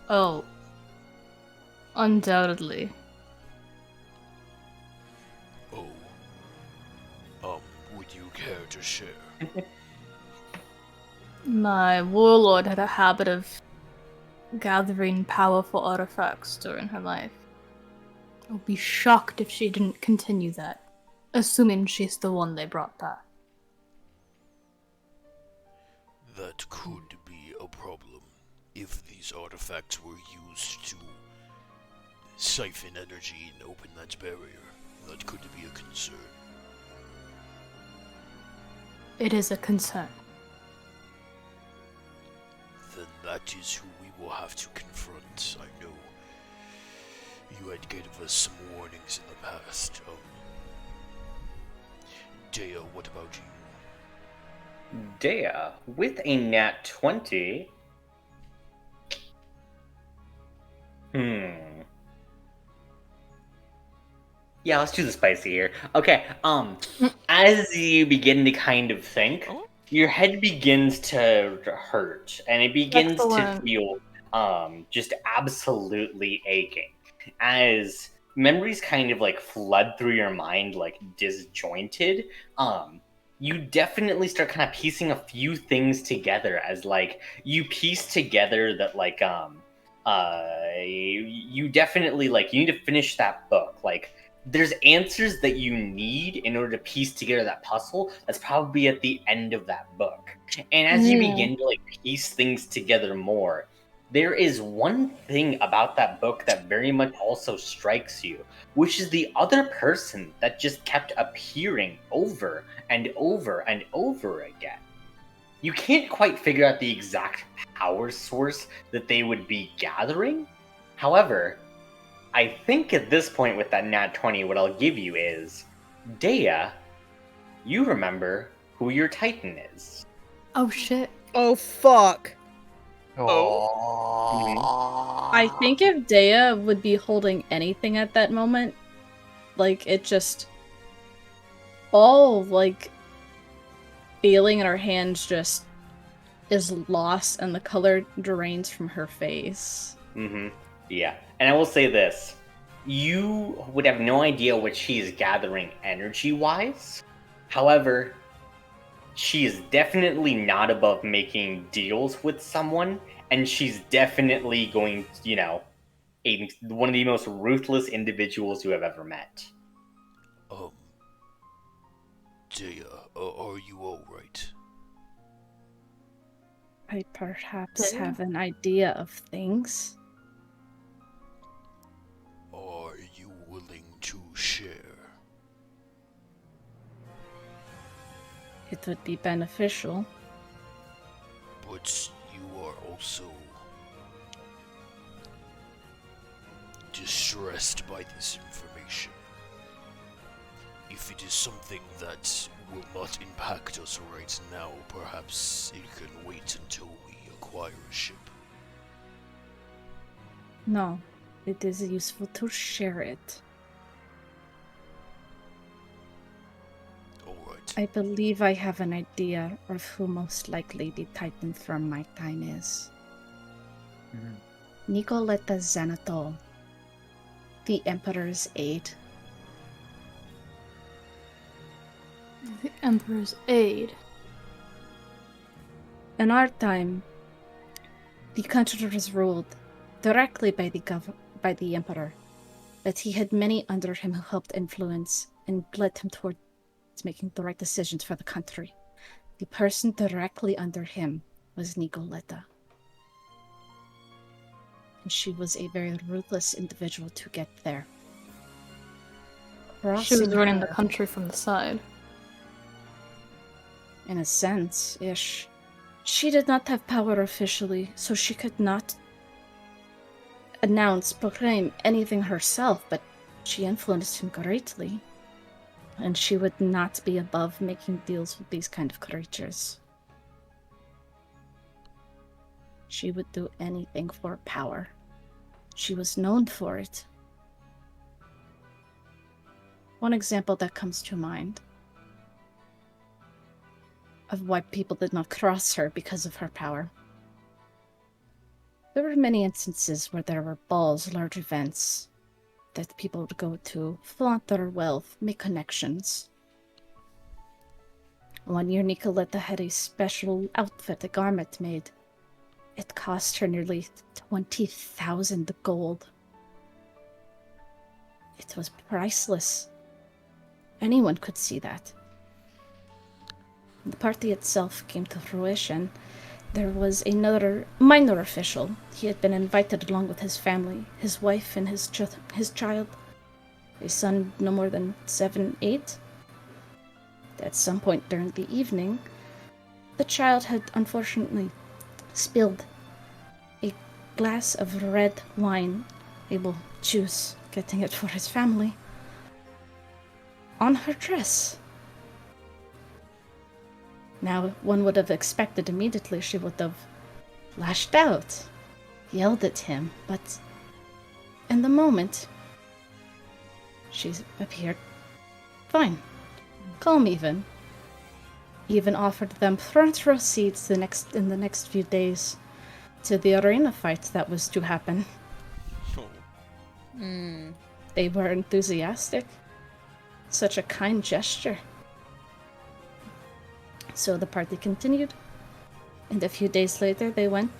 Oh. Undoubtedly. Oh. Would you care to share? My warlord had a habit of gathering powerful artifacts during her life. I would be shocked if she didn't continue that, assuming she's the one they brought back. That could be a problem if these artifacts were used to siphon energy and open that barrier. That could be a concern. It is a concern. Then that is who we will have to confront. I know you had given us some warnings in the past. Dea, what about you? Dea, with a nat 20... Yeah, let's do the spicy here. Okay, as you begin to kind of think, your head begins to hurt, and it begins to Excellent. feel, just absolutely aching. As memories kind of, like, flood through your mind, like, disjointed, you definitely start kind of piecing a few things together as, like, you piece together that, like, you definitely, like, you need to finish that book, like, there's answers that you need in order to piece together that puzzle that's probably at the end of that book. And as you begin to like piece things together more, there is one thing about that book that very much also strikes you, which is the other person that just kept appearing over and over and over again. You can't quite figure out the exact power source that they would be gathering. However, I think at this point with that nat 20, what I'll give you is, Dea, you remember who your Titan is. Oh shit. Oh fuck. I think if Dea would be holding anything at that moment, like, it just... all, like, feeling in her hands just is lost and the color drains from her face. Yeah. And I will say this. You would have no idea what she is gathering energy-wise. However, she is definitely not above making deals with someone, and she's definitely going, you know, one of the most ruthless individuals you have ever met. Dea, are you alright? I perhaps have an idea of things. Are you willing to share? It would be beneficial. But you are also distressed by this information. If it is something that will not impact us right now, perhaps it can wait until we acquire a ship. No, it is useful to share it. All I believe I have an idea of who most likely the Titan from my time is. Nicoletta Xanatol, the Emperor's aide. The Emperor's aide. In our time, the country was ruled directly by the Emperor, but he had many under him who helped influence and led him towards making the right decisions for the country. The person directly under him was Nicoletta. And she was a very ruthless individual to get there. She was Crossing running the her, country from the side. in a sense-ish. She did not have power officially, so she could not proclaim anything herself, but she influenced him greatly. And she would not be above making deals with these kind of creatures. She would do anything for power. She was known for it. One example that comes to mind of why people did not cross her because of her power. There were many instances where there were balls, large events, that people would go to, flaunt their wealth, make connections. One year, Nicoletta had a special outfit, a garment made. It cost her nearly 20,000 gold. It was priceless. Anyone could see that. When the party itself came to fruition, there was another minor official. He had been invited along with his family, his wife and his child, a son no more than 7, 8. At some point during the evening, the child had unfortunately spilled a glass of red wine, juice, getting it for his family, on her dress. Now, one would have expected immediately she would have lashed out, yelled at him, but in the moment, she appeared fine, calm even. Even offered them front row seats in the next few days to the arena fight that was to happen. They were enthusiastic. Such a kind gesture. So the party continued, and a few days later they went.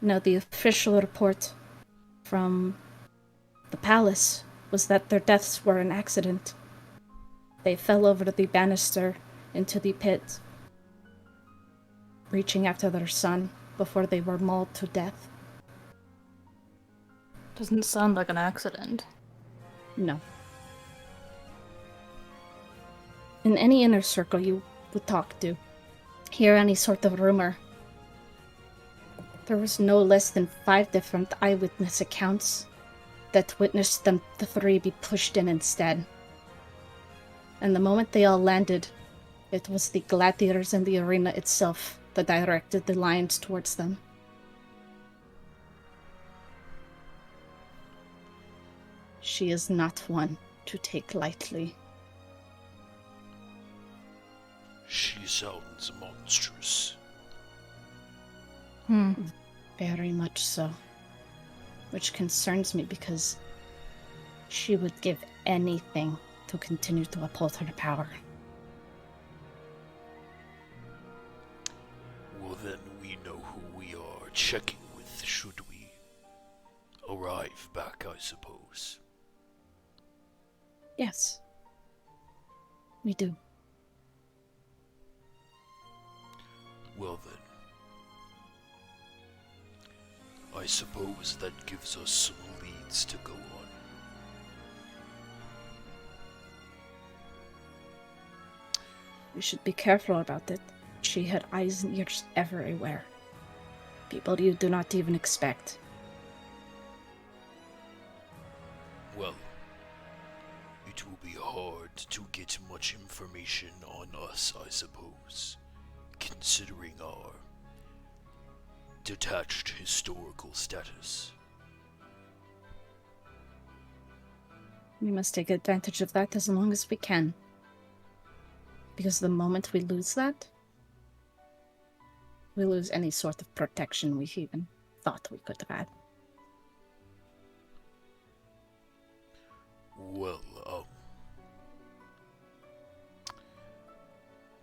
Now, the official report from the palace was that their deaths were an accident. They fell over the banister into the pit, reaching after their son before they were mauled to death. Doesn't sound like an accident. No. In any inner circle you would talk to, hear any sort of rumor, there was no less than 5 different eyewitness accounts that witnessed the 3 be pushed in instead. And the moment they all landed, it was the gladiators in the arena itself that directed the lions towards them. She is not one to take lightly. She sounds monstrous. Very much so. Which concerns me because she would give anything to continue to uphold her power. Well, then we know who we are checking with, should we arrive back, I suppose. Yes. We do. Well then, I suppose that gives us some leads to go on. We should be careful about it. She had eyes and ears everywhere. People you do not even expect. Well, it will be hard to get much information on us, I suppose, considering our detached historical status. We must take advantage of that as long as we can. Because the moment we lose that, we lose any sort of protection we even thought we could have had. Well,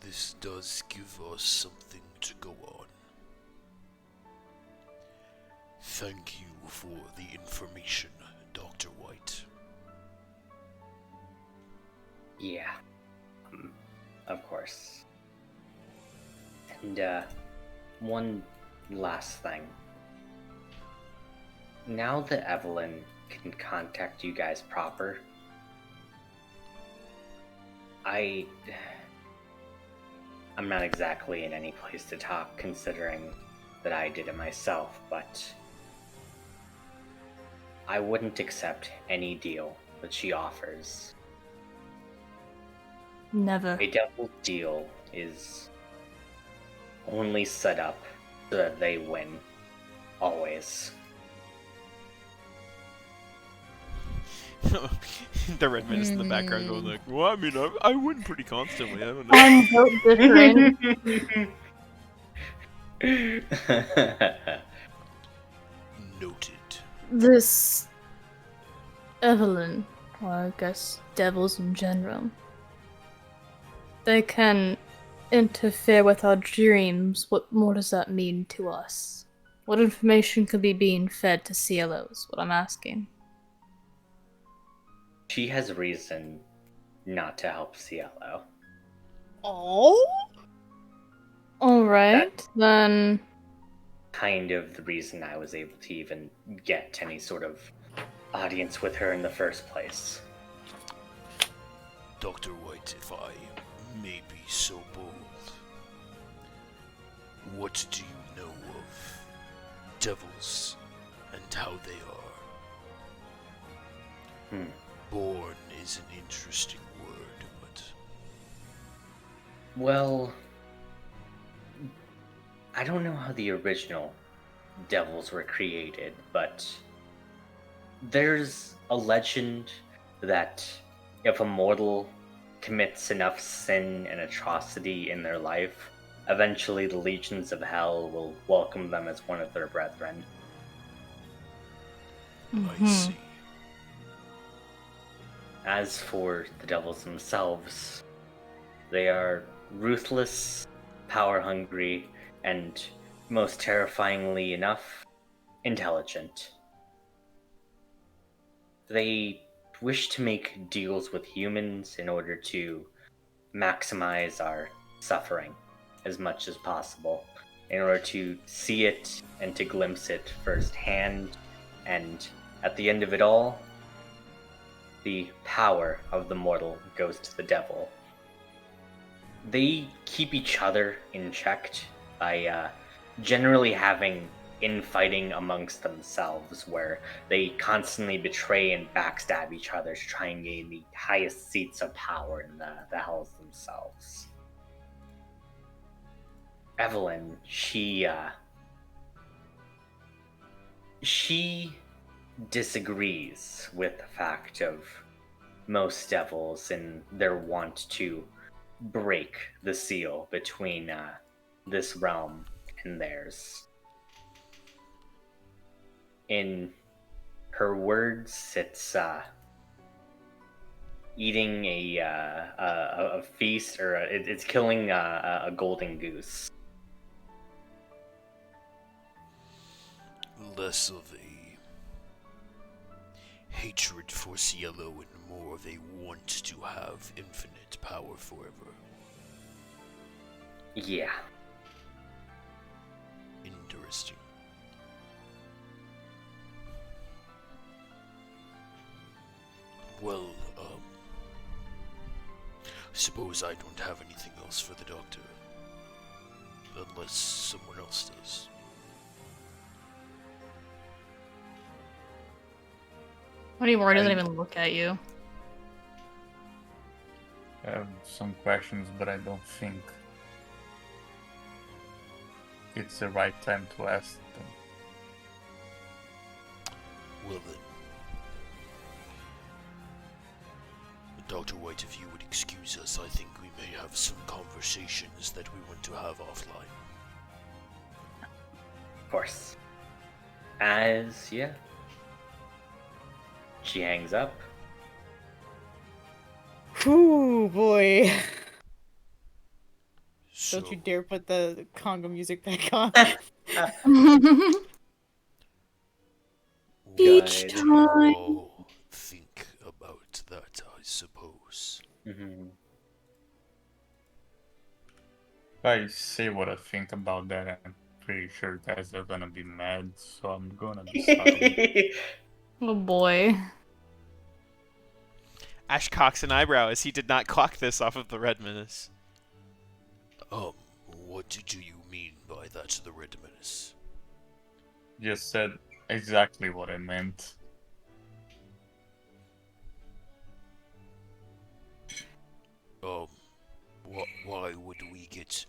this does give us something to go on. Thank you for the information, Dr. White. Yeah. Of course. And, one last thing. Now that Evelyn can contact you guys proper, I'm not exactly in any place to talk, considering that I did it myself, but I wouldn't accept any deal that she offers. Never. A devil's deal is only set up so that they win. Always. The red menace in the background going like, well, I mean, I win pretty constantly. I don't know. I'm vote different. Noted. This Evelyn, or I guess devils in general, they can interfere with our dreams. What more does that mean to us? What information could be being fed to CLOs? What I'm asking. She has reason not to help CLO. Oh? Alright, then. Kind of the reason I was able to even get any sort of audience with her in the first place. Dr. White, if I may be so bold, what do you know of devils and how they are? Born is an interesting word, but... Well, I don't know how the original devils were created, but there's a legend that if a mortal commits enough sin and atrocity in their life, eventually the legions of hell will welcome them as one of their brethren. I see. As for the devils themselves, they are ruthless, power-hungry, and, most terrifyingly enough, intelligent. They wish to make deals with humans in order to maximize our suffering as much as possible, in order to see it and to glimpse it firsthand, and at the end of it all, the power of the mortal goes to the devil. They keep each other in check by generally having infighting amongst themselves, where they constantly betray and backstab each other to try and gain the highest seats of power in the hells themselves. Evelyn, she disagrees with the fact of most devils and their want to break the seal between this realm and theirs. In her words, it's eating a feast, or it's killing a golden goose. Less of a hatred for CLO and more of a want to have infinite power forever. Yeah. Interesting. Well, suppose I don't have anything else for the doctor. Unless someone else does. Moore doesn't even look at you. I have some questions, but I don't think it's the right time to ask them. Well then. Dr. White, if you would excuse us, I think we may have some conversations that we want to have offline. Of course. As, yeah. She hangs up. Whew, boy. So, Don't you dare put the conga music back on. Beach Good. time. all think about that, I suppose. I say what I think about that. I'm pretty sure you guys are gonna be mad, so I'm gonna be silent. Oh boy. Ash cocks an eyebrow as he did not clock this off of the Red Menace. What do you mean by that, the Red Menace? Just said exactly what I meant. Why would we get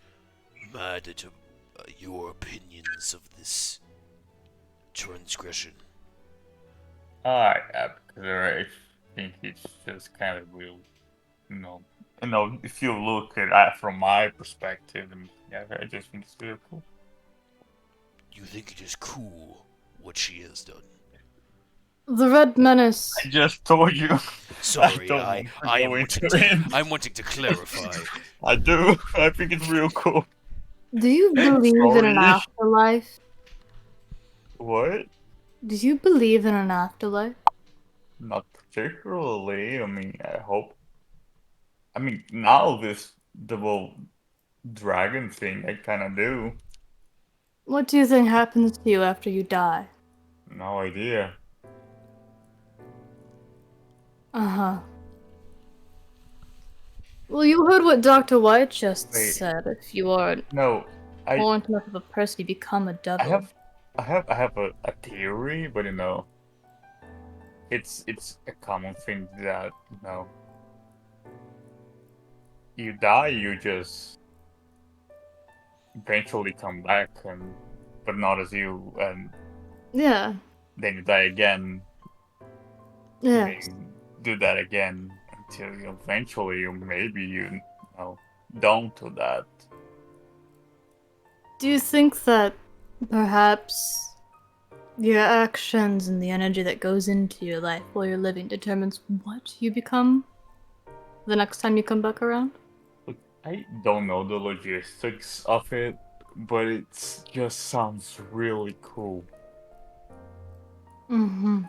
mad at your opinions of this transgression? Because I think it's just kind of real, if you look at it from my perspective, and yeah, I just think it's really cool. You think it is cool what she has done? The Red Menace. I just told you. Sorry, I I'm don't wanting to clarify. I do. I think it's real cool. Do you believe in an Sorry. afterlife? What? Do you believe in an afterlife? Not particularly. I mean, I hope. I mean, now the whole dragon thing, I kind of do. What do you think happens to you after you die? No idea. Uh-huh. Well, you heard what Dr. White just Wait. said. If you are No, I important enough of a person, you become a devil. I have a theory, but it's a common thing that you die, you just eventually come back, but not as you, and Yeah. then you die again. Yeah. And you do that again until eventually maybe you don't do that. Do you think that perhaps your actions and the energy that goes into your life while you're living determines what you become the next time you come back around? Look, I don't know the logistics of it, but it just sounds really cool. Mm-hmm.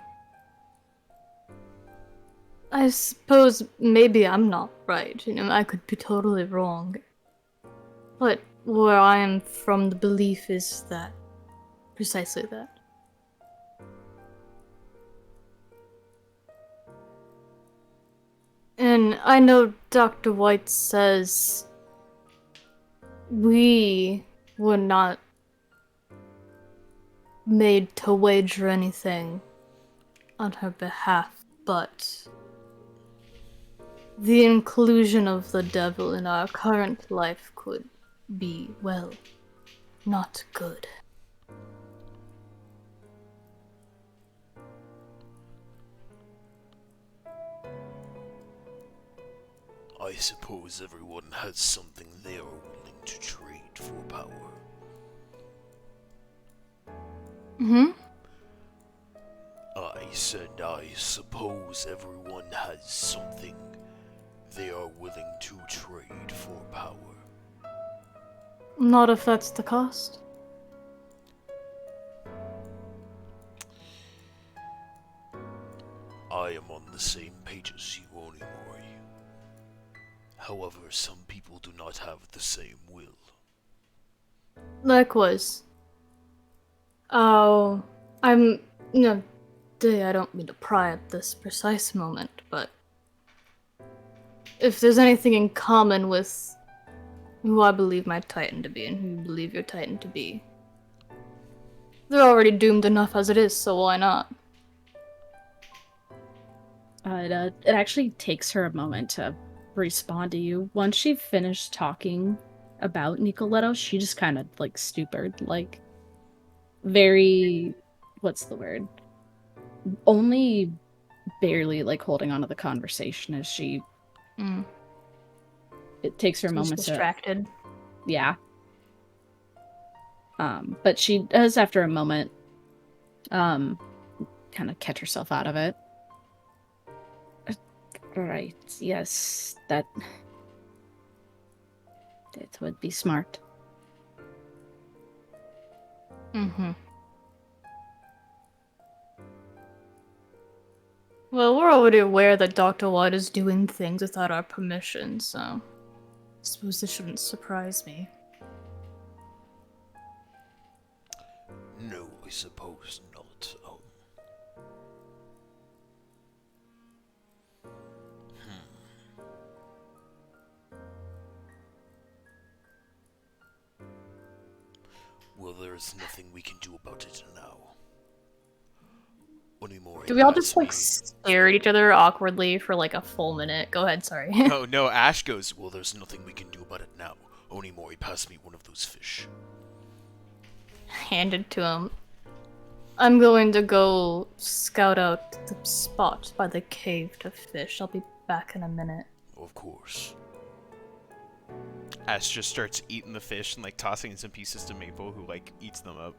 I suppose maybe I'm not right. I could be totally wrong. But where I am from, the belief is that precisely that. And I know Dr. White says we were not made to wager anything on her behalf, but the inclusion of the devil in our current life could be, well, not good. I suppose everyone has something they are willing to trade for power. Mm-hmm. I said I suppose everyone has something they are willing to trade for power. Not if that's the cost. I am on the same page as you, Onimori. However, some people do not have the same will. Likewise. Oh, I don't mean to pry at this precise moment, but if there's anything in common with who I believe my Titan to be and who you believe your Titan to be, they're already doomed enough as it is, so why not? It actually takes her a moment to respond to you. Once she finished talking about Nicoletto, she just kind of stupid, very, what's the word? Only barely holding on to the conversation as she Mm. It takes her a She's moment to distracted. yeah. But she does after a moment kind of catch herself out of it. Right, yes, that would be smart. Mm-hmm. Well, we're already aware that Dr. White is doing things without our permission, so I suppose this shouldn't surprise me. No, I suppose not. Well, there's nothing we can do about it now. Onimori, Do we all pass just, like, me- stare at each other awkwardly for, like, a full minute? Go ahead, sorry. Oh no, Ash goes, well, there's nothing we can do about it now. Onimori, pass me one of those fish. Handed to him. I'm going to go scout out the spot by the cave to fish. I'll be back in a minute. Of course. Ash just starts eating the fish and like tossing some pieces to Maple, who like eats them up.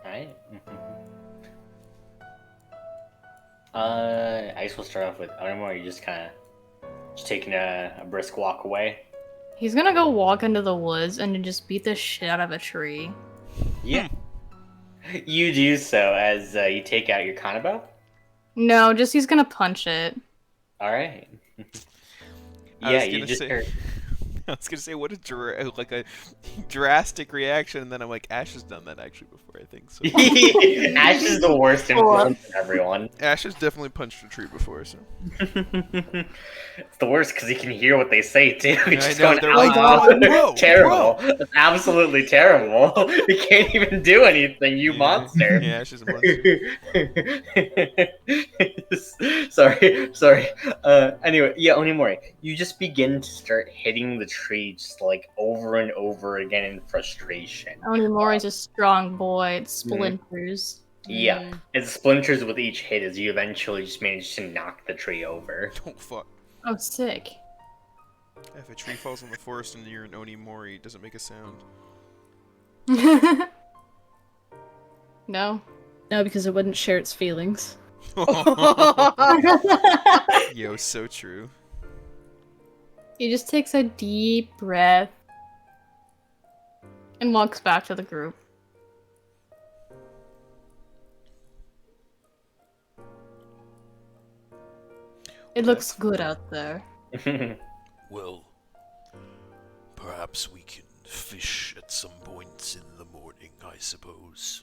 Alright. I guess we'll start off with Onimori. You just kind of just taking a brisk walk away. He's gonna go walk into the woods and just beat the shit out of a tree. Yeah. You do so as you take out your kanabo. No, just he's gonna punch it. All right. I Yeah, was you gonna just say- I was gonna say what a a drastic reaction, and then I'm like, Ash has done that actually before, I think so. Ash is the worst influence in everyone. Ash has definitely punched a tree before, so. It's the worst because he can hear what they say too. He's I just know, going they're out like, loud. "Bro, Terrible. It's absolutely terrible. You can't even do anything, you Yeah. monster. Yeah, Ash is a monster. sorry. Anyway, yeah, Onimori, you just begin to start hitting the tree just like over and over again in frustration. Onimori's a strong boy. It splinters. Yeah, it splinters with each hit as you eventually just manage to knock the tree over. Oh fuck. Oh, sick. If a tree falls in the forest and you're an Onimori, it doesn't make a sound. No. No, because it wouldn't share its feelings. Yo, so true. He just takes a deep breath and walks back to the group. It looks good out there. Well, perhaps we can fish at some point in the morning, I suppose.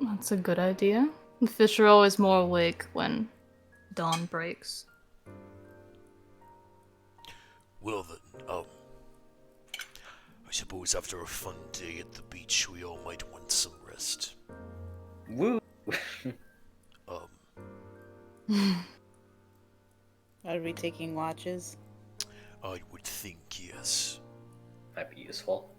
That's a good idea. The fish are always more awake when dawn breaks. Well then, I suppose after a fun day at the beach, we all might want some rest. Woo! Are we taking watches? I would think yes. Might be useful.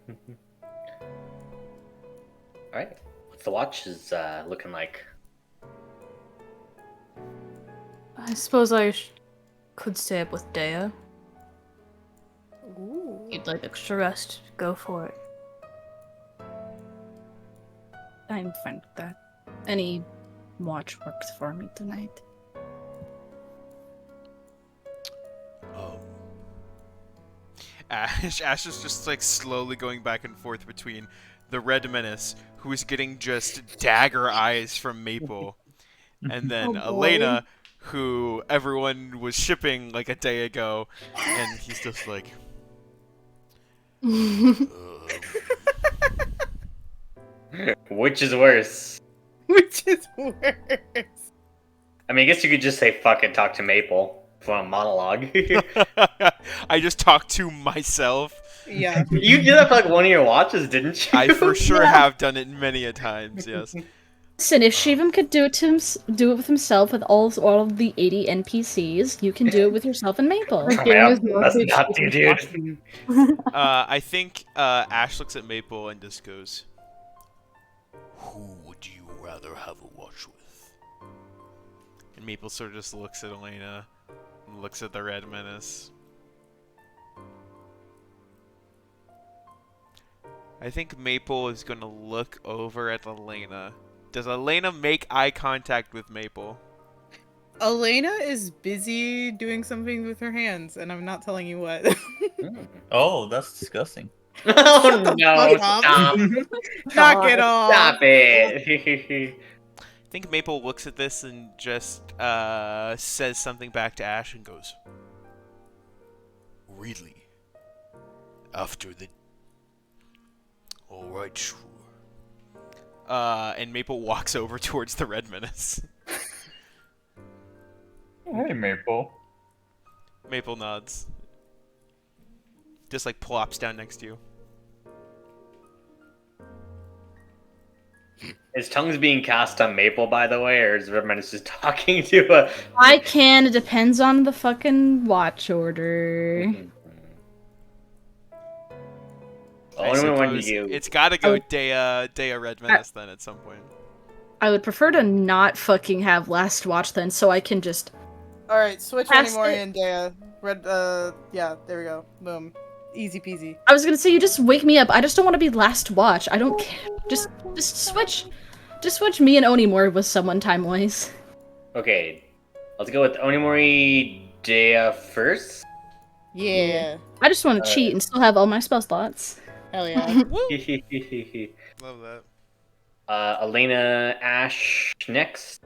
Alright. What's the watch is looking like? I suppose I could stay up with Dea. Ooh. You'd like extra rest, go for it. I'm fine with that. Any watch works for me tonight. Ash is just like slowly going back and forth between the Red Menace, who's getting just dagger eyes from Maple, and then Oh, boy. Elena, who everyone was shipping like a day ago, and he's just like, Which is worse? Which is worse? I mean, I guess you could just say fuck it, talk to Maple for a monologue. I just talked to myself. Yeah. You did that for like one of your watches, didn't you? I for sure have done it many a times, yes. Listen, if Shivam could do it do it with himself with all of the 80 NPCs, you can do it with yourself and Maple. The Come game on, is more that's efficient not you, than dude. I think Ash looks at Maple and just goes, Who would you rather have a watch with? And Maple sort of just looks at Elena and looks at the Red Menace. I think Maple is going to look over at Elena. Does Elena make eye contact with Maple? Elena is busy doing something with her hands, and I'm not telling you what. Oh, that's disgusting. Oh no! fuck up. Stop! Knock it off. Stop it! I think Maple looks at this and just says something back to Ash and goes, Really? After the... Alright, sure. and Maple walks over towards the Red Menace. Hey, Maple. Maple nods. Just like plops down next to you. His tongue's being cast on Maple, by the way, or is Redmenace just talking to a... I can. It depends on the fucking watch order. I Only when suppose you... it's gotta go Dea Red Menace then at some point. I would prefer to not fucking have last watch then, so I can just. Alright, switch Pass Onimori it. and Dea. Red, yeah, there we go. Boom. Easy peasy. I was gonna say you just wake me up. I just don't want to be last watch. I don't care. Just switch. Just switch me and Onimori with someone time wise. Okay, let's go with Onimori Dea first. Yeah. I just want to cheat and still have all my spell slots. Hell yeah. Love that. Elena Ash next.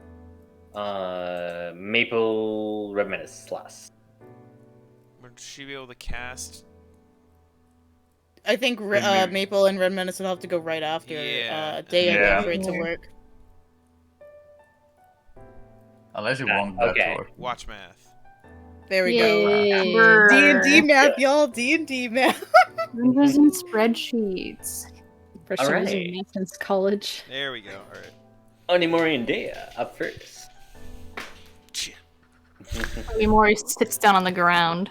Maple Redmenace last. Would she be able to cast? I think Maple and Red Menace would have to go right after Yeah. Dea Yeah. goes right to work. Unless you want that Okay. or Watch math. There we go. Brr. D&D math, y'all. D&D math. Numbers and spreadsheets. First All time right. using math since college. There we go. All right. Onimori and Dea up first. Mori sits down on the ground.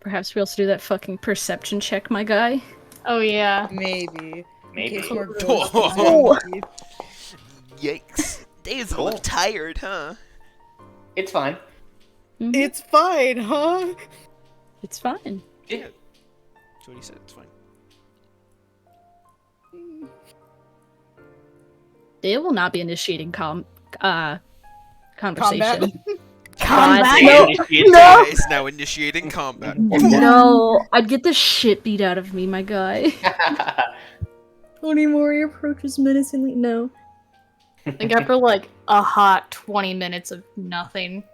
Perhaps we also do that fucking perception check, my guy. Oh yeah. Maybe. Maybe. In case more Oh. ghosts come. Yikes. Dave's a Cool. little tired, huh? It's fine. Mhm. It's fine, huh? It's fine. Yeah. That's what he said. It's fine. They will not be initiating conversation. Combat. Combat? No. No. Is now initiating combat. No, I'd get the shit beat out of me, my guy. Onimori approaches menacingly. No. I think after like a hot 20 minutes of nothing,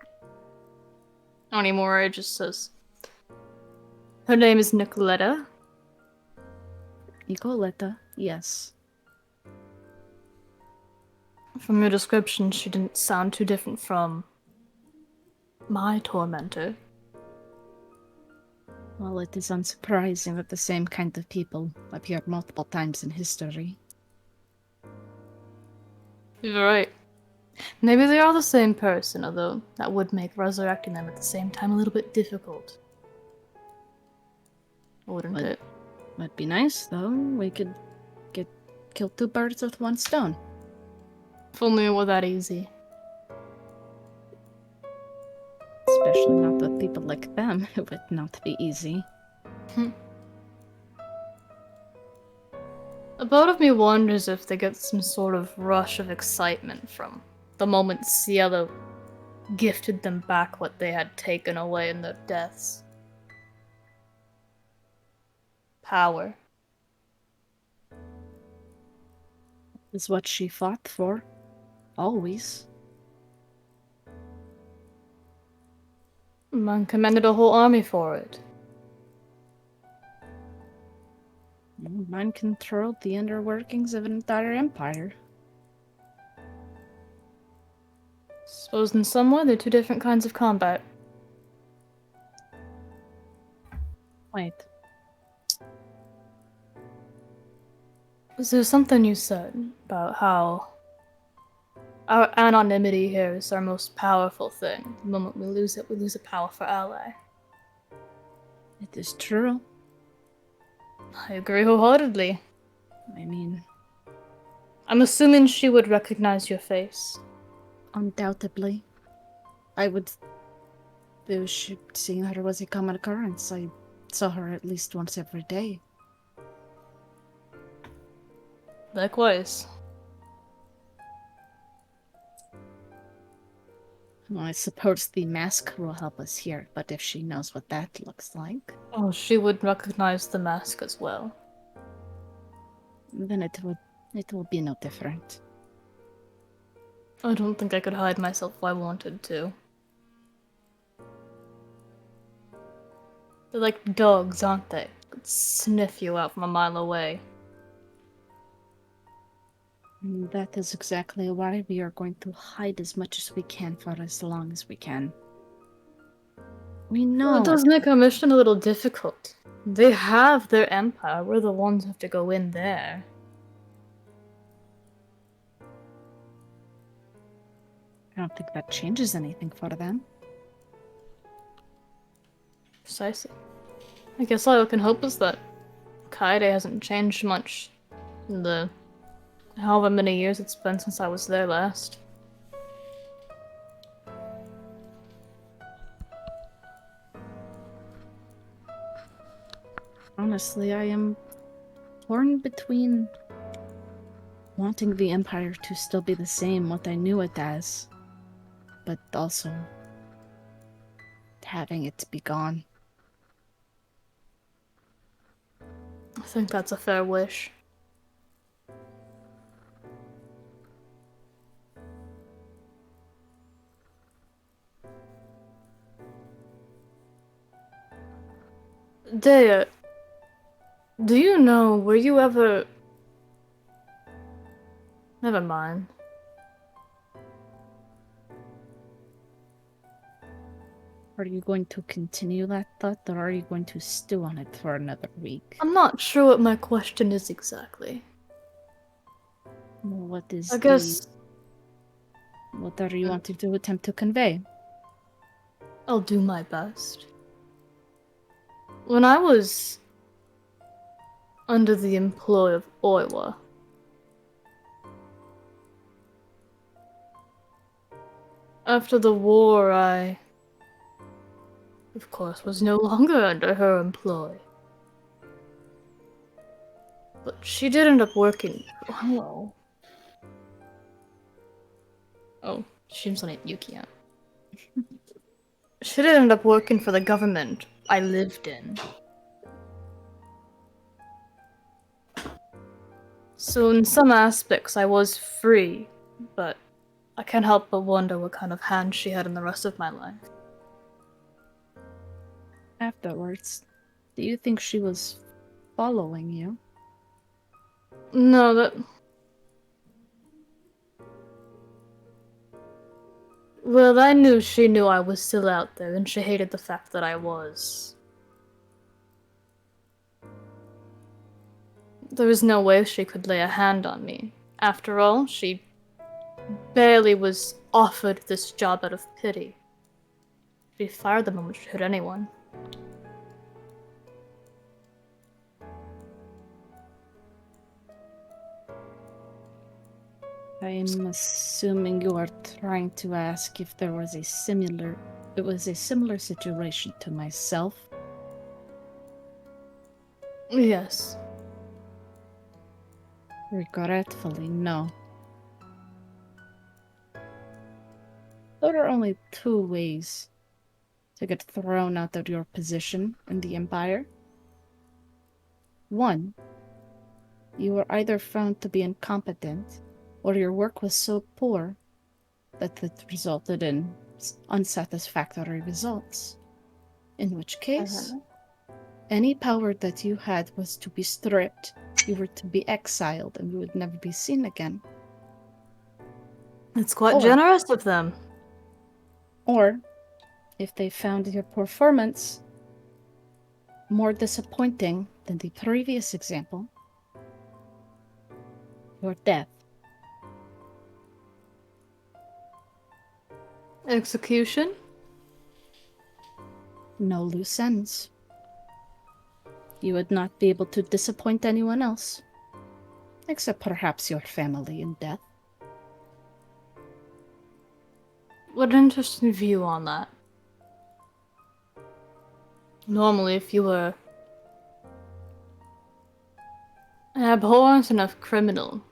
Onimori just says, "Her name is Nicoletta." Nicoletta, yes. From your description, she didn't sound too different from my tormentor. Well, it is unsurprising that the same kind of people appeared multiple times in history. You're right. Maybe they are the same person, although that would make resurrecting them at the same time a little bit difficult. Wouldn't What? it? Would be nice, though. We could kill two birds with one stone. If only it were that easy. Especially not with people like them. It would not be easy. A part of me wonders if they get some sort of rush of excitement from the moment Cielo gifted them back what they had taken away in their deaths. Power. Is what she fought for. Always. Man commanded a whole army for it. Mine controlled the inner workings of an entire empire. Suppose in some way they're two different kinds of combat. Wait. Was there something you said about how our anonymity here is our most powerful thing? The moment we lose it, we lose a powerful ally. It is true. I agree wholeheartedly. I mean, I'm assuming she would recognize your face. Undoubtedly. I would... Seeing her was a common occurrence. I saw her at least once every day. Likewise. Well, I suppose the mask will help us here, but if she knows what that looks like, Oh, she would recognize the mask as well. then it will be no different. I don't think I could hide myself if I wanted to. They're like dogs, aren't they? Could sniff you out from a mile away. And that is exactly why we are going to hide as much as we can for as long as we can. We know. Well, it does make our mission a little difficult. They have their empire. We're the ones who have to go in there. I don't think that changes anything for them. Precisely. I guess all I can hope is that Kaede hasn't changed much in the however many years it's been since I was there last. Honestly, I am torn between wanting the Empire to still be the same, what I knew it as, but also having it be gone. I think that's a fair wish. Dea, do you know, were you ever... Never mind. Are you going to continue that thought, or are you going to stew on it for another week? I'm not sure what my question is exactly. What is I guess what are you wanting to attempt to convey? I'll do my best. When I was under the employ of Oiwa, after the war, I, of course, was no longer under her employ. But she did end up working. Hello. Oh, she's on Yuki. She did end up working for the government I lived in. So in some aspects I was free, but I can't help but wonder what kind of hand she had in the rest of my life. Afterwards, do you think she was following you? No, that... Well, I knew she knew I was still out there, and she hated the fact that I was. There was no way she could lay a hand on me. After all, she barely was offered this job out of pity. She fired the moment she hit anyone. I'm assuming you are trying to ask if there was a similar situation to myself. Yes. Regretfully, no. There are only two ways to get thrown out of your position in the Empire. One, you were either found to be incompetent, or your work was so poor that it resulted in unsatisfactory results. In which case, any power that you had was to be stripped, you were to be exiled, and you would never be seen again. It's quite generous of them. Or, if they found your performance more disappointing than the previous example, your death. Execution? No loose ends. You would not be able to disappoint anyone else. Except perhaps your family in death. What an interesting view on that. Normally, if you were an abhorrent enough criminal,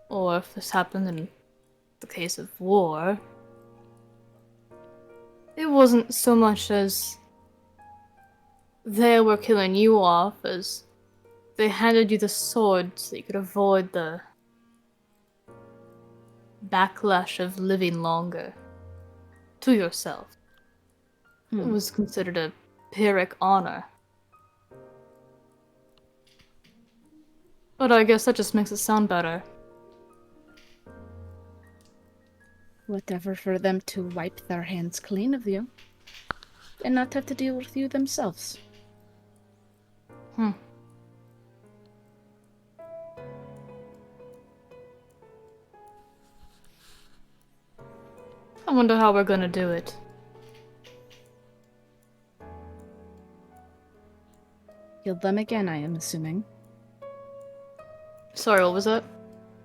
or if this happened in the case of war, it wasn't so much as they were killing you off as they handed you the sword so that you could avoid the backlash of living longer to yourself. It was considered a Pyrrhic honor. But I guess that just makes it sound better. Whatever for them to wipe their hands clean of you and not have to deal with you themselves. I wonder how we're gonna do it. Killed them again, I am assuming. Sorry, what was that?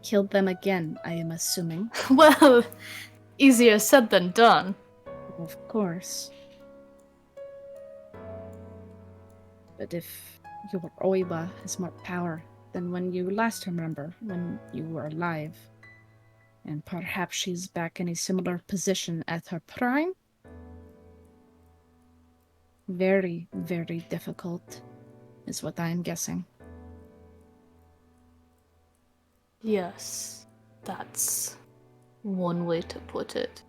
Killed them again, I am assuming. Well, easier said than done. Of course. But if your Oiwa has more power than when you last remember, when you were alive, and perhaps she's back in a similar position at her prime, very, very difficult, is what I am guessing. Yes, that's one way to put it.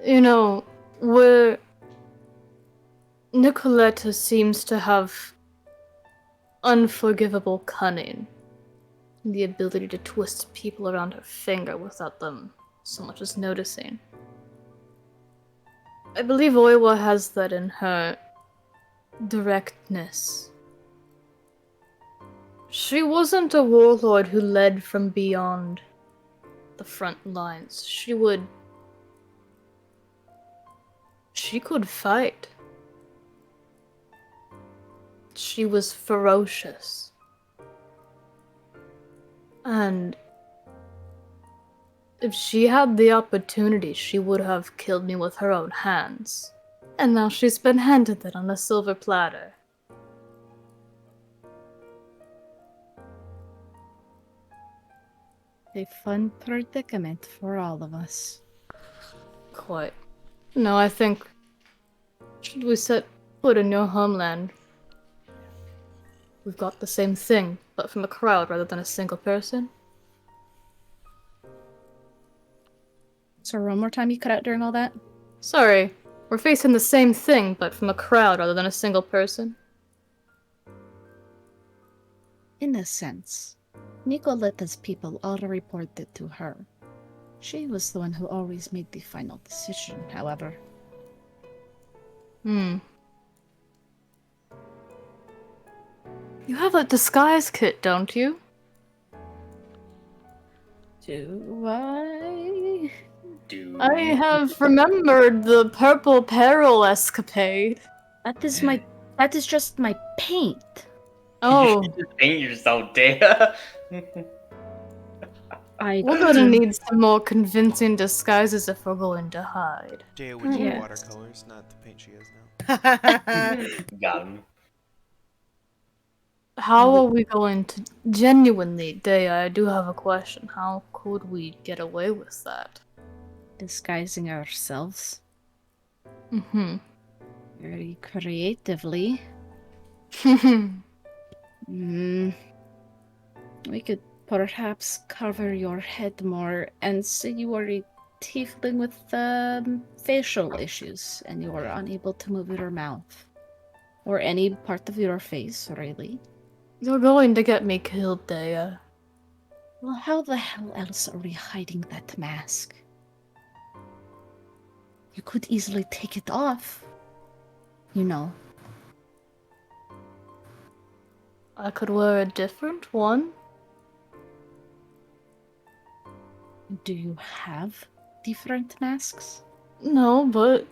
You know, where Nicoletta seems to have unforgivable cunning, the ability to twist people around her finger without them so much as noticing. I believe Oiwa has that in her directness. She wasn't a warlord who led from beyond the front lines. She could fight. She was ferocious. And if she had the opportunity, she would have killed me with her own hands. And now she's been handed it on a silver platter. A fun predicament for all of us. Quite. No, I think... Should we set foot in your homeland? We've got the same thing, but from a crowd rather than a single person. So one more time you cut out during all that? Sorry, we're facing the same thing, but from a crowd rather than a single person. In a sense, Nicoletta's people all reported to her. She was the one who always made the final decision, however. You have a disguise kit, don't you? Do I? I have remembered the purple peril escapade. That is just my paint. Oh, You just paint yourself, Dea. we're gonna need some more convincing disguises if we're going to hide. Dea would use Yes. watercolors, not the paint she has now. Got him. How are we going to... Genuinely, Dea, I do have a question. How could we get away with that? Disguising ourselves Mm-hmm. very creatively. We could perhaps cover your head more and say you are a tiefling with facial issues and you are unable to move your mouth. Or any part of your face, really. You're going to get me killed, Dea. Well, how the hell else are we hiding that mask? You could easily take it off. You know. I could wear a different one. Do you have different masks? No, but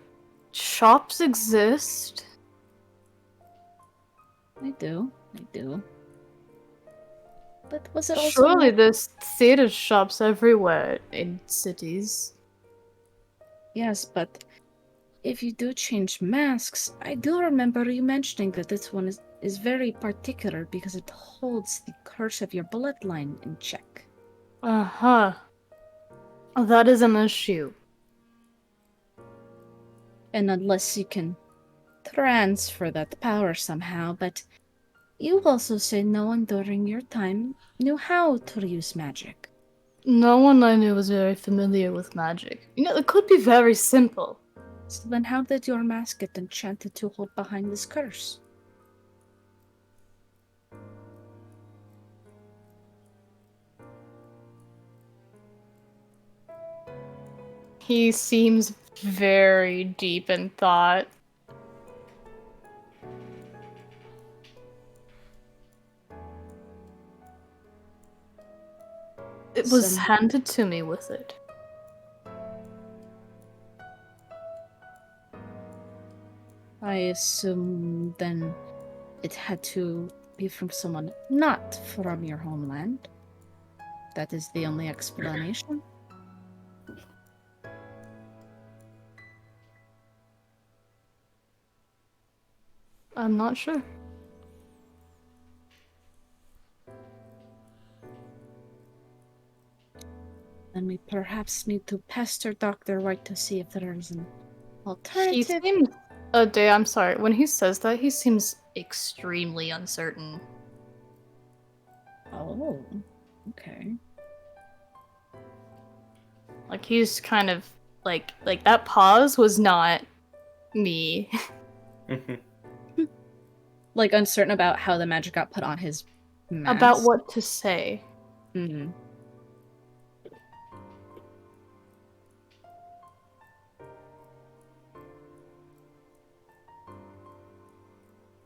shops exist. I do. But was it also Surely there's theater shops everywhere in cities. Yes, but if you do change masks, I do remember you mentioning that this one is very particular because it holds the curse of your bloodline in check. Uh-huh. That is an issue. And unless you can transfer that power somehow, but you also say no one during your time knew how to use magic. No one I knew was very familiar with magic. It could be very simple. So then how did your mask get enchanted to hold behind this curse? He seems very deep in thought. It was handed to me with it. I assume then it had to be from someone not from your homeland. That is the only explanation. I'm not sure. Then we perhaps need to pester Dr. White to see if there is an He alternative. seems... I'm sorry. When he says that, he seems extremely uncertain. Oh, okay. Like, he's kind of... Like that pause was not me. Like, uncertain about how the magic got put on his mask. About what to say. Mm-hmm.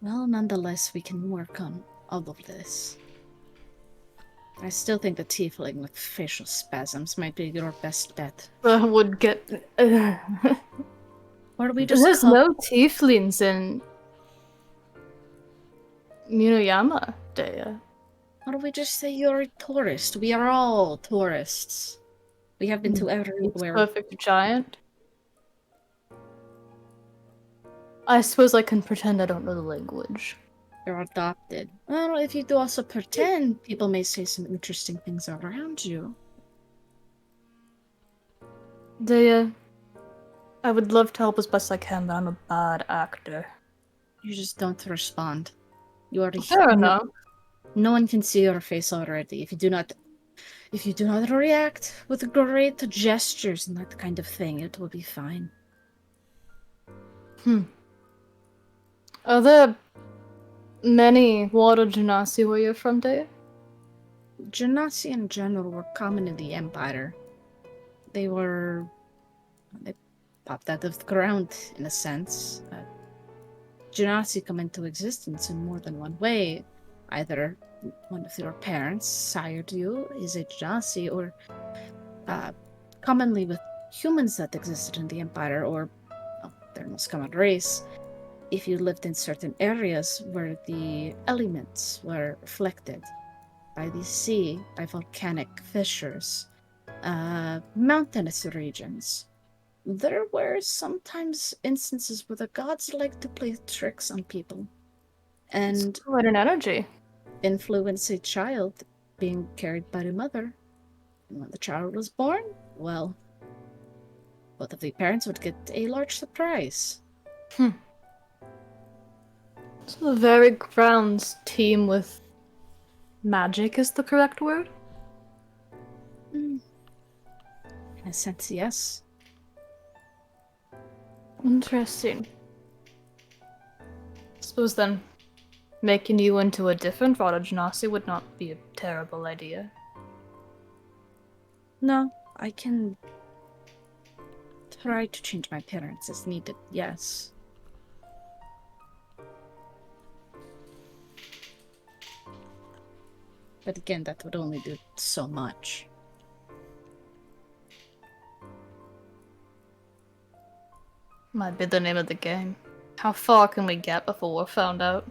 Well, nonetheless, we can work on all of this. I still think the tiefling with facial spasms might be your best bet. Would get... Or do we just There's no tieflings in... Minoyama, Dea. Why don't we just say you're a tourist? We are all tourists. We have been to everywhere. Perfect giant. I suppose I can pretend I don't know the language. You're adopted. Well, if you do also pretend, people may say some interesting things around you. Dea, I would love to help as best I can, but I'm a bad actor. You just don't respond. You are Fair enough. No one can see your face already. If you do not react with great gestures and that kind of thing, it will be fine. Are there many water genasi where you're from, Dea? Genasi in general were common in the Empire. They popped out of the ground, in a sense. Genasi come into existence in more than one way. Either one of your parents sired you is a Genasi, or commonly with humans that existed in the Empire, or their most common race, if you lived in certain areas where the elements were reflected by the sea, by volcanic fissures, mountainous regions. There were sometimes instances where the gods liked to play tricks on people and What an energy. influence a child being carried by the mother. And when the child was born, well, both of the parents would get a large surprise. So the very grounds team with magic is the correct word? In a sense, yes. Interesting. Suppose then, making you into a different Vada Genasi would not be a terrible idea. No, I can try to change my appearance as needed, yes. But again, that would only do so much. Might be the name of the game. How far can we get before we're found out?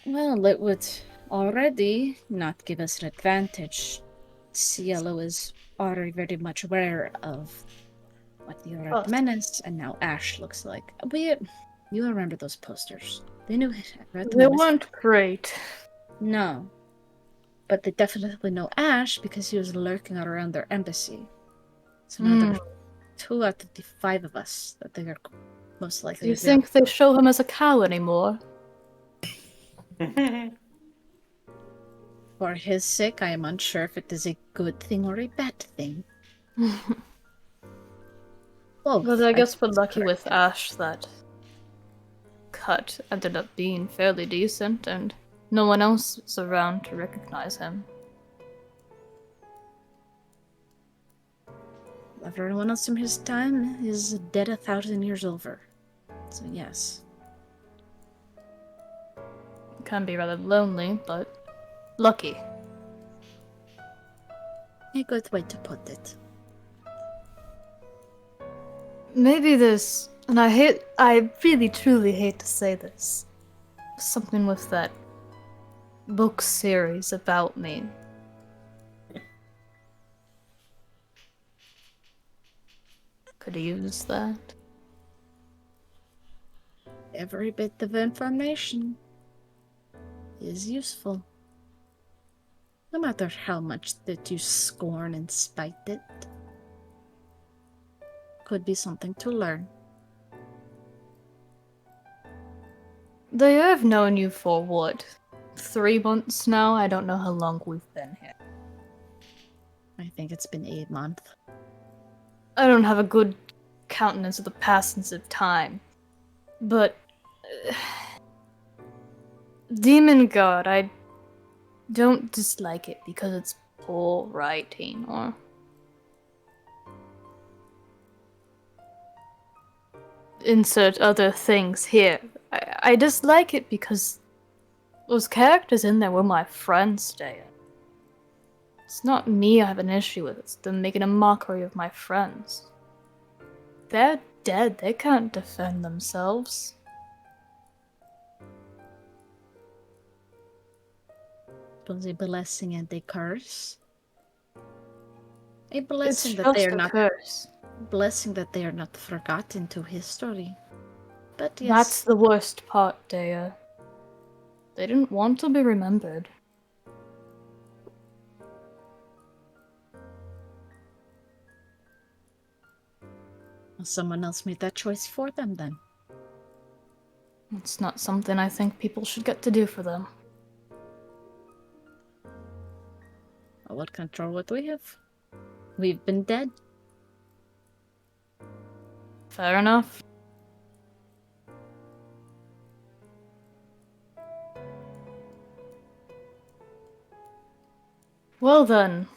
Well, it would already not give us an advantage. Cielo is already very much aware of what the Red Menace and now Ash looks like. You remember those posters. They knew Red They Menace. weren't great. No. But they definitely know Ash because he was lurking around their embassy. So now there are 2 out of the 5 of us that they are most likely Do you to think they show him as a cow anymore? For his sake, I am unsure if it is a good thing or a bad thing. Both, But I guess we're think is lucky with correct. Ash that cut ended up being fairly decent and no one else is around to recognize him. Everyone else from his time is dead 1,000 years over. So yes. Can be rather lonely, but lucky. A good way to put it. Maybe there's, and I really truly hate to say this, something with that book series about me. Could use that. Every bit of information is useful. No matter how much that you scorn and spite it. Could be something to learn. They have known you for what? 3 months now? I don't know how long we've been here. I think it's been 8 months. I don't have a good countenance of the passage of time. But Demon God, I don't dislike it because it's poor writing or insert other things here. I dislike it because those characters in there were my friends, Daya. It's not me I have an issue with, it's them making a mockery of my friends. They're dead, they can't defend themselves. Was a blessing and a curse. A blessing It's that just they are a not curse. blessing that they are not forgotten to history. But yes, That's the worst part, Daya. They didn't want to be remembered. someone else made that choice for them then. It's not something I think people should get to do for them. What control would we have? We've been dead. Fair enough. Well then,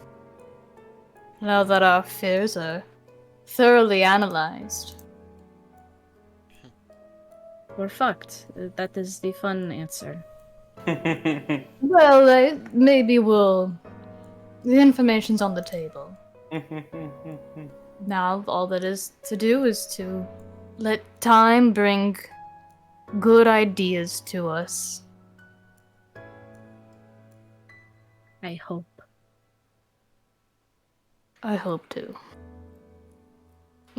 now that our fears are thoroughly analyzed, We're fucked. That is the fun answer. well, maybe we'll... The information's on the table. Now, all that is to do is to let time bring good ideas to us. I hope. I hope to.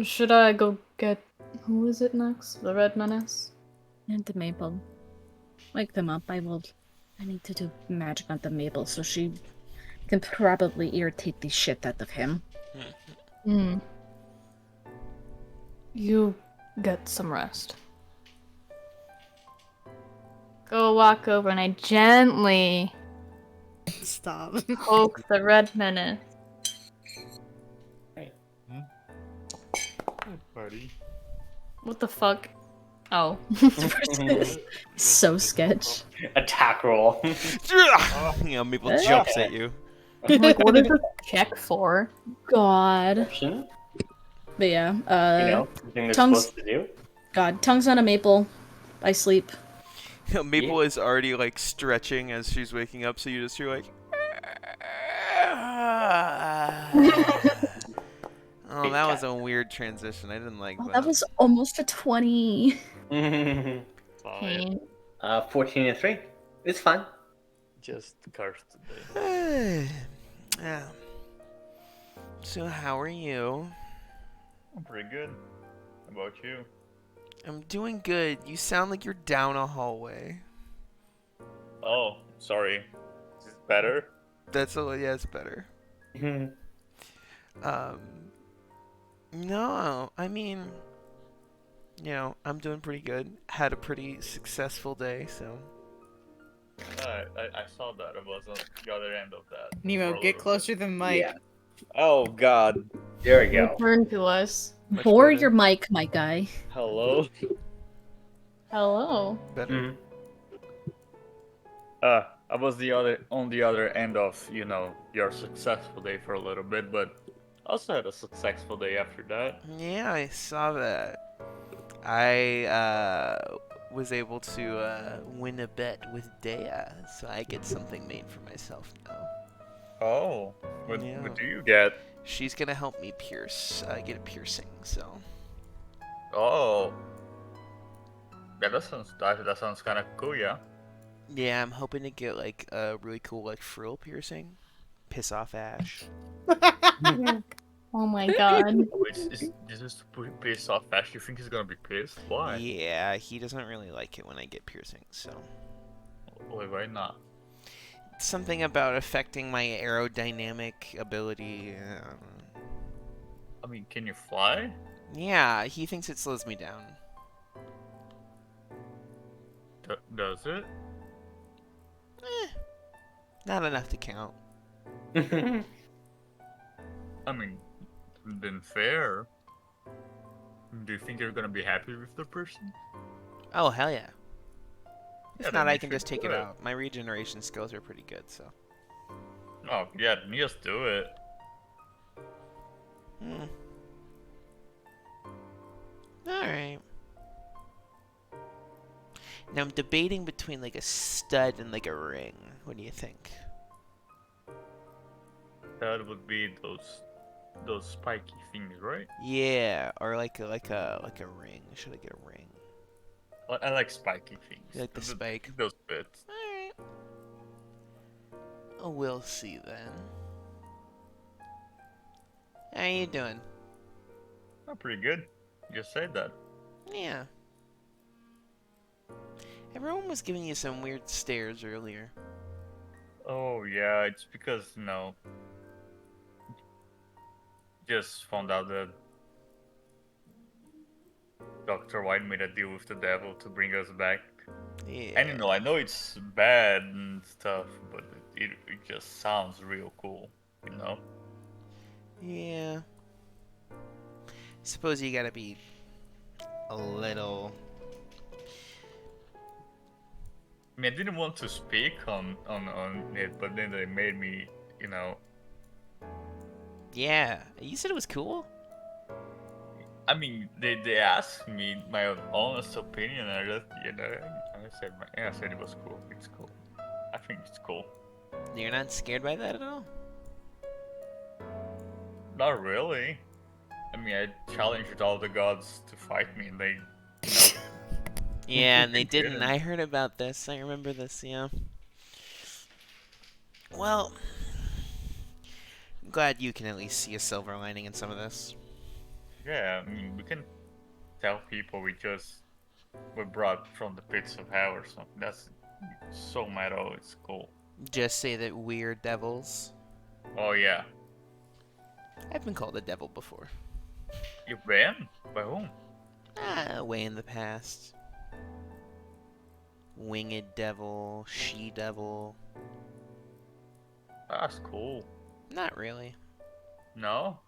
Should I go get... Who is it next? The Red Menace? And the Maple. Wake them up. I need to do magic on the Maple so she can probably irritate the shit out of him. Hmm. You get some rest. Go walk over and I gently Stop. poke the Red Menace. Buddy. What the fuck? Oh. So sketch. Attack roll. Maple jumps at you. I'm like, what is this check for? God. Option, But yeah, something they're tongues- supposed to do. God, tongues on a Maple. I sleep. Maple is already like stretching as she's waking up, so you just hear like. Oh, that was a weird transition. I didn't like Oh, that. that was almost a 20. Solid. Pain. 14 and 3. It's fun. Just cursed today. Yeah. So how are you? I'm pretty good. How about you? I'm doing good. You sound like you're down a hallway. Oh, sorry. Is this better? That's a yeah, it's better. Um, no, I mean, I'm doing pretty good. Had a pretty successful day, so. I saw that. I was on the other end of that. for Nemo, a get little closer to the mic. Yeah. Oh God. There we go. Return to us. Much Bore better. your mic, my guy. Hello. Hello. Better. Mhm. I was on the other end of your successful day for a little bit, but also had a successful day after that. Yeah, I saw that. I was able to win a bet with Dea, so I get something made for myself now. Oh, Yeah. what do you get? She's gonna help me get a piercing. So. Oh, yeah, that sounds kind of cool, yeah. Yeah, I'm hoping to get like a really cool like frill piercing. Piss off Ash. Oh my god. Oh, this is to put pissed off Ash. You think he's gonna be pissed? Why? Yeah, he doesn't really like it when I get piercings, so. Why not? Something about affecting my aerodynamic ability. I mean, can you fly? Yeah, he thinks it slows me down. Does it? Not enough to count. I mean, then fair. Do you think you're gonna be happy with the person? Oh, hell yeah. Yeah, If then not, I you can should just take do it it. out. My regeneration skills are pretty good, so. Oh, yeah, then just do it. Alright. Now I'm debating between like a stud and like a ring. What do you think? That would be those spiky things, right? Yeah, or like a ring. Should I get a ring? Well, I like spiky things. You like the spike? Those bits. Alright. Oh, we'll see then. How you doing? Oh, pretty good. You just said that. Yeah. Everyone was giving you some weird stares earlier. Oh yeah, it's because just found out that Dr. White made a deal with the devil to bring us back. Yeah. And I know it's bad and stuff, but it just sounds real cool, you know? Yeah. Suppose you gotta be a little. I mean, I didn't want to speak on it, but then they made me, Yeah. You said it was cool? I mean, they asked me my honest opinion, and I just, I said it was cool. It's cool. I think it's cool. You're not scared by that at all? Not really. I mean, I challenged all the gods to fight me, and they, Yeah, and they They didn't. didn't. I heard about this. I remember this, yeah. Well, I'm glad you can at least see a silver lining in some of this. yeah. I mean, we can tell people we just were brought from the pits of hell or something. That's so metal. It's cool. Just say that we're devils. Oh yeah. I've been called a devil before. You've been? By whom? Way in the past. Winged devil, she devil. That's cool. Not really. No?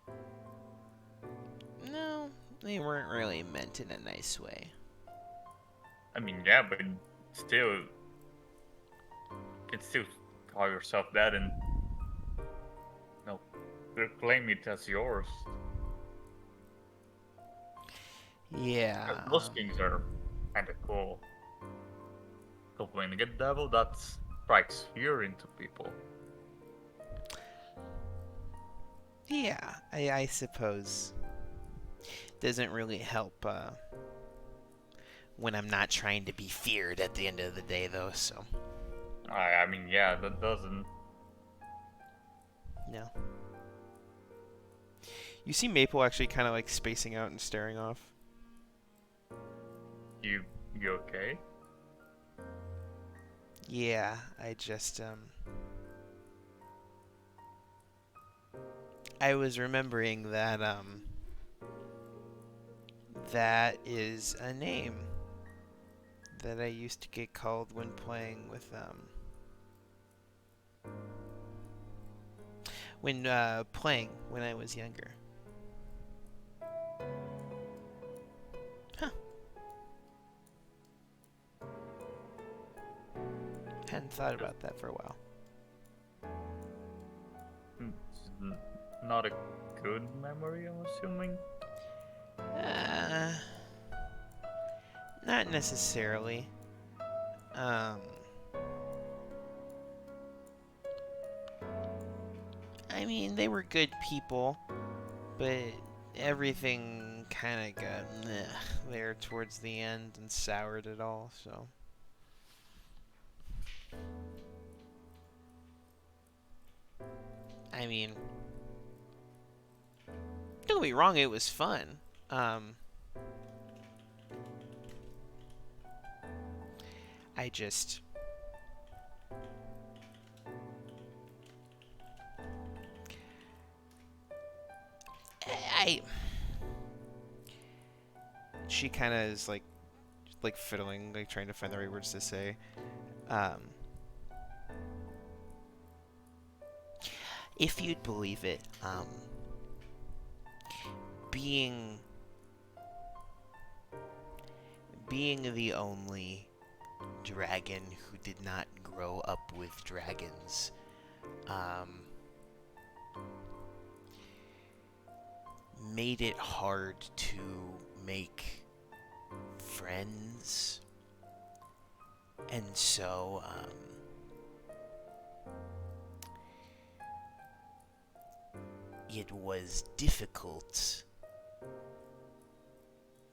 No, they weren't really meant in a nice way. I mean, yeah, but still, you can still call yourself that and, claim it as yours. Yeah. Those things are kind of cool. So when you get devil, that strikes fear into people. Yeah, I suppose. Doesn't really help when I'm not trying to be feared at the end of the day, though, so. I mean, yeah, that doesn't. No. You see Maple actually kind of like spacing out and staring off. You okay? Yeah, I just, I was remembering that, that is a name that I used to get called when playing with, playing when I was younger. Huh. Hadn't thought about that for a while. It's not a good memory, I'm assuming. Not necessarily. I mean, they were good people, but everything kind of got there towards the end and soured it all, so. I mean, don't get me wrong, it was fun. I just... She kind of is like fiddling, like trying to find the right words to say. If you'd believe it, being the only dragon who did not grow up with dragons, made it hard to make friends. And so, it was difficult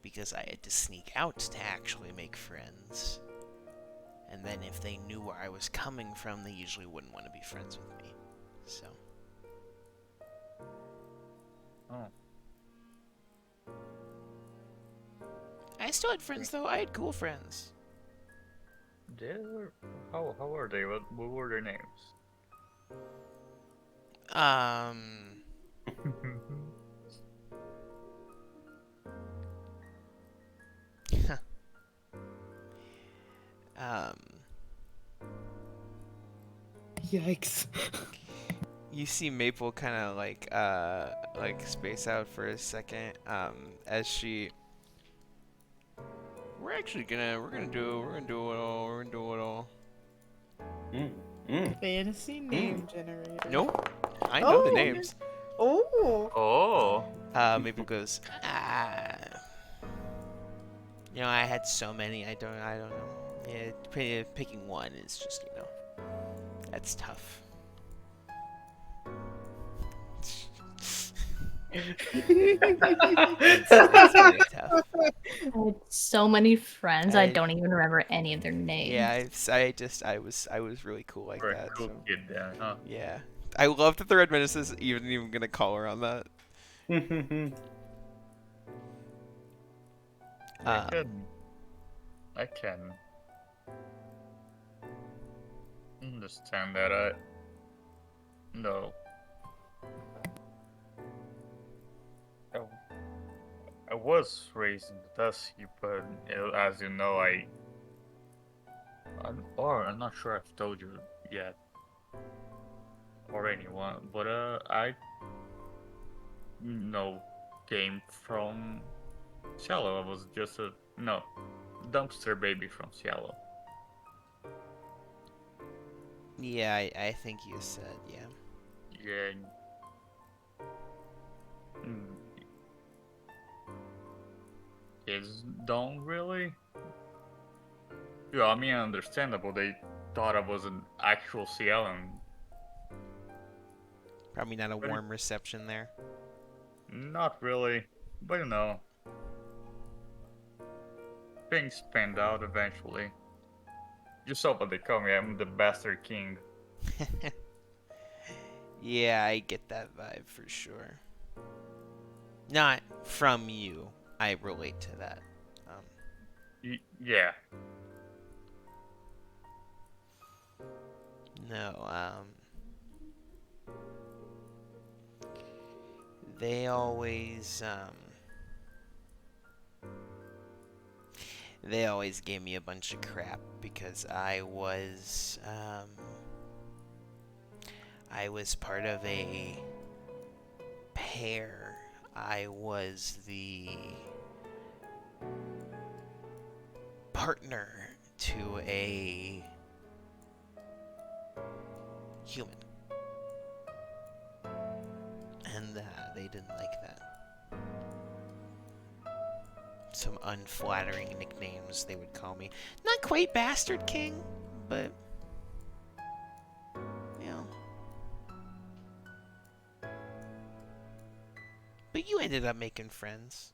because I had to sneak out to actually make friends. And then if they knew where I was coming from, they usually wouldn't want to be friends with me. So. Oh. I still had friends, though. I had cool friends. How were they? What were their names? Yikes. You see Maple kind of like space out for a second, as she. We're gonna do it all. Fantasy name generator. Nope. I know the Oh. names. Oh. Oh. Maple goes, I had so many. I don't know. Yeah, picking one is just, that's tough. It's really tough. I had so many friends, I don't even remember any of their names. Yeah, I was really cool like You're a that. cool So. kid then, huh? Yeah, I love that the Red Menace is even gonna call her on that. I can understand that. No. I was raised in the Dusky, but as you know, I'm not sure I've told you yet, or anyone, but I came from Shallow. I was just a dumpster baby from Shallow. Yeah, I think you said, yeah. Yeah. Kids don't really. Yeah, I mean, understandable. They thought I was an actual CL, and Probably not a warm reception there. Not really, but you know, things panned out eventually. You saw what they call me, I'm the bastard king. Yeah, I get that vibe for sure. Not from you. I relate to that. Yeah. No, they always gave me a bunch of crap because I was part of a pair. I was the partner to a human. And they didn't like that. Some unflattering nicknames they would call me. Not quite Bastard King, but you know. But you ended up making friends.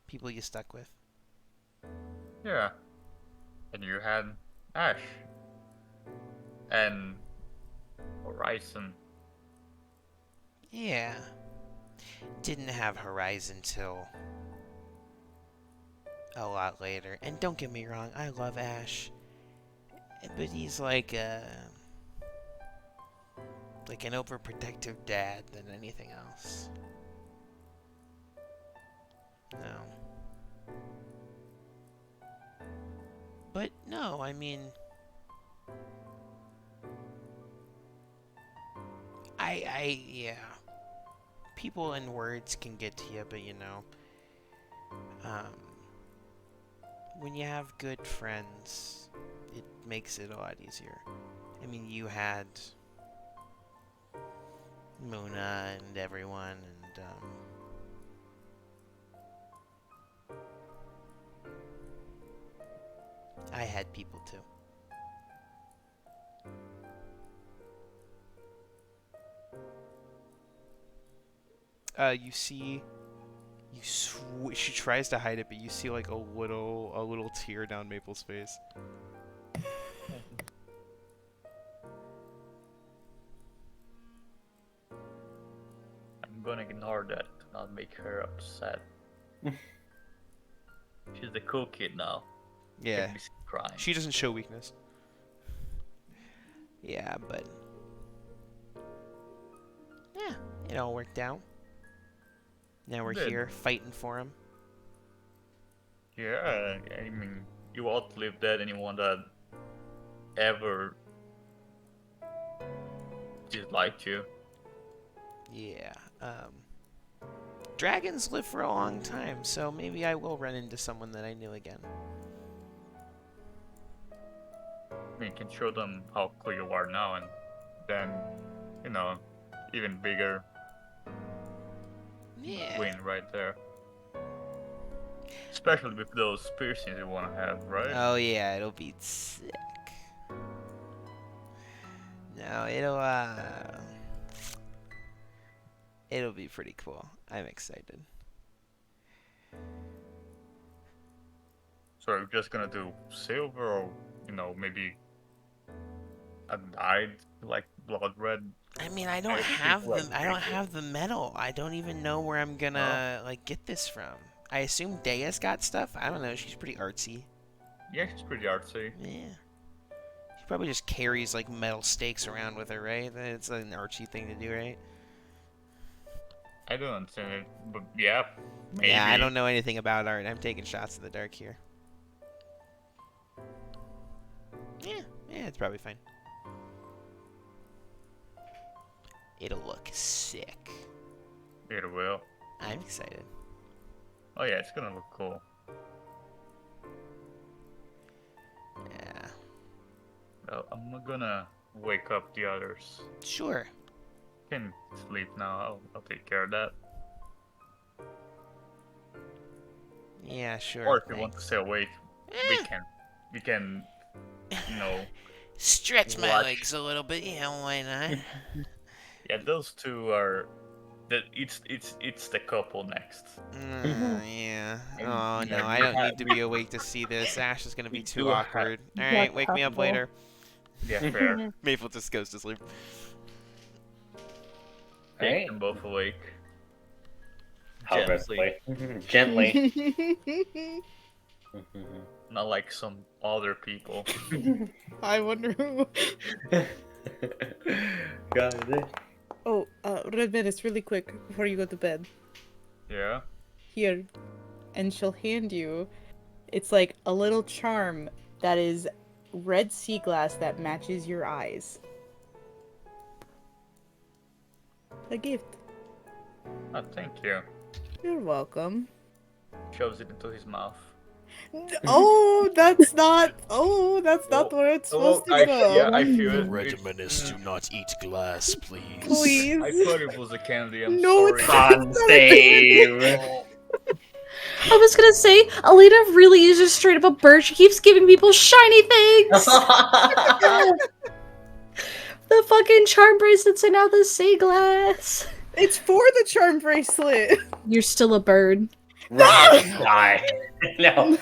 People you stuck with. Yeah. And you had Ash. And Horizon. Yeah. Didn't have Horizon till a lot later. And don't get me wrong, I love Ash. But he's like an overprotective dad than anything else. No. But no, I mean, yeah. People and words can get to you, but you know, when you have good friends, it makes it a lot easier. I mean, you had Muna and everyone, and I had people too. You see, she tries to hide it, but you see like a little tear down Maple's face. I'm gonna ignore that to not make her upset. She's the cool kid now. Yeah, Can't be seen crying. she doesn't show weakness. Yeah, but yeah, it all worked out. Now we're Good. here fighting for him. Yeah, I mean, you outlived that anyone that ever disliked you. Yeah. Dragons live for a long time, so maybe I will run into someone that I knew again. I mean, you can show them how cool you are now, and then, you know, even bigger Yeah. win right there. Especially with those piercings you want to have, right? Oh yeah, it'll be sick. No, it'll be pretty cool. I'm excited. So you're just gonna do silver, or you know, maybe a dyed like blood red. I mean, I don't I have think, like, the I don't have the metal. I don't even know where I'm gonna like get this from. I assume Dea's got stuff. I don't know. She's pretty artsy. Yeah, she's pretty artsy. Yeah. She probably just carries like metal stakes around with her, right? It's an artsy thing to do, right? I don't understand it, but yeah, maybe. Yeah, I don't know anything about art. I'm taking shots in the dark here. Yeah, it's probably fine. It'll look sick. It will. I'm excited. Oh yeah, it's gonna look cool. Yeah. Well, I'm gonna wake up the others. Sure. Can sleep now. I'll take care of that. Yeah, sure. Or if you want to thanks. stay awake, we can, you know, Stretch my watch. legs a little bit. Yeah, why not? Yeah, those two are. It's the couple next. Yeah. And, Oh you know, no, I you don't need have- to be awake to see this. Ash is gonna be You too do have- awkward. All That right, wake me up couple. later. Yeah, fair. Maple just goes to sleep. Take Alright. them both awake. How Gently. Gently. Not like some other people. I wonder who. Got it. Oh, Red Menace, really quick before you go to bed. Yeah. Here. And she'll hand you. It's like a little charm that is red sea glass that matches your eyes. A gift. Oh, thank you. You're welcome. Shoves it into his mouth. Oh, that's not. Oh, that's not where it's supposed to go. Yeah, I feel it. Red Menace, do not eat glass, please. Please. I thought it was a candy. I'm No, sorry. it's not. On save. Oh, I was gonna say, Alina really is just straight up a bird. She keeps giving people shiny things. The fucking charm bracelets are now the sea glass. It's for the charm bracelet. You're still a bird. Die. No.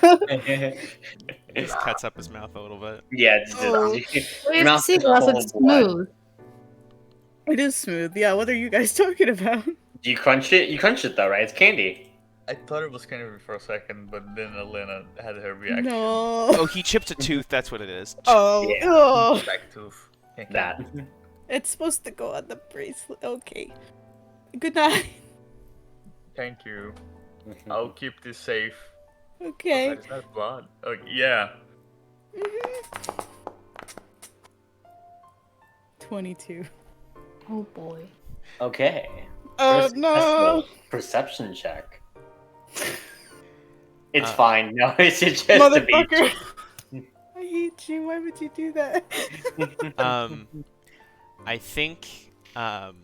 He just cuts up his mouth a little bit. Yeah, it's Oh. Wait, sea glass looks smooth. It is smooth. Yeah, what are you guys talking about? Do you crunch it? You crunch it though, right? It's candy. I thought it was candy for a second, but then Elena had her reaction. No. Oh, he chipped a tooth. That's what it is. Oh, Yeah. oh. Back tooth. Can't That. It's supposed to go on the bracelet. Okay. Good night. Thank you. I'll keep this safe. Okay. Is that blood? Oh, yeah. 22. Oh boy. Okay. Oh First no. successful perception check. It's Uh, fine. No, it's just a beat. Motherfucker. I hate you. Why would you do that? I think, I'm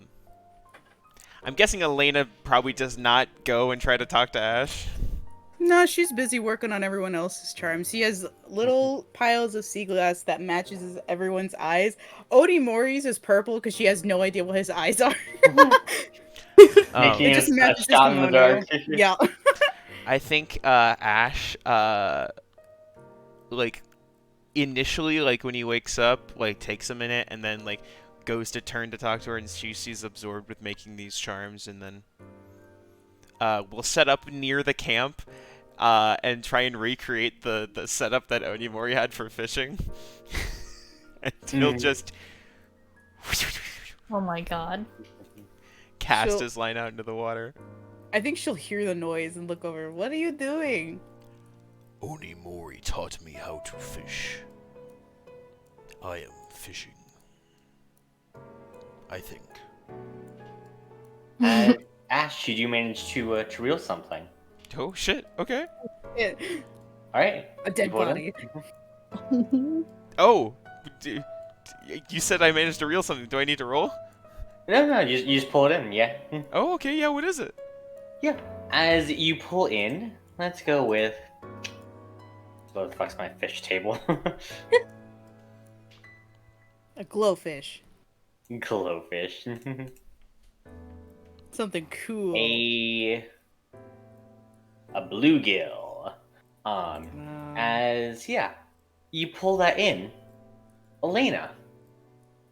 guessing Elena probably does not go and try to talk to Ash. No, she's busy working on everyone else's charms. She has little piles of sea glass that matches everyone's eyes. Odie Mori's is purple because she has no idea what his eyes are. Making It just a matches his shot in the kimono. dark. Yeah. I think, Ash, like, initially, like, when he wakes up, like, takes a minute and then, like, goes to turn to talk to her and she's absorbed with making these charms and then, we'll set up near the camp, and try and recreate the setup that Onimori had for fishing. And he'll just Oh my god. cast So- his line out into the water. I think she'll hear the noise and look over. What are you doing? Onimori taught me how to fish. I am fishing. I think. Ash, did you manage to reel something? Oh shit, okay. Alright. A dead You pulled body. it? Oh, you said I managed to reel something. Do I need to roll? No, you just pull it in, yeah. Oh, okay, yeah, what is it? Yeah. As you pull in, let's go with... What the fuck's my fish table? A glowfish. Glowfish. Something cool. a bluegill. As you pull that in, Elena.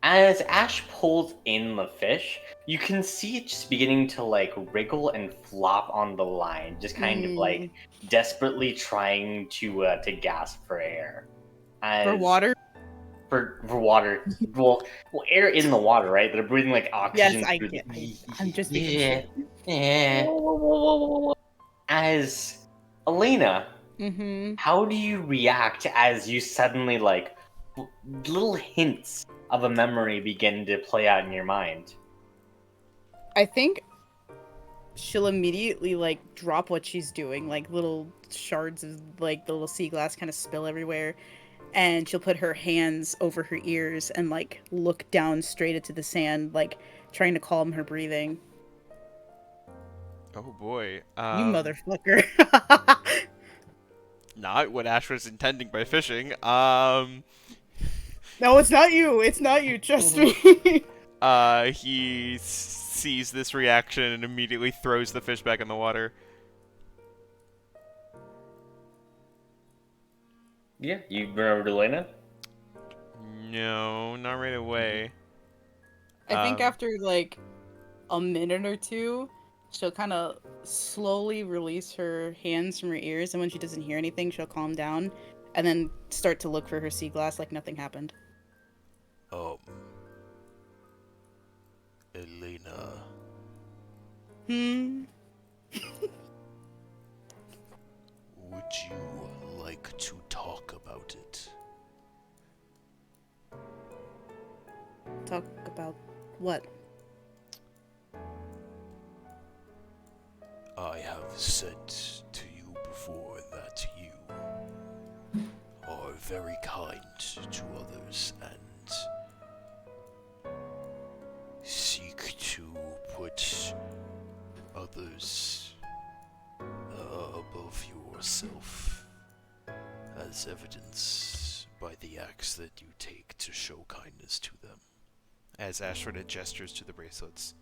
As Ash pulls in the fish, you can see it just beginning to like wriggle and flop on the line, just kind of like desperately trying to gasp for air. For water? For water. well, air in the water, right? They're breathing like oxygen. Yes, I through get. the- I'm just making Yeah. sure. Yeah. As Elena, Mm-hmm. how do you react as you suddenly like little hints of a memory begin to play out in your mind? I think she'll immediately like drop what she's doing, like little shards of like the little sea glass kind of spill everywhere, and she'll put her hands over her ears and like look down straight into the sand, like trying to calm her breathing. Oh boy. You motherfucker. motherfucker. Not what Ash was intending by fishing. No, it's not you. It's not you. Trust me. He sees this reaction and immediately throws the fish back in the water. Yeah, you run over to Lena. No, not right away. I think Um, after like a minute or two, she'll kind of slowly release her hands from her ears, and when she doesn't hear anything, she'll calm down and then start to look for her sea glass like nothing happened. Elena, Hmm. would you like to talk about it? Talk about what? I have said to you before that you are very kind to others and seek to put others above yourself, as evidence by the acts that you take to show kindness to them. as Ash sort of gestures to the bracelets.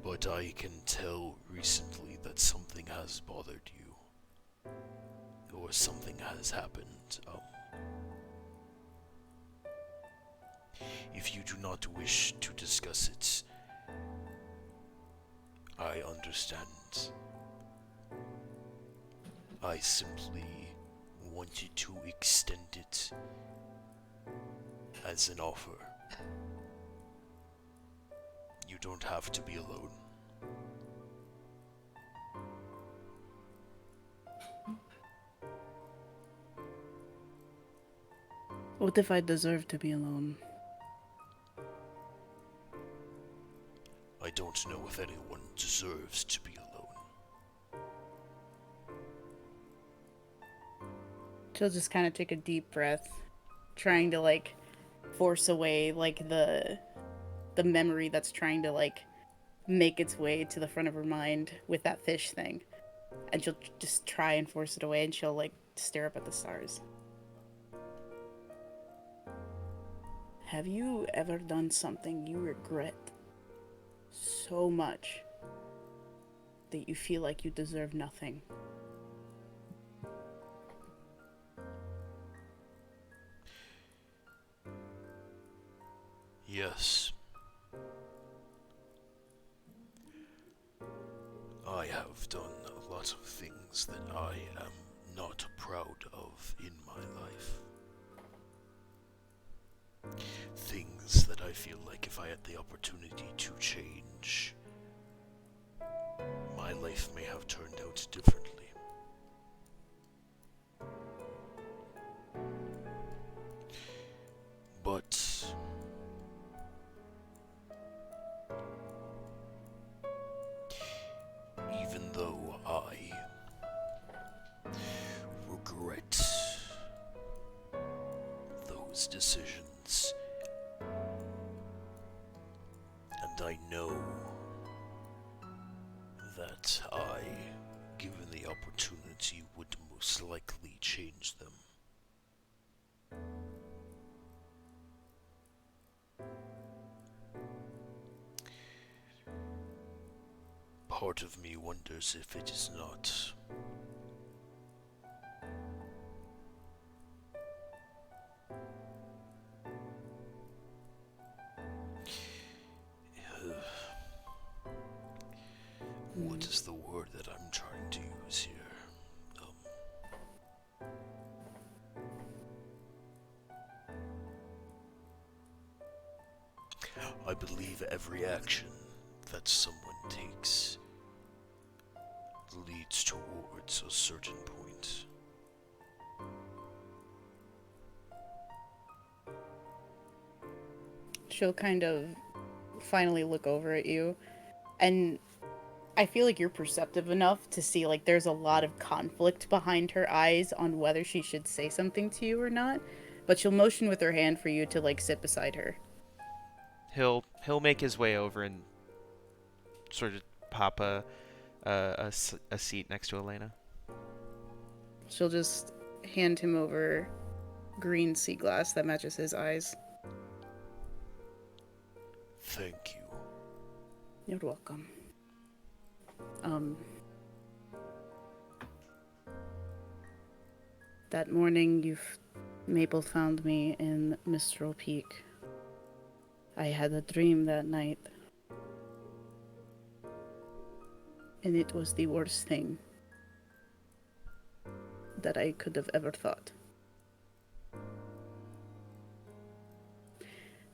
But I can tell recently that something has bothered you, or something has happened. If you do not wish to discuss it, I understand. I simply wanted to extend it as an offer. You don't have to be alone. What if I deserve to be alone? I don't know if anyone deserves to be alone. She'll just kind of take a deep breath, trying to like force away like the memory that's trying to like make its way to the front of her mind with that fish thing. And she'll just try and force it away, and she'll like stare up at the stars. Have you ever done something you regret so much that you feel like you deserve nothing? Yes. I have done a lot of things that I am not proud of in my life. Things that I feel like if I had the opportunity to change, my life may have turned out differently. But even though I regret those decisions, and I know that I, given the opportunity, would most likely change them. Part of me wonders if it is not what is the word that I'm trying to use here? I believe every action that someone takes leads towards a certain point. She'll kind of finally look over at you, and I feel like you're perceptive enough to see like there's a lot of conflict behind her eyes on whether she should say something to you or not, but she'll motion with her hand for you to like sit beside her. He'll make his way over and sort of pop a seat next to Elena. She'll just hand him over green sea glass that matches his eyes. Thank you. You're welcome. That morning Maple found me in Mistral Peak. I had a dream that night. And it was the worst thing that I could have ever thought.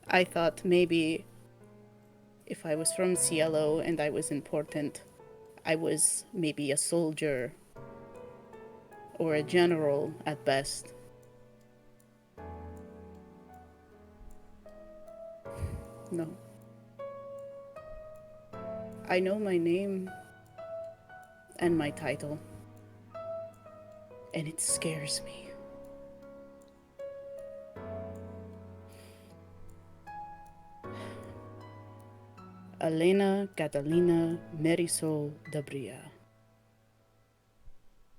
I thought maybe if I was from Cielo and I was important, I was maybe a soldier or a general at best. No. I know my name and my title, and it scares me. Elena Catalina Marisol Dabria,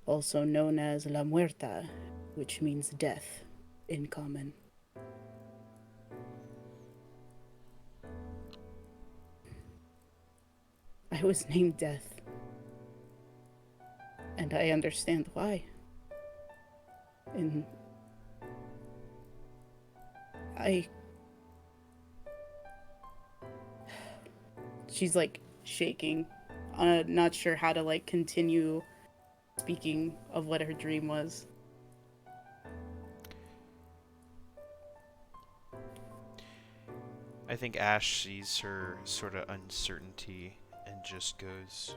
also known as La Muerta, which means death in common. I was named Death, and I understand why. And she's like shaking, not sure how to like continue speaking of what her dream was. I think Ash sees her sort of uncertainty and just goes,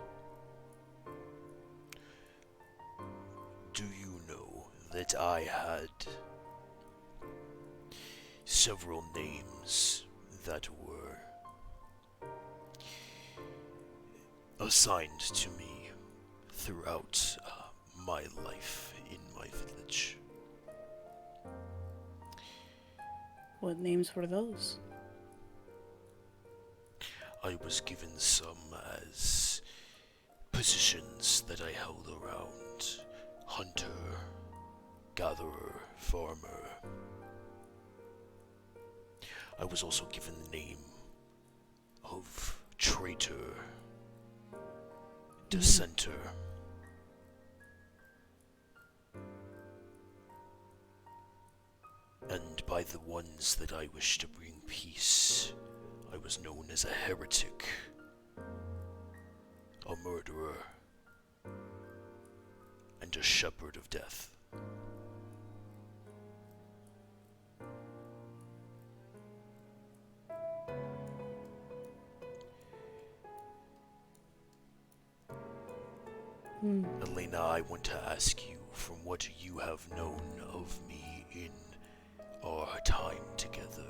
Do you know that I had several names that were assigned to me throughout my life in my village? What names were those? I was given some as positions that I held around hunter, gatherer, farmer. I was also given the name of traitor, dissenter. And by the ones that I wished to bring peace, I was known as a heretic, a murderer, and a shepherd of death. Elena, I want to ask you, from what you have known of me in our time together,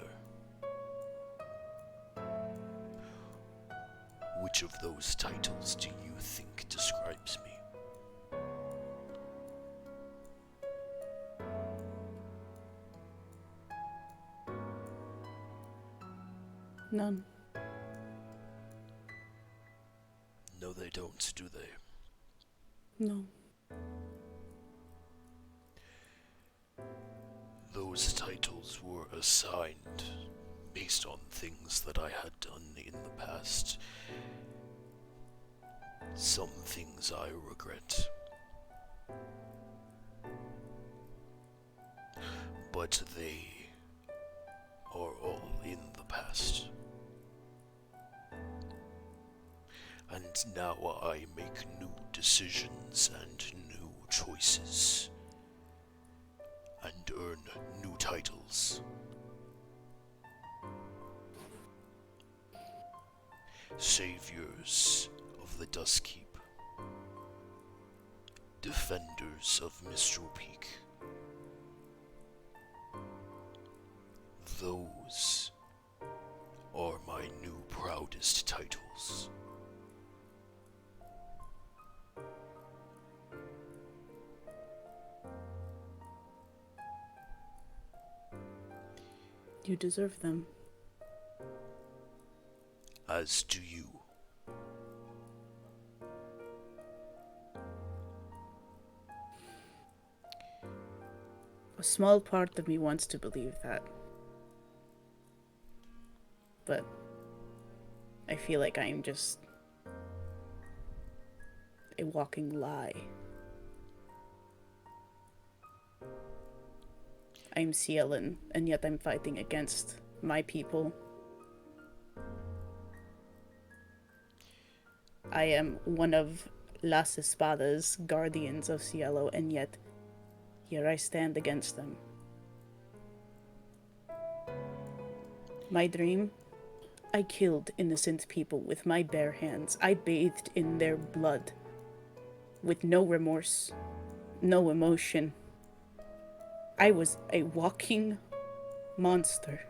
which of those titles do you think describes me? None. No, they don't, do they? No. Those titles were assigned based on things that I had done in the past. Some things I regret. But they are all in the past. And now I make new decisions and new choices. And earn new titles. Saviors of the Duskkeep. Defenders of Mistral Peak. Those are my new proudest titles. You deserve them. As do you. A small part of me wants to believe that. But I feel like I'm just a walking lie. I'm Cielin, and yet I'm fighting against my people. I am one of Las Espadas, guardians of Cielo, and yet here I stand against them. My dream? I killed innocent people with my bare hands. I bathed in their blood. With no remorse, no emotion. I was a walking monster.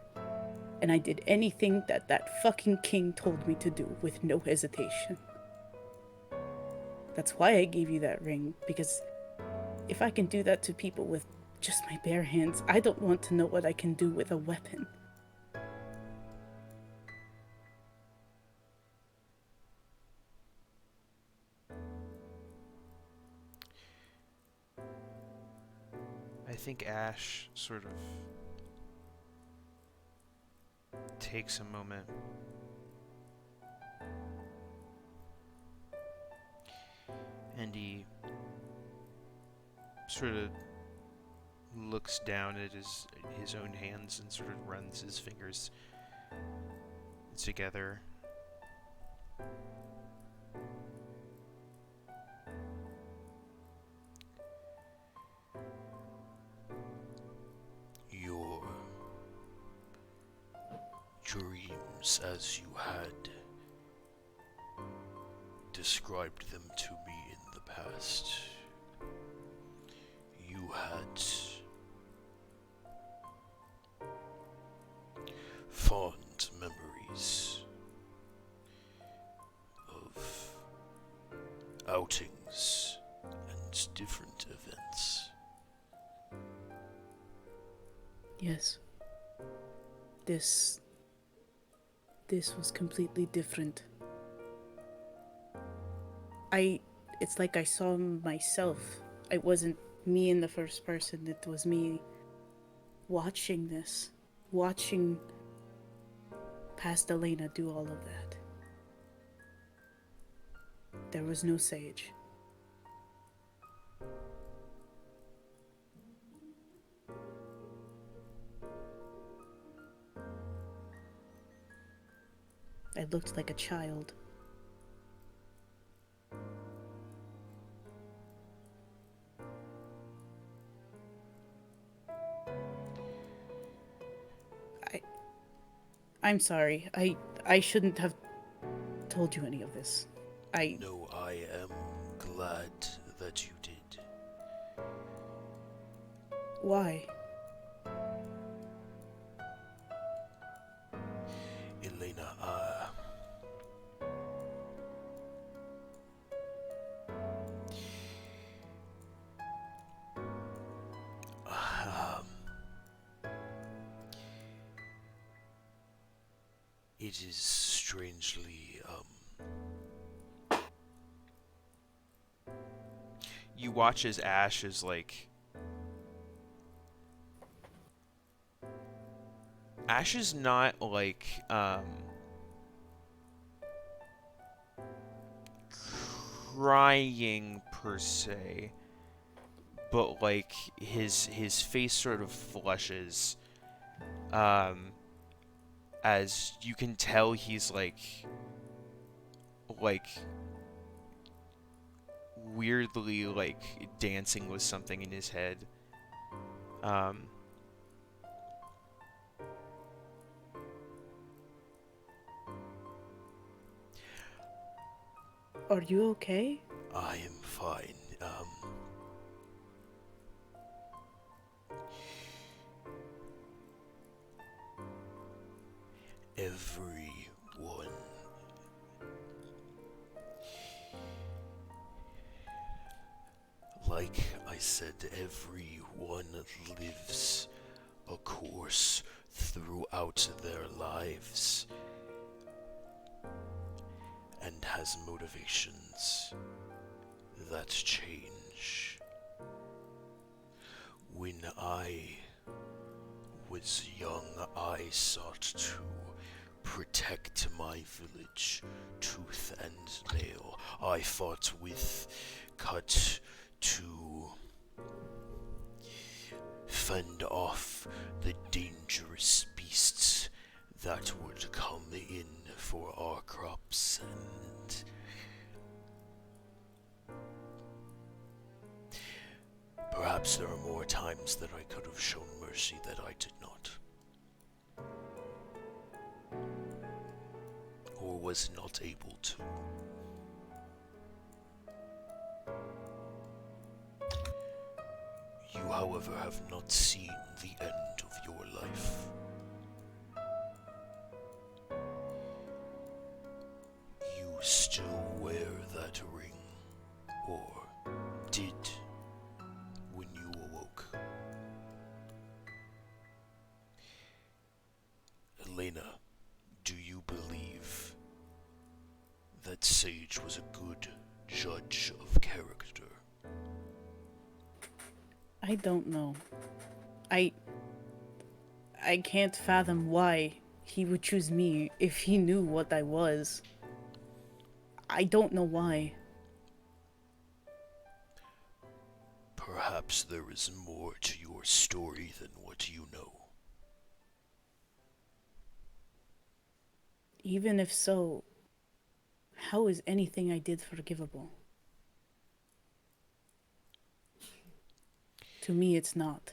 And I did anything that fucking king told me to do with no hesitation. That's why I gave you that ring, because if I can do that to people with just my bare hands, I don't want to know what I can do with a weapon. I think Ash sort of takes a moment. And he sort of looks down at his own hands and sort of runs his fingers together. Your dreams, as you had described them to me in the past, you had fond memories of outings and different events. Yes. This was completely different. It's like I saw myself. It wasn't me in the first person, it was me watching this. Watching past Elena do all of that. There was no sage. I looked like a child. I'm sorry. I shouldn't have told you any of this. No, I am glad that you did. Why? Elena, it is strangely, You watch as Ash is like... Ash is not like, crying per se, but like his face sort of flushes, as you can tell he's like weirdly like dancing with something in his head. Are you okay? I am fine. Everyone, like I said, everyone lives a course throughout their lives and has motivations that change. When I was young, I sought to protect my village, tooth and nail. I fought with Cut to fend off the dangerous beasts that would come in for our crops, and perhaps there are more times that I could have shown mercy that I did not. Or was not able to. You, however, have not seen the end of your life. You still wear that ring, or did when you awoke. Elena, do you believe that Sage was a good judge of character? I don't know. I can't fathom why he would choose me if he knew what I was. I don't know why. Perhaps there is more to your story than what you know. Even if so, how is anything I did forgivable? To me, it's not.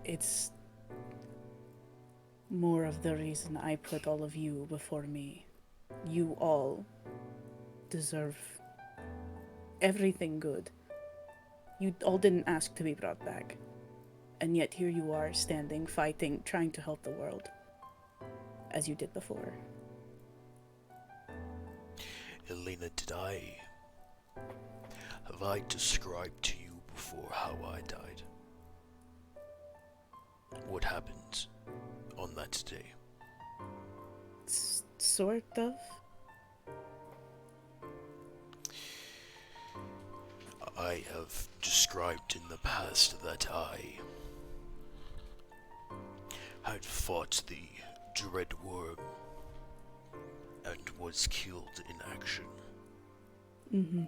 It's more of the reason I put all of you before me. You all deserve everything good. You all didn't ask to be brought back. And yet here you are, standing, fighting, trying to help the world. As you did before. Elena, have I described to you before how I died? What happened on that day? Sort of. I have described in the past that I had fought the Dread Worm and was killed in action. Mm-hmm.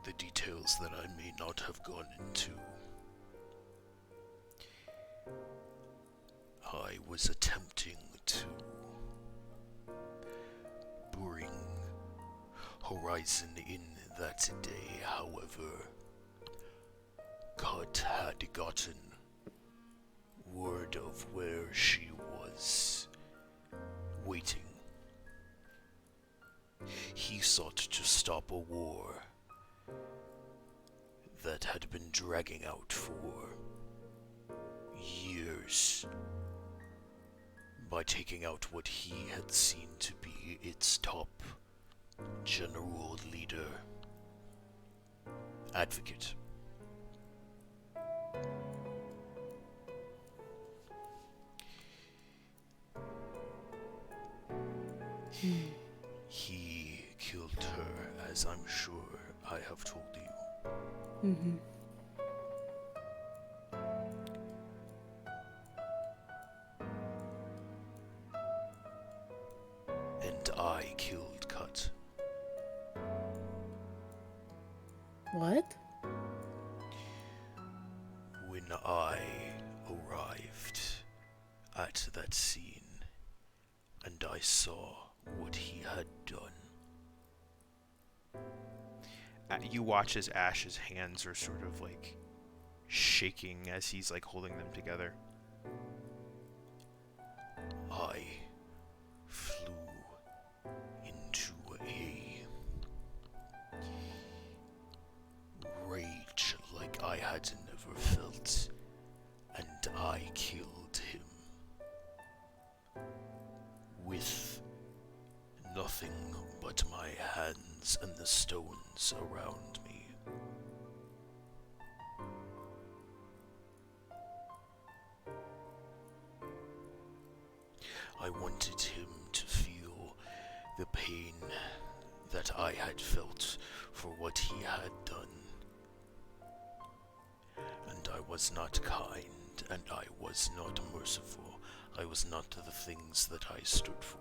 The details that I may not have gone into. I was attempting to bring Horizon in that day, however, Cut had gotten word of where she was waiting. He sought to stop a war that had been dragging out for years by taking out what he had seen to be its top general leader, advocate. He killed her, as I'm sure I have told you. Mm-hmm. And I killed Cut. What? When I arrived at that scene and I saw what he had done. You watch as Ash's hands are sort of like shaking as he's like holding them together. I flew into a rage like I had never felt, and I killed him with nothing but my hands and the stones around me. I wanted him to feel the pain that I had felt for what he had done. I was not kind, and I was not merciful. I was not the things that I stood for.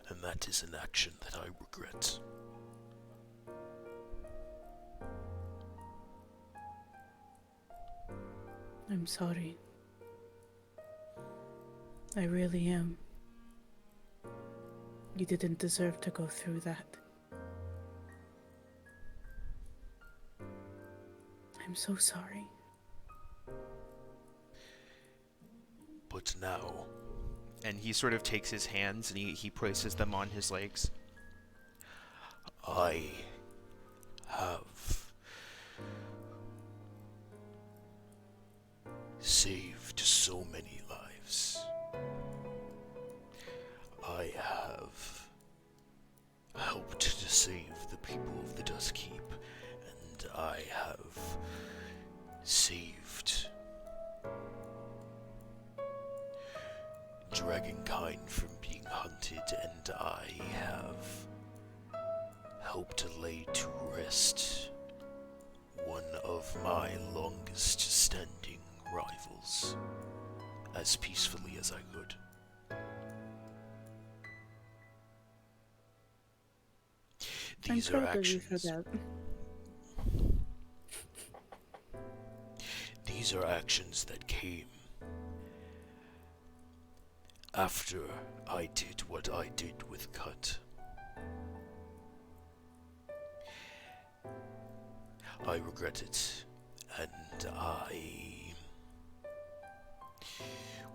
And that is an action that I regret. I'm sorry. I really am. You didn't deserve to go through that. I'm so sorry. But now, And he sort of takes his hands and he places them on his legs. I have saved so many lives. I have helped to save the people of the Dusk Keep, and I have saved Dragonkind from being hunted, and I have helped to lay to rest one of my longest standing rivals as peacefully as I could. These I'm are proud of you actions. for that. These are actions that came after I did what I did with Cut. I regret it, and I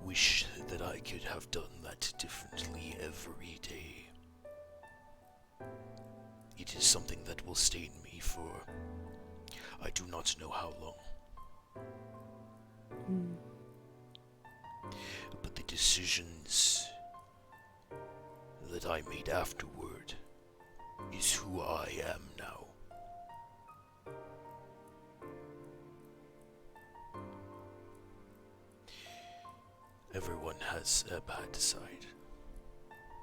wish that I could have done that differently every day. It is something that will stain me for I do not know how long. But the decisions that I made afterward is who I am now. Everyone has a bad side.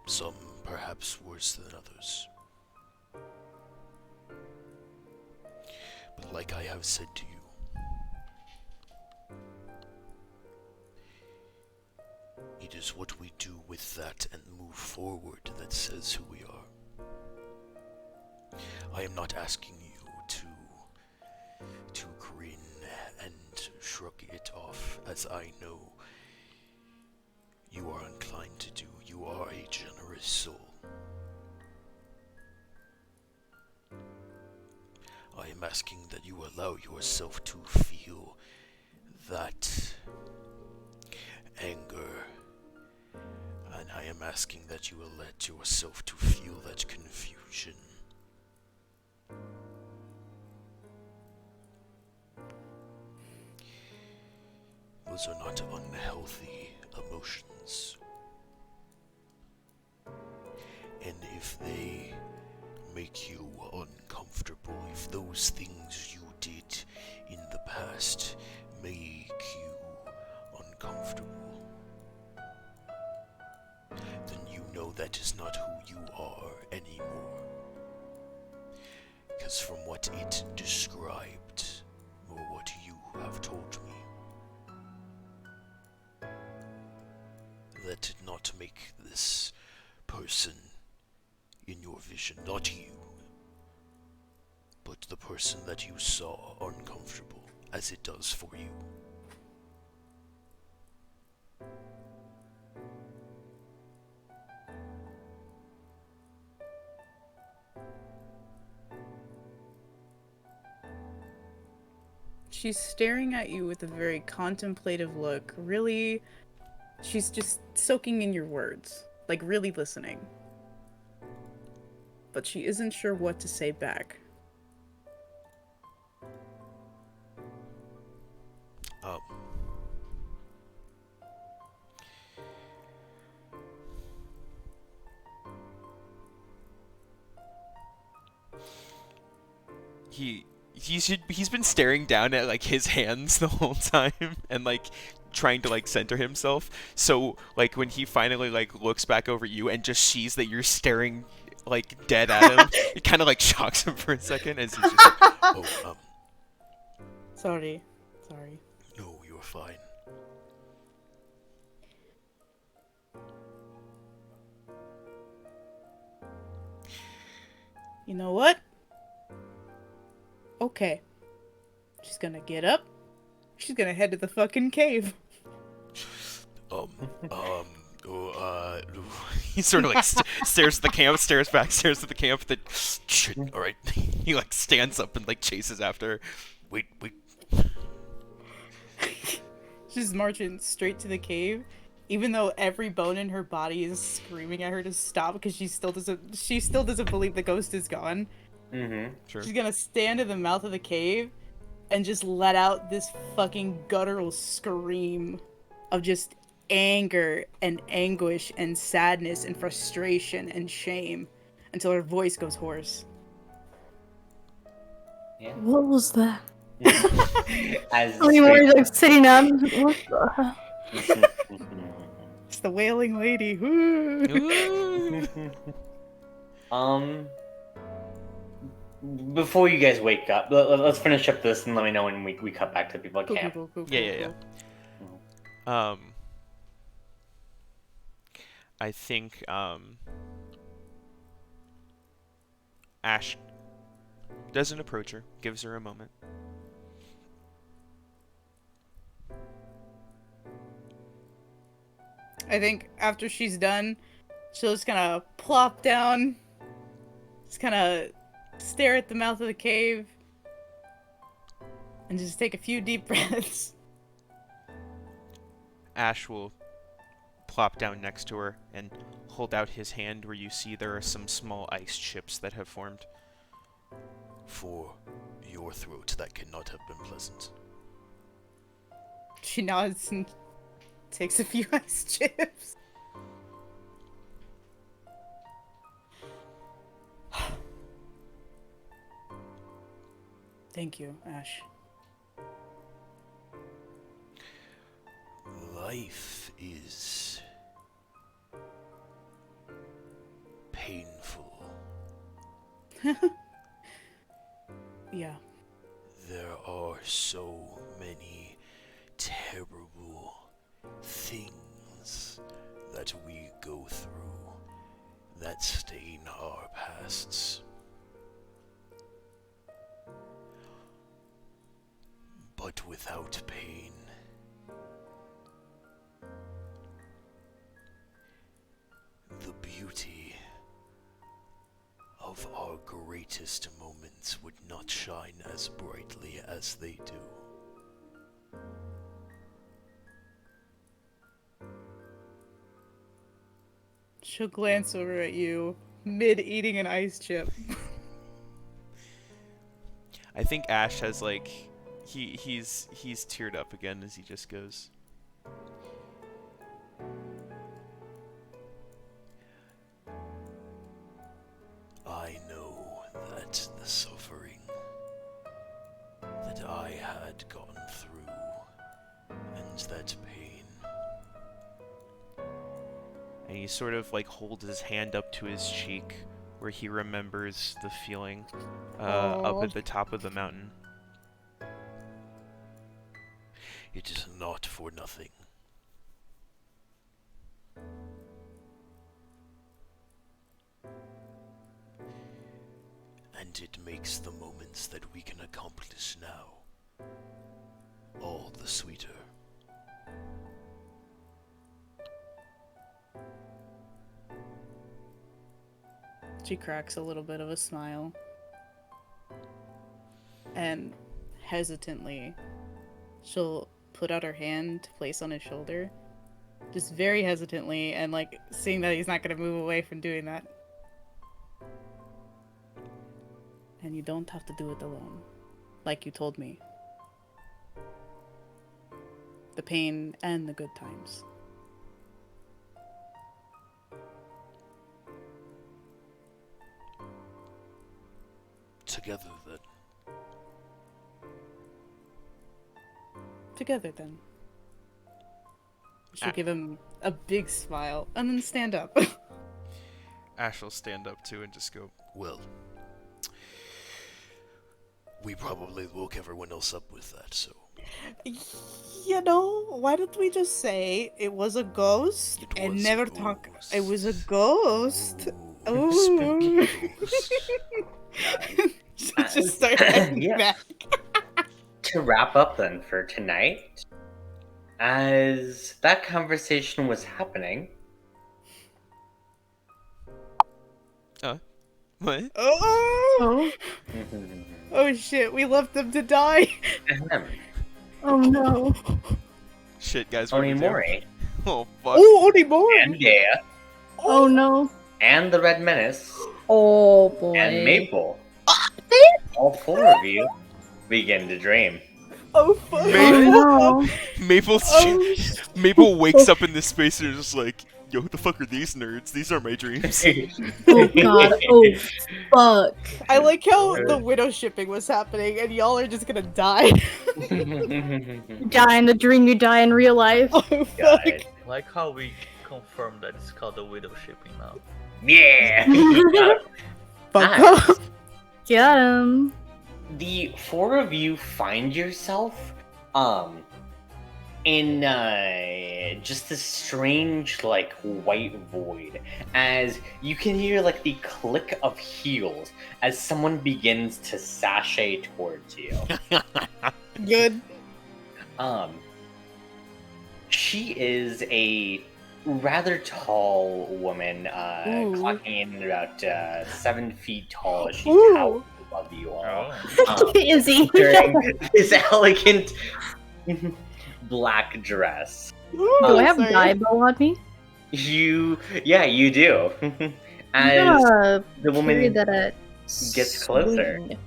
Some perhaps worse than others. But like I have said to you, it is what we do with that and move forward that says who we are. I am not asking you to grin and shrug it off, as I know you are inclined to do. You are a generous soul. I am asking that you allow yourself to feel that anger, and I am asking that you will let yourself to feel that confusion. Those are not unhealthy emotions. And if they make you uncomfortable, if those things you did in the past make you uncomfortable, then you know that is not who you are anymore. Because from what it described, or what you have told me, that did not make this person in your vision, not you, but the person that you saw uncomfortable, as it does for you. She's staring at you with a very contemplative look. Really, she's just soaking in your words, like really listening. But she isn't sure what to say back. He's been staring down at like his hands the whole time and like trying to like center himself. So like when he finally like looks back over you and just sees that you're staring like dead at him, it kind of like shocks him for a second as he's just like, Oh, Sorry. no, you're fine. You know what? Okay. She's gonna get up. She's gonna head to the fucking cave. he sort of like stares at the camp, stares back, stares at the camp. Then Shit, alright. he like stands up and like chases after her. Wait. She's marching straight to the cave, even though every bone in her body is screaming at her to stop because she still doesn't believe the ghost is gone. Mm-hmm. Sure. She's gonna stand in the mouth of the cave and just let out this fucking guttural scream of just anger and anguish and sadness and frustration and shame until her voice goes hoarse. Yeah. What was that? As I mean, we're like sitting up. What the? It's the wailing lady. Before you guys wake up, let's finish up this and let me know when we cut back to people at camp. Cool. Yeah. I think Ash doesn't approach her, gives her a moment. I think after she's done, she'll just kind of plop down, just kind of stare at the mouth of the cave, and just take a few deep breaths. Ash will plop down next to her and hold out his hand where you see there are some small ice chips that have formed. For your throat, that cannot have been pleasant. She nods and takes a few ice chips. Thank you, Ash. Life is painful. Yeah. There are so many terrible things that we go through that stain our pasts. But without pain, the beauty of our greatest moments would not shine as brightly as they do. She'll glance over at you, mid-eating an ice chip. I think Ash has like he's teared up again as he just goes. I know that the suffering that I had gone through, and that pain. And he sort of like holds his hand up to his cheek where he remembers the feeling up at the top of the mountain. It is not for nothing. And it makes the moments that we can accomplish now all the sweeter. She cracks a little bit of a smile. And hesitantly, she'll put out her hand to place on his shoulder. Just very hesitantly, and like seeing that he's not going to move away from doing that. And you don't have to do it alone, like you told me. The pain and the good times. Together then. Together then. She'll give him a big smile and then stand up. Ash will stand up too and just go, Well, we probably woke everyone else up with that, so. You know, why don't we just say it was a ghost It and was a never talk? ghost. It was a ghost. Ooh, Ooh. spooky ghost. Just start heading Yeah. back. To wrap up then for tonight, as that conversation was happening, what? Oh, oh shit! We left them to die. Oh no. Shit, guys, what do we do? Onimori Oh, fuck. Oh, Onimori. and Dea Oh no. and the Red Menace Oh boy. and Maple, all four of you begin to dream. Oh fuck. Oh no. Maple's Oh, Maple wakes up in this space and is just like, yo, who the fuck are these nerds? These are my dreams. Oh god. Oh fuck. I like how the widow shipping was happening, and y'all are just gonna die. You die in the dream, you die in real life. Oh fuck. God. Like how we confirmed that it's called the widow shipping now. Yeah. Fuck Nice. off. Got him. The four of you find yourself in just this strange like white void as you can hear like the click of heels as someone begins to sashay towards you. Good. She is a rather tall woman, Ooh. clocking in about 7 feet tall as she Ooh. towers above you all. Oh. Izzy. Wearing this elegant black dress. Ooh, Do I have sorry. Daibo on me? You do. As Yeah, the woman carry that at gets closer. swing.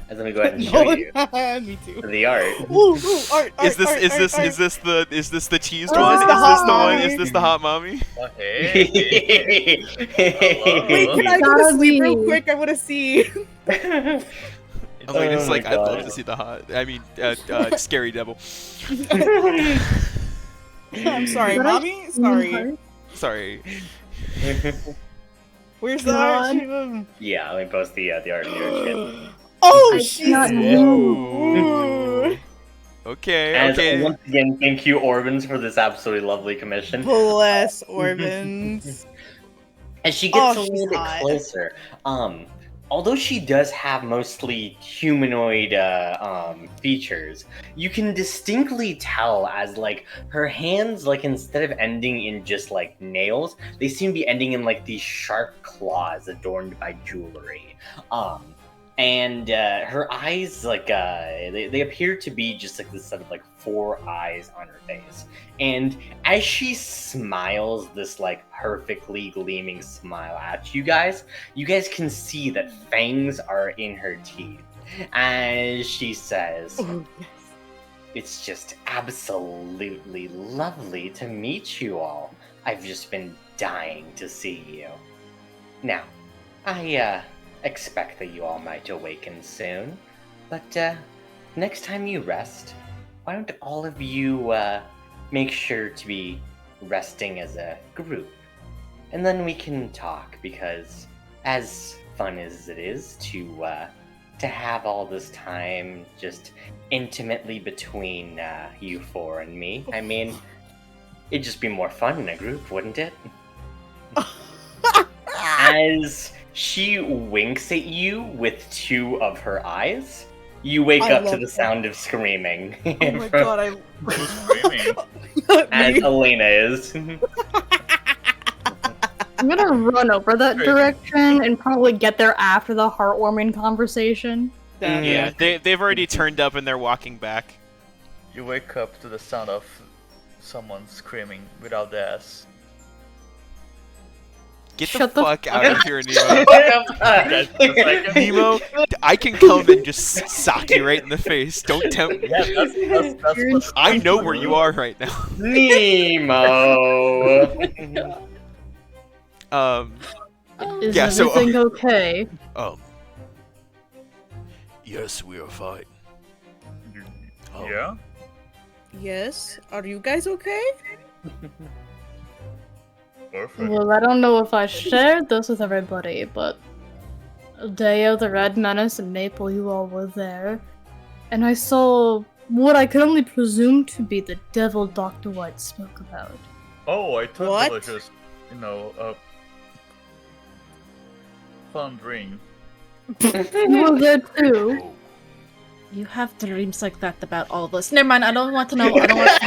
As let me go ahead and show Nolan. you Me too. the art. Ooh, art, Is this art, is art, this art, is this the is this the cheesed Oh, one? this Is is the this hot the one? mommy. Is this the hot mommy? Oh, hey. Wait, can I go Gotta to sleep real be. quick? I want to see. Elena's Oh like, my I'd love God. to see the hot. I mean, scary devil. I'm sorry, Did I mommy. Sorry. Sorry. Where's the art? God. Shivam? Yeah, let me post the art in your chat. Oh, I she's cannot Ooh. Okay. And Okay. once again, thank you, Orbans, for this absolutely lovely commission. Bless Orbans. As she gets Oh, a she's little bit hot. closer, although she does have mostly humanoid features, you can distinctly tell as like her hands, like instead of ending in just like nails, they seem to be ending in like these sharp claws adorned by jewelry. And her eyes, like they appear to be just like this set of like 4 eyes on her face. And as she smiles this like perfectly gleaming smile at you guys can see that fangs are in her teeth. As she says, Oh, yes. "It's just absolutely lovely to meet you all. I've just been dying to see you. Now, I expect that you all might awaken soon, but next time you rest, why don't all of you make sure to be resting as a group, and then we can talk, because as fun as it is to have all this time just intimately between you four and me, I mean, it'd just be more fun in a group, wouldn't it?" As she winks at you with 2 of her eyes, you wake I up to love the that. sound of screaming. Oh my god, Who's screaming? As Me. Elena is. I'm gonna run over that direction and probably get there after the heartwarming conversation. That- Yeah, they've already turned up and they're walking back. You wake up to the sound of someone screaming without the S. Get Shut the the fuck out of here, Nemo. Nemo, I can come and just sock you right in the face. Don't tempt me. Yeah, that's what's I know where you are right now. Nemo! Is Yeah, so- everything okay? Yes, we are fine. Yeah? Yes. Are you guys okay? Perfect. Well, I don't know if I shared this with everybody, but Deo, the Red Menace, and Maple, you all were there. And I saw what I could only presume to be the devil Dr. White spoke about. Oh, I thought What? it was just, a fun dream. You were there too. You have dreams like that about all of us. Never mind, I don't want to know. I don't want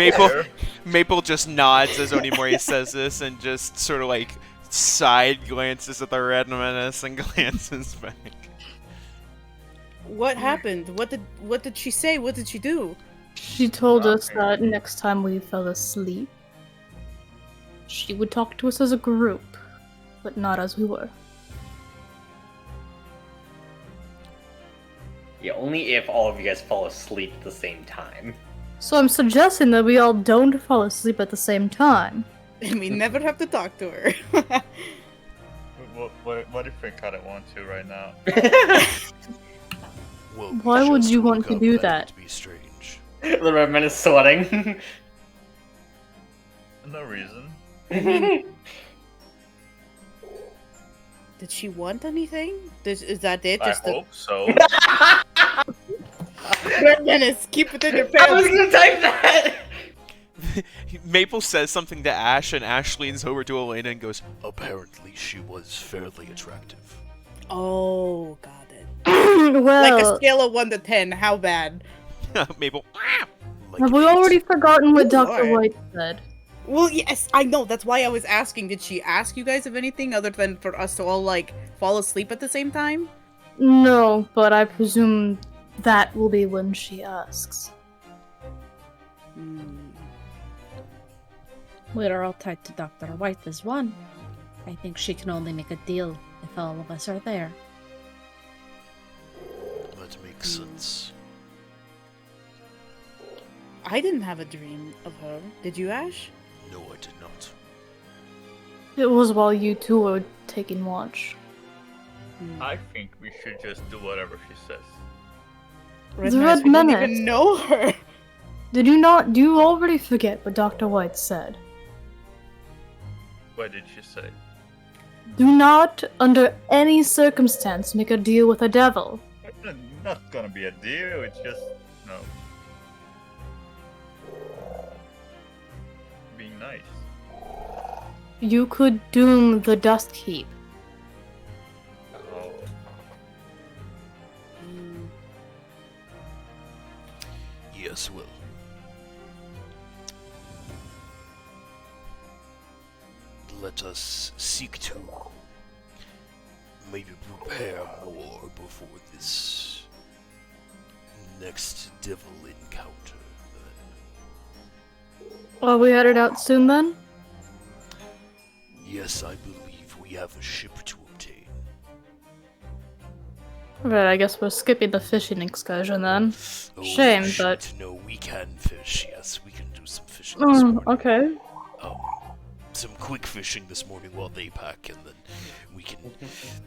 to know. Maple just nods as Onimori says this and just sort of like side glances at the Red Menace and glances back. What happened? What did she say? What did she do? She told us that next time we fell asleep, she would talk to us as a group, but not as we were. Yeah, only if all of you guys fall asleep at the same time. So I'm suggesting that we all don't fall asleep at the same time. And we never have to talk to her. What if I kind of want to right now? Well, Why we would just you want woke to up, do would that? be strange. The Redman is sweating. No reason. Did she want anything? Is that it? I Just the hope so. Red Menace, keep it in your I was pants. gonna type that! Maple says something to Ash, and Ash leans over to Elena and goes, Apparently, she was fairly attractive. Oh, got it. Well, Like a scale of 1 to 10, how bad? Maple. Like have we eight. already forgotten what Ooh, Dr. alright. White said? Well, yes, I know. That's why I was asking. Did she ask you guys of anything other than for us to all, like, fall asleep at the same time? No, but I presume that will be when she asks. We're all tied to Dr. White as one. I think she can only make a deal if all of us are there. That makes sense. I didn't have a dream of her. Did you, Ash? No, I did not. It was while you two were taking watch. I think we should just do whatever she says. The Menace, Red we don't Menace. even know her. Do you already forget what Dr. White said? What did she say? Do not, under any circumstance, make a deal with a devil. It's not gonna be a deal, it's just, being nice. You could doom the Dust Heap. Oh. Yes, well. Let us seek to maybe prepare more before this next devil encounter. Are we headed out soon then? Yes, I believe we have a ship to obtain. Right, I guess we're skipping the fishing excursion then. Oh, Shame, shoot, but- no, we can fish. Yes, we can do some fishing this Oh, morning. okay. Some quick fishing this morning while they pack, and then we can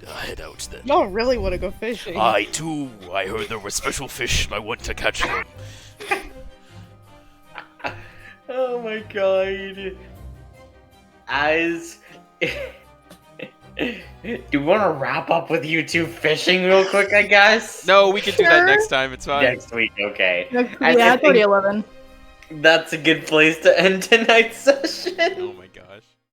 head out then. No, I really want to go fishing. I too. I heard there were special fish, and I want to catch them. Oh my god. As... Do we want to wrap up with you two fishing real quick, I guess? No, we can do that Sure. next time. It's fine. Next week, okay. Yeah, I it's already think 11. that's a good place to end tonight's session. Oh my gosh.